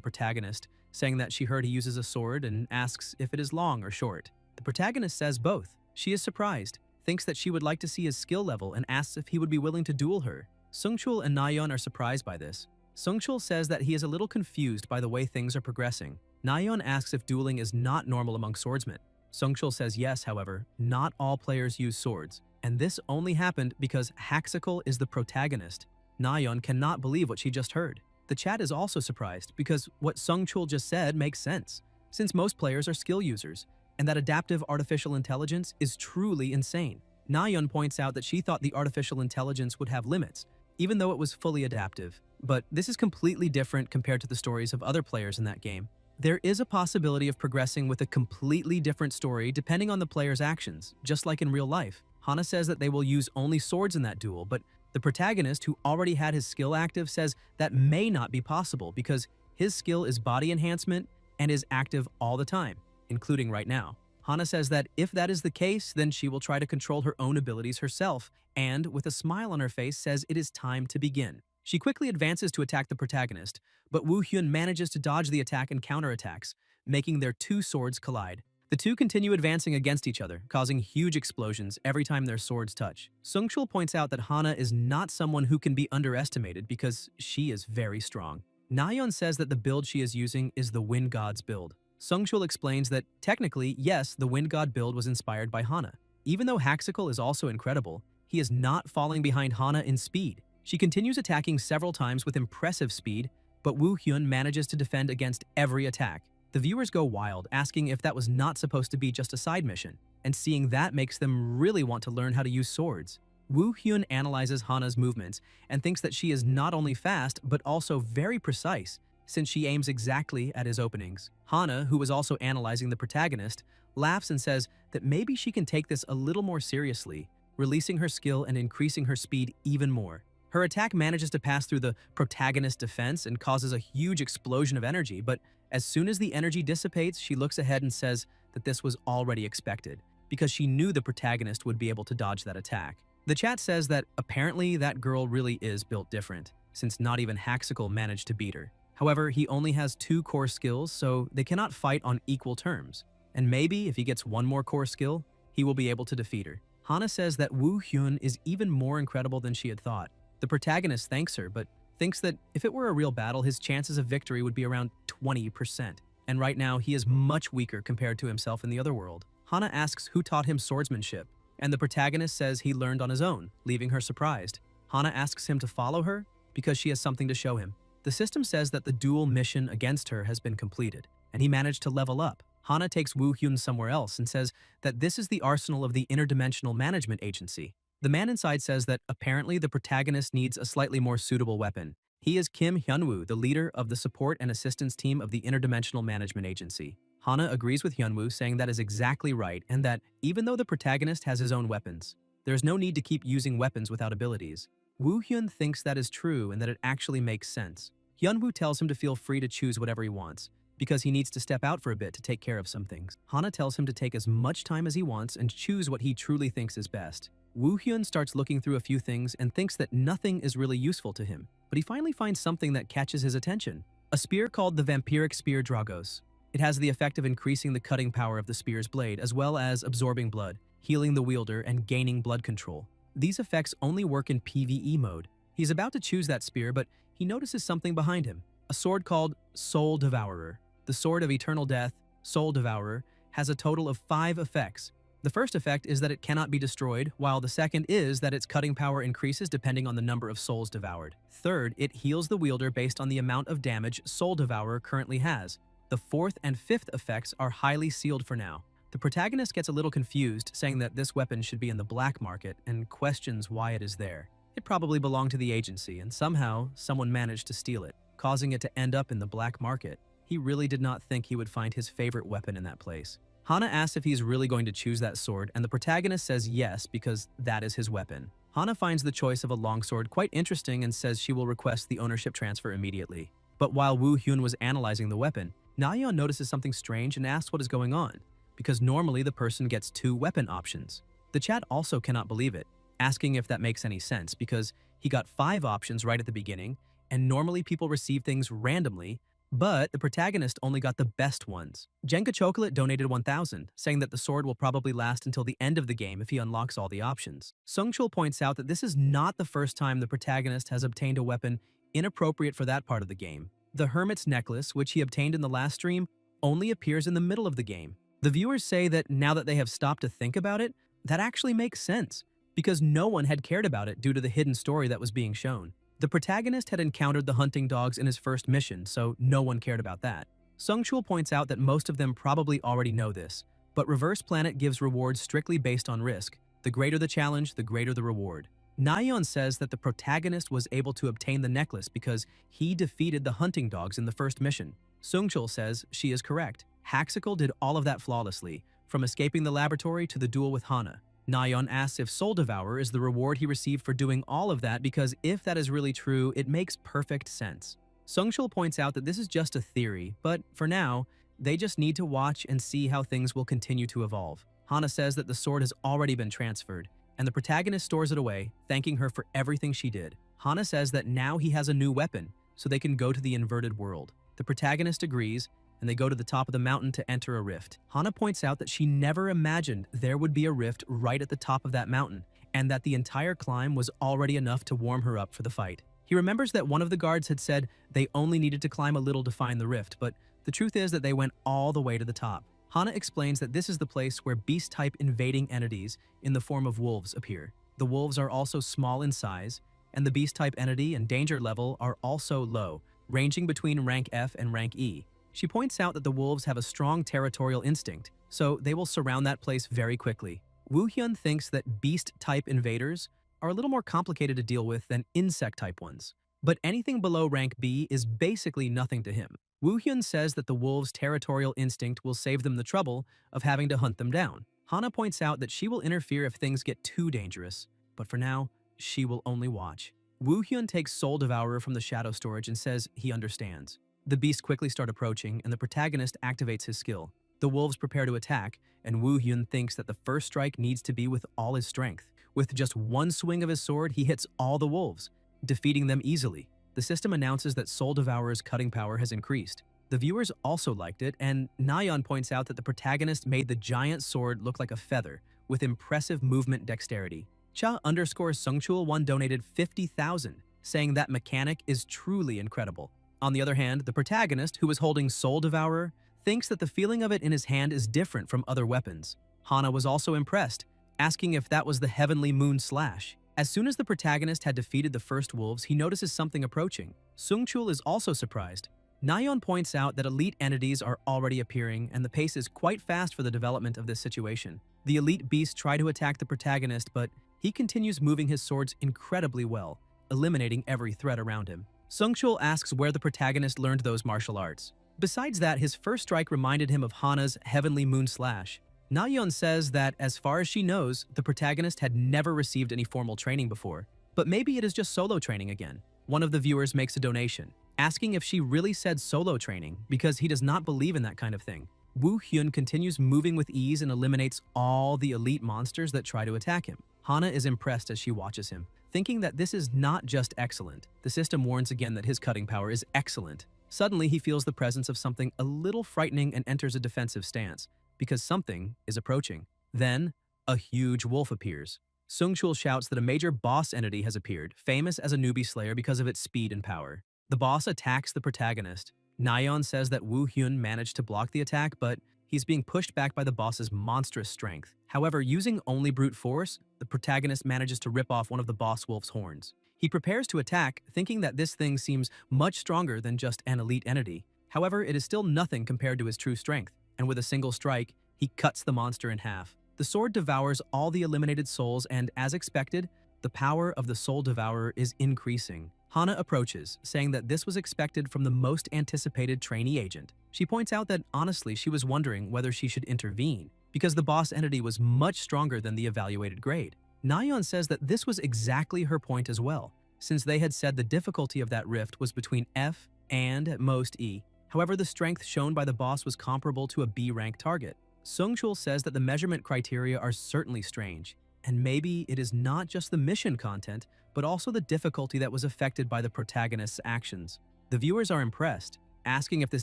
protagonist, saying that she heard he uses a sword and asks if it is long or short. The protagonist says both. She is surprised, thinks that she would like to see his skill level, and asks if he would be willing to duel her. Sungchul and Nayeon are surprised by this. Sungchul says that he is a little confused by the way things are progressing. Nayeon asks if dueling is not normal among swordsmen. Sungchul says yes, however, not all players use swords, and this only happened because Haxical is the protagonist, Nayeon cannot believe what she just heard. The chat is also surprised because what Sungchul just said makes sense, since most players are skill users, and that adaptive artificial intelligence is truly insane. Nayeon points out that she thought the artificial intelligence would have limits, even though it was fully adaptive. But this is completely different compared to the stories of other players in that game. There is a possibility of progressing with a completely different story depending on the player's actions, just like in real life. Hana says that they will use only swords in that duel, but the protagonist, who already had his skill active, says that may not be possible because his skill is body enhancement and is active all the time, including right now. Hana says that if that is the case, then she will try to control her own abilities herself, and with a smile on her face says it is time to begin. She quickly advances to attack the protagonist, but Woo Hyun manages to dodge the attack and counterattacks, making their two swords collide. The two continue advancing against each other, causing huge explosions every time their swords touch. Sungchul points out that Hana is not someone who can be underestimated because she is very strong. Nayeon says that the build she is using is the Wind God's build. Sungchul explains that technically, yes, the Wind God build was inspired by Hana. Even though Haxical is also incredible, he is not falling behind Hana in speed. She continues attacking several times with impressive speed, but Woo Hyun manages to defend against every attack. The viewers go wild, asking if that was not supposed to be just a side mission, and seeing that makes them really want to learn how to use swords. Woo Hyun analyzes Hana's movements and thinks that she is not only fast, but also very precise, since she aims exactly at his openings. Hana, who was also analyzing the protagonist, laughs and says that maybe she can take this a little more seriously, releasing her skill and increasing her speed even more. Her attack manages to pass through the protagonist's defense and causes a huge explosion of energy, but as soon as the energy dissipates, she looks ahead and says that this was already expected, because she knew the protagonist would be able to dodge that attack. The chat says that apparently that girl really is built different, since not even Haxical managed to beat her. However, he only has 2 core skills, so they cannot fight on equal terms. And maybe if he gets 1 more core skill, he will be able to defeat her. Hana says that Woo Hyun is even more incredible than she had thought. The protagonist thanks her, but thinks that if it were a real battle, his chances of victory would be around 20%. And right now, he is much weaker compared to himself in the other world. Hana asks who taught him swordsmanship, and the protagonist says he learned on his own, leaving her surprised. Hana asks him to follow her because she has something to show him. The system says that the duel mission against her has been completed, and he managed to level up. Hana takes Woo Hyun somewhere else and says that this is the arsenal of the Interdimensional Management Agency. The man inside says that apparently the protagonist needs a slightly more suitable weapon. He is Kim Hyunwoo, the leader of the support and assistance team of the Interdimensional Management Agency. Hana agrees with Hyunwoo, saying that is exactly right, and that even though the protagonist has his own weapons, there is no need to keep using weapons without abilities. Woo Hyun thinks that is true and that it actually makes sense. Hyunwoo tells him to feel free to choose whatever he wants, because he needs to step out for a bit to take care of some things. Hana tells him to take as much time as he wants and choose what he truly thinks is best. Woo Hyun starts looking through a few things and thinks that nothing is really useful to him, but he finally finds something that catches his attention. A spear called the Vampiric Spear Dragos. It has the effect of increasing the cutting power of the spear's blade, as well as absorbing blood, healing the wielder, and gaining blood control. These effects only work in PvE mode. He's about to choose that spear, but he notices something behind him. A sword called Soul Devourer. The Sword of Eternal Death, Soul Devourer, has a total of 5 effects. The first effect is that it cannot be destroyed, while the second is that its cutting power increases depending on the number of souls devoured. Third, it heals the wielder based on the amount of damage Soul Devourer currently has. The fourth and fifth effects are highly sealed for now. The protagonist gets a little confused, saying that this weapon should be in the black market, and questions why it is there. It probably belonged to the agency, and somehow someone managed to steal it, causing it to end up in the black market. He really did not think he would find his favorite weapon in that place. Hana asks if he's really going to choose that sword, and the protagonist says yes because that is his weapon. Hana finds the choice of a longsword quite interesting and says she will request the ownership transfer immediately. But while Woo Hyun was analyzing the weapon, Nayeon notices something strange and asks what is going on, because normally the person gets 2 weapon options. The chat also cannot believe it, asking if that makes any sense because he got 5 options right at the beginning, and normally people receive things randomly, but the protagonist only got the best ones. Jenga Chocolate donated 1,000, saying that the sword will probably last until the end of the game if he unlocks all the options. Sungchul points out that this is not the first time the protagonist has obtained a weapon inappropriate for that part of the game. The Hermit's Necklace, which he obtained in the last stream, only appears in the middle of the game. The viewers say that now that they have stopped to think about it, that actually makes sense, because no one had cared about it due to the hidden story that was being shown. The protagonist had encountered the hunting dogs in his first mission, so no one cared about that. Sungchul points out that most of them probably already know this, but Reverse Planet gives rewards strictly based on risk. The greater the challenge, the greater the reward. Nayeon says that the protagonist was able to obtain the necklace because he defeated the hunting dogs in the first mission. Sungchul says she is correct. Haxical did all of that flawlessly, from escaping the laboratory to the duel with Hana. Nayeon asks if Soul Devourer is the reward he received for doing all of that because if that is really true, it makes perfect sense. Sungchul points out that this is just a theory, but for now, they just need to watch and see how things will continue to evolve. Hana says that the sword has already been transferred, and the protagonist stores it away, thanking her for everything she did. Hana says that now he has a new weapon, so they can go to the inverted world. The protagonist agrees, and they go to the top of the mountain to enter a rift. Hana points out that she never imagined there would be a rift right at the top of that mountain, and that the entire climb was already enough to warm her up for the fight. He remembers that one of the guards had said they only needed to climb a little to find the rift, but the truth is that they went all the way to the top. Hana explains that this is the place where beast-type invading entities in the form of wolves appear. The wolves are also small in size, and the beast-type entity and danger level are also low, ranging between rank F and rank E. She points out that the wolves have a strong territorial instinct, so they will surround that place very quickly. Woo Hyun thinks that beast-type invaders are a little more complicated to deal with than insect-type ones, but anything below rank B is basically nothing to him. Woo Hyun says that the wolves' territorial instinct will save them the trouble of having to hunt them down. Hana points out that she will interfere if things get too dangerous, but for now, she will only watch. Woo Hyun takes Soul Devourer from the shadow storage and says he understands. The beasts quickly start approaching, and the protagonist activates his skill. The wolves prepare to attack, and Woo Hyun thinks that the first strike needs to be with all his strength. With just one swing of his sword, he hits all the wolves, defeating them easily. The system announces that Soul Devourer's cutting power has increased. The viewers also liked it, and Nayeon points out that the protagonist made the giant sword look like a feather, with impressive movement dexterity. Cha_Sungchul1 donated 50,000, saying that mechanic is truly incredible. On the other hand, the protagonist, who is holding Soul Devourer, thinks that the feeling of it in his hand is different from other weapons. Hana was also impressed, asking if that was the Heavenly Moon Slash. As soon as the protagonist had defeated the first wolves, he notices something approaching. Sungchul is also surprised. Nayeon points out that elite entities are already appearing, and the pace is quite fast for the development of this situation. The elite beasts try to attack the protagonist, but he continues moving his swords incredibly well, eliminating every threat around him. Sungchul asks where the protagonist learned those martial arts. Besides that, his first strike reminded him of Hana's Heavenly Moon Slash. Nayeon says that, as far as she knows, the protagonist had never received any formal training before. But maybe it is just solo training again. One of the viewers makes a donation, asking if she really said solo training because he does not believe in that kind of thing. Woo Hyun continues moving with ease and eliminates all the elite monsters that try to attack him. Hana is impressed as she watches him, thinking that this is not just excellent. The system warns again that his cutting power is excellent. Suddenly, he feels the presence of something a little frightening and enters a defensive stance, because something is approaching. Then, a huge wolf appears. Sungchul shouts that a major boss entity has appeared, famous as a newbie slayer because of its speed and power. The boss attacks the protagonist. Nayeon says that Woo Hyun managed to block the attack, but he's being pushed back by the boss's monstrous strength. However, using only brute force, the protagonist manages to rip off one of the boss wolf's horns. He prepares to attack, thinking that this thing seems much stronger than just an elite entity. However, it is still nothing compared to his true strength, and with a single strike, he cuts the monster in half. The sword devours all the eliminated souls, and as expected, the power of the Soul Devourer is increasing. Hana approaches, saying that this was expected from the most anticipated trainee agent. She points out that honestly she was wondering whether she should intervene, because the boss entity was much stronger than the evaluated grade. Nayeon says that this was exactly her point as well, since they had said the difficulty of that rift was between F and, at most, E. However, the strength shown by the boss was comparable to a B-rank target. Sungchul says that the measurement criteria are certainly strange, and maybe it is not just the mission content, but also the difficulty that was affected by the protagonist's actions. The viewers are impressed, asking if this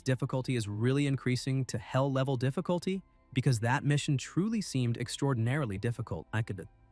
difficulty is really increasing to hell-level difficulty, because that mission truly seemed extraordinarily difficult.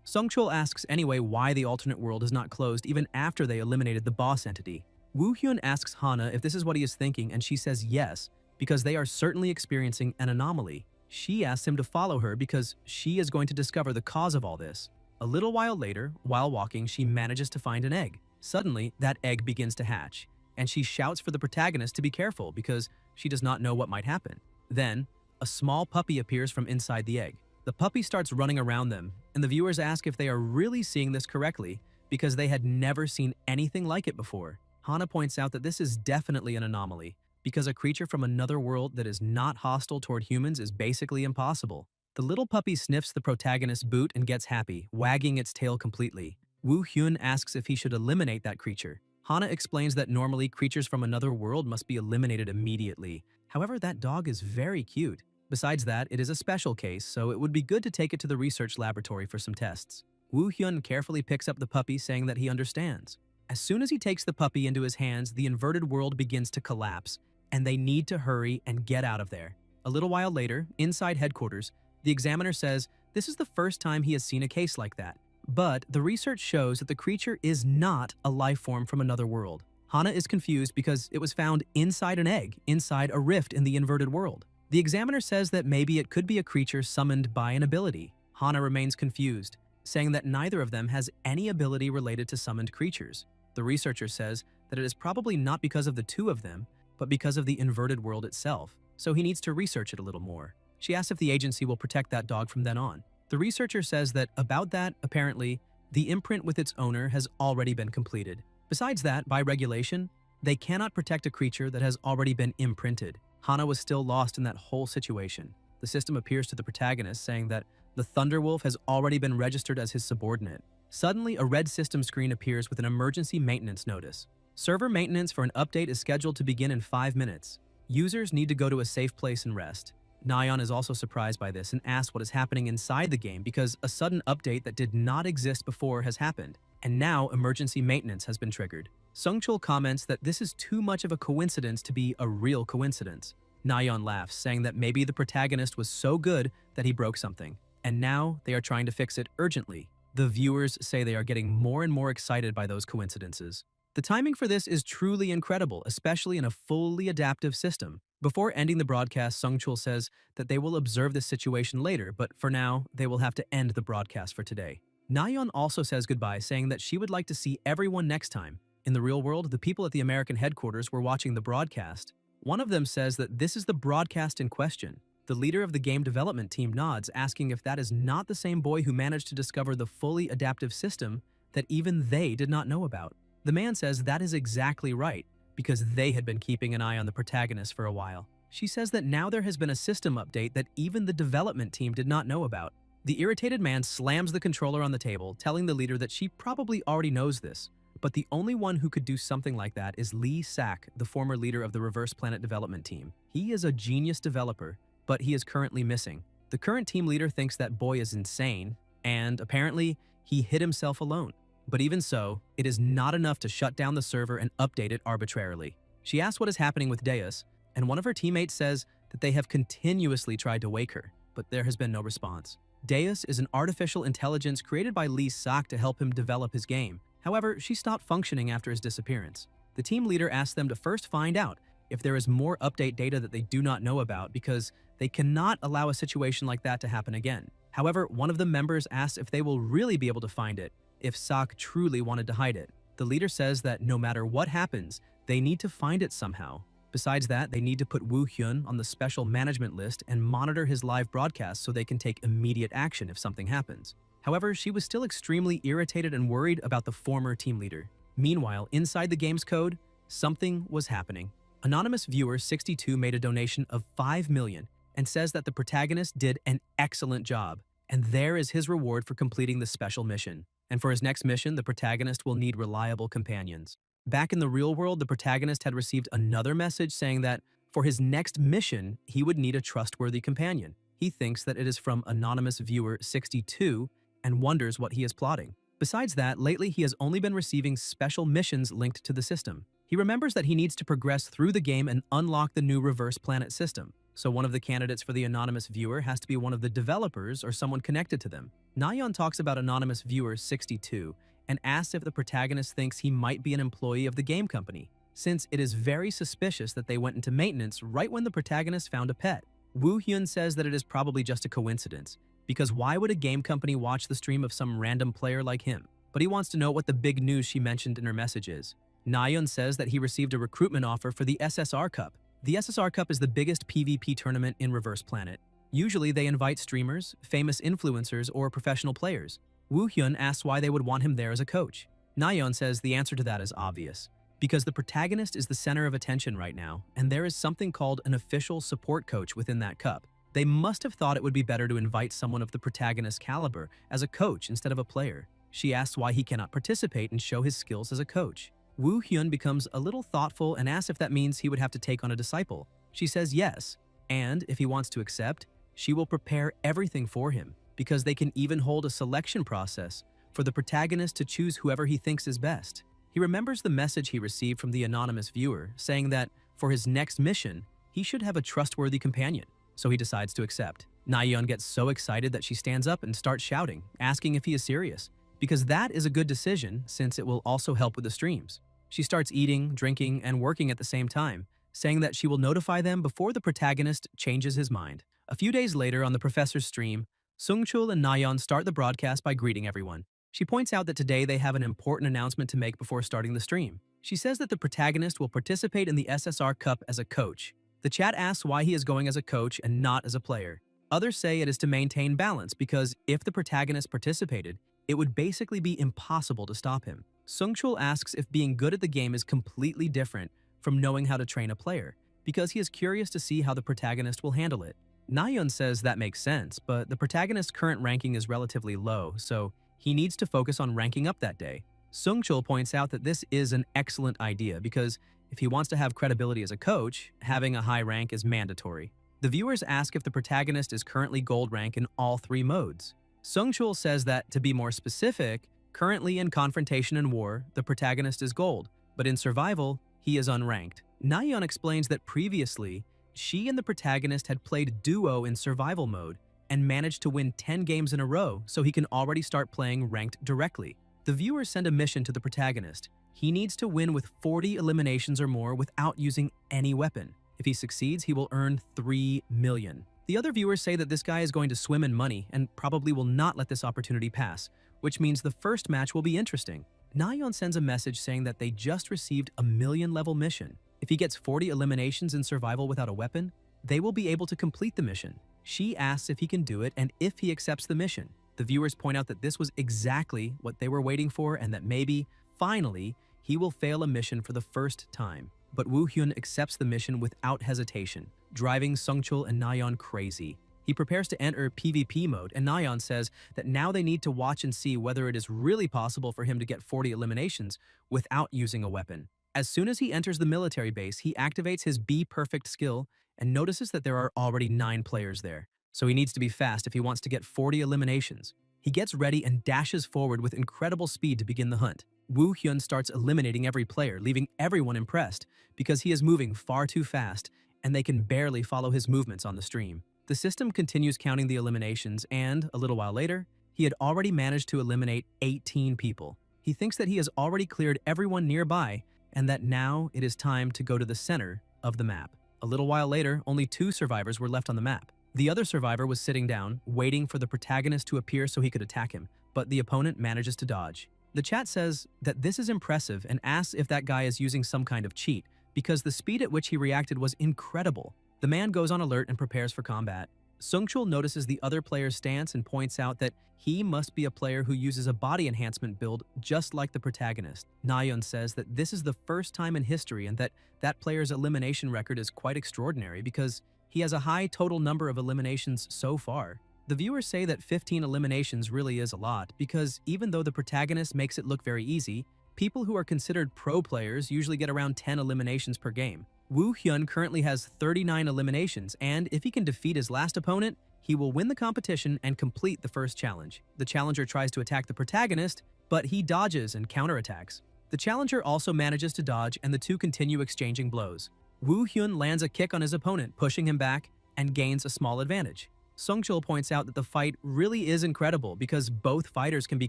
Sungchul asks anyway why the alternate world is not closed even after they eliminated the boss entity. Woo Hyun asks Hana if this is what he is thinking, and she says yes, because they are certainly experiencing an anomaly. She asks him to follow her because she is going to discover the cause of all this. A little while later, while walking, she manages to find an egg. Suddenly, that egg begins to hatch, and she shouts for the protagonist to be careful because she does not know what might happen. Then, a small puppy appears from inside the egg. The puppy starts running around them, and the viewers ask if they are really seeing this correctly because they had never seen anything like it before. Hana points out that this is definitely an anomaly, because a creature from another world that is not hostile toward humans is basically impossible. The little puppy sniffs the protagonist's boot and gets happy, wagging its tail completely. Woo Hyun asks if he should eliminate that creature. Hana explains that normally creatures from another world must be eliminated immediately. However, that dog is very cute. Besides that, it is a special case, so it would be good to take it to the research laboratory for some tests. Woo Hyun carefully picks up the puppy, saying that he understands. As soon as he takes the puppy into his hands, the inverted world begins to collapse, and they need to hurry and get out of there. A little while later, inside headquarters, the examiner says this is the first time he has seen a case like that. But the research shows that the creature is not a life form from another world. Hana is confused because it was found inside an egg, inside a rift in the inverted world. The examiner says that maybe it could be a creature summoned by an ability. Hana remains confused, saying that neither of them has any ability related to summoned creatures. The researcher says that it is probably not because of the two of them, but because of the inverted world itself, so he needs to research it a little more. She asks if the agency will protect that dog from then on. The researcher says that about that, apparently, the imprint with its owner has already been completed. Besides that, by regulation, they cannot protect a creature that has already been imprinted. Hana was still lost in that whole situation. The system appears to the protagonist, saying that the Thunderwolf has already been registered as his subordinate. Suddenly, a red system screen appears with an emergency maintenance notice. Server maintenance for an update is scheduled to begin in 5 minutes. Users need to go to a safe place and rest. Nayeon is also surprised by this and asks what is happening inside the game because a sudden update that did not exist before has happened, and now emergency maintenance has been triggered. Sungchul comments that this is too much of a coincidence to be a real coincidence. Nayeon laughs, saying that maybe the protagonist was so good that he broke something, and now they are trying to fix it urgently. The viewers say they are getting more and more excited by those coincidences. The timing for this is truly incredible, especially in a fully adaptive system. Before ending the broadcast, Sungchul says that they will observe this situation later, but for now, they will have to end the broadcast for today. Nayeon also says goodbye, saying that she would like to see everyone next time. In the real world, the people at the American headquarters were watching the broadcast. One of them says that this is the broadcast in question. The leader of the game development team nods, asking if that is not the same boy who managed to discover the fully adaptive system that even they did not know about. The man says that is exactly right, because they had been keeping an eye on the protagonist for a while. She says that now there has been a system update that even the development team did not know about. The irritated man slams the controller on the table, telling the leader that she probably already knows this. But the only one who could do something like that is Lee Sak, the former leader of the Reverse Planet development team. He is a genius developer, but he is currently missing. The current team leader thinks that boy is insane, and apparently, he hit himself alone. But even so, it is not enough to shut down the server and update it arbitrarily. She asks what is happening with Deus, and one of her teammates says that they have continuously tried to wake her, but there has been no response. Deus is an artificial intelligence created by Lee Sak to help him develop his game. However, she stopped functioning after his disappearance. The team leader asked them to first find out if there is more update data that they do not know about because they cannot allow a situation like that to happen again. However, one of the members asks if they will really be able to find it if Sak truly wanted to hide it. The leader says that no matter what happens, they need to find it somehow. Besides that, they need to put Woo Hyun on the special management list and monitor his live broadcast so they can take immediate action if something happens. However, she was still extremely irritated and worried about the former team leader. Meanwhile, inside the game's code, something was happening. Anonymous Viewer 62 made a donation of 5 million and says that the protagonist did an excellent job, and there is his reward for completing the special mission. And for his next mission, the protagonist will need reliable companions. Back in the real world, the protagonist had received another message saying that for his next mission, he would need a trustworthy companion. He thinks that it is from Anonymous Viewer 62 and wonders what he is plotting. Besides that, lately he has only been receiving special missions linked to the system. He remembers that he needs to progress through the game and unlock the new Reverse Planet system. So one of the candidates for the Anonymous Viewer has to be one of the developers or someone connected to them. Nayeon talks about Anonymous Viewer 62 and asks if the protagonist thinks he might be an employee of the game company, since it is very suspicious that they went into maintenance right when the protagonist found a pet. Woo Hyun says that it is probably just a coincidence, because why would a game company watch the stream of some random player like him? but he wants to know what the big news she mentioned in her message is. Nayeon says that he received a recruitment offer for the SSR Cup. The SSR Cup is the biggest PvP tournament in Reverse Planet. Usually they invite streamers, famous influencers, or professional players. Woo-hyun asks why they would want him there as a coach. Nayeon says the answer to that is obvious. Because the protagonist is the center of attention right now, and there is something called an official support coach within that cup. They must have thought it would be better to invite someone of the protagonist's caliber as a coach instead of a player. She asks why he cannot participate and show his skills as a coach. Woo-hyun becomes a little thoughtful and asks if that means he would have to take on a disciple. She says yes, and if he wants to accept, she will prepare everything for him, because they can even hold a selection process for the protagonist to choose whoever he thinks is best. He remembers the message he received from the anonymous viewer, saying that for his next mission, he should have a trustworthy companion, so he decides to accept. Nayeon gets so excited that she stands up and starts shouting, asking if he is serious, because that is a good decision since it will also help with the streams. She starts eating, drinking, and working at the same time, saying that she will notify them before the protagonist changes his mind. A few days later on the professor's stream, Sungchul and Nayeon start the broadcast by greeting everyone. She points out that today they have an important announcement to make before starting the stream. She says that the protagonist will participate in the SSR Cup as a coach. The chat asks why he is going as a coach and not as a player. Others say it is to maintain balance because if the protagonist participated, it would basically be impossible to stop him. Sungchul asks if being good at the game is completely different from knowing how to train a player, because he is curious to see how the protagonist will handle it. Nayeon says that makes sense, but the protagonist's current ranking is relatively low, so he needs to focus on ranking up that day. Sungchul points out that this is an excellent idea because if he wants to have credibility as a coach, having a high rank is mandatory. The viewers ask if the protagonist is currently gold rank in all 3 modes. Sungchul says that, to be more specific, currently in Confrontation and War, the protagonist is gold, but in Survival, he is unranked. Nayeon explains that previously, she and the protagonist had played duo in Survival mode and managed to win 10 games in a row, so he can already start playing ranked directly. The viewers send a mission to the protagonist. He needs to win with 40 eliminations or more without using any weapon. If he succeeds, he will earn 3 million. The other viewers say that this guy is going to swim in money and probably will not let this opportunity pass, which means the first match will be interesting. Nayeon sends a message saying that they just received a 1,000,000 level mission. If he gets 40 eliminations in Survival without a weapon, they will be able to complete the mission. She asks if he can do it and if he accepts the mission. The viewers point out that this was exactly what they were waiting for and that maybe, finally, he will fail a mission for the first time. But Woo-hyun accepts the mission without hesitation, driving Sungchul and Nayeon crazy. He prepares to enter PvP mode, and Nayeon says that now they need to watch and see whether it is really possible for him to get 40 eliminations without using a weapon. As soon as he enters the military base, he activates his Be Perfect skill and notices that there are already 9 players there. So he needs to be fast if he wants to get 40 eliminations. He gets ready and dashes forward with incredible speed to begin the hunt. Woo-hyun starts eliminating every player, leaving everyone impressed because he is moving far too fast and they can barely follow his movements on the stream. The system continues counting the eliminations and, a little while later, he had already managed to eliminate 18 people. He thinks that he has already cleared everyone nearby and that now it is time to go to the center of the map. A little while later, only 2 survivors were left on the map. The other survivor was sitting down, waiting for the protagonist to appear so he could attack him, but the opponent manages to dodge. The chat says that this is impressive and asks if that guy is using some kind of cheat, because the speed at which he reacted was incredible. The man goes on alert and prepares for combat. Sungchul notices the other player's stance and points out that he must be a player who uses a body enhancement build just like the protagonist. Nayeon says that this is the first time in history and that that player's elimination record is quite extraordinary because he has a high total number of eliminations so far. The viewers say that 15 eliminations really is a lot because even though the protagonist makes it look very easy, people who are considered pro players usually get around 10 eliminations per game. Woo-hyun currently has 39 eliminations, and if he can defeat his last opponent, he will win the competition and complete the first challenge. The challenger tries to attack the protagonist, but he dodges and counterattacks. The challenger also manages to dodge and the 2 continue exchanging blows. Woo-hyun lands a kick on his opponent, pushing him back, and gains a small advantage. Sungchul points out that the fight really is incredible because both fighters can be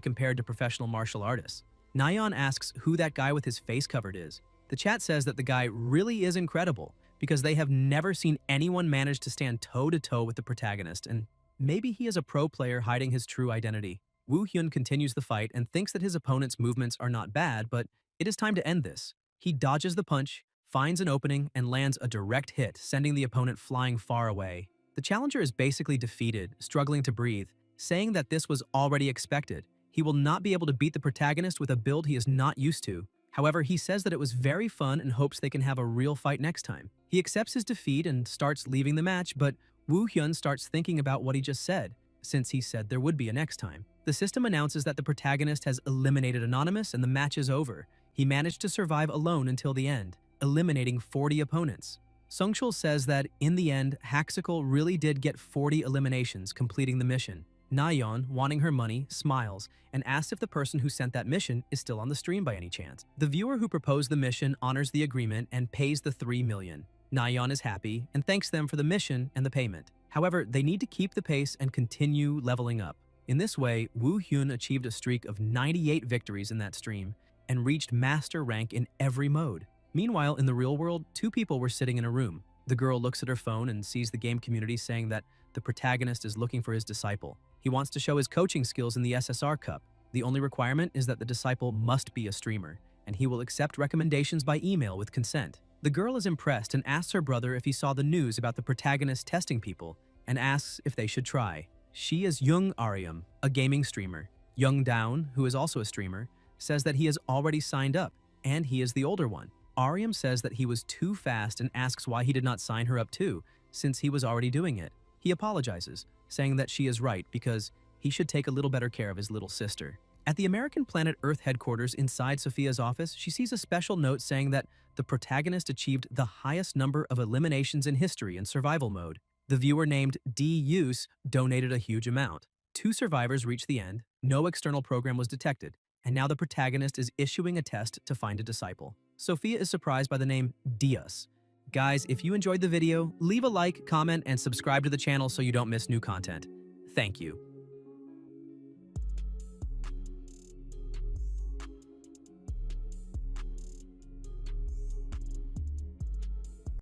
compared to professional martial artists. Nayeon asks who that guy with his face covered is. The chat says that the guy really is incredible because they have never seen anyone manage to stand toe-to-toe with the protagonist, and maybe he is a pro player hiding his true identity. Woo Hyun continues the fight and thinks that his opponent's movements are not bad, but it is time to end this. He dodges the punch, finds an opening, and lands a direct hit, sending the opponent flying far away. The challenger is basically defeated, struggling to breathe, saying that this was already expected. He will not be able to beat the protagonist with a build he is not used to. However, he says that it was very fun and hopes they can have a real fight next time. He accepts his defeat and starts leaving the match, but Woo Hyun starts thinking about what he just said, since he said there would be a next time. The system announces that the protagonist has eliminated Anonymous and the match is over. He managed to survive alone until the end, eliminating 40 opponents. Sungchul says that, in the end, Haxical really did get 40 eliminations, completing the mission. Nayeon, wanting her money, smiles and asks if the person who sent that mission is still on the stream by any chance. The viewer who proposed the mission honors the agreement and pays the 3 million. Nayeon is happy and thanks them for the mission and the payment. However, they need to keep the pace and continue leveling up. In this way, Woo Hyun achieved a streak of 98 victories in that stream and reached master rank in every mode. Meanwhile, in the real world, 2 people were sitting in a room. The girl looks at her phone and sees the game community saying that the protagonist is looking for his disciple. He wants to show his coaching skills in the SSR Cup. The only requirement is that the disciple must be a streamer, and he will accept recommendations by email with consent. The girl is impressed and asks her brother if he saw the news about the protagonist testing people, and asks if they should try. She is Jung Aryum, a gaming streamer. Young Down, who is also a streamer, says that he has already signed up, and he is the older one. Aryum says that he was too fast and asks why he did not sign her up too, since he was already doing it. He apologizes, saying that she is right because he should take a little better care of his little sister. At the American Planet Earth headquarters inside Sophia's office, she sees a special note saying that the protagonist achieved the highest number of eliminations in history in survival mode. The viewer named D. Use donated a huge amount. 2 survivors reached the end, no external program was detected, and now the protagonist is issuing a test to find a disciple. Sophia is surprised by the name Dias. Guys, if you enjoyed the video, leave a like, comment, and subscribe to the channel so you don't miss new content. Thank you.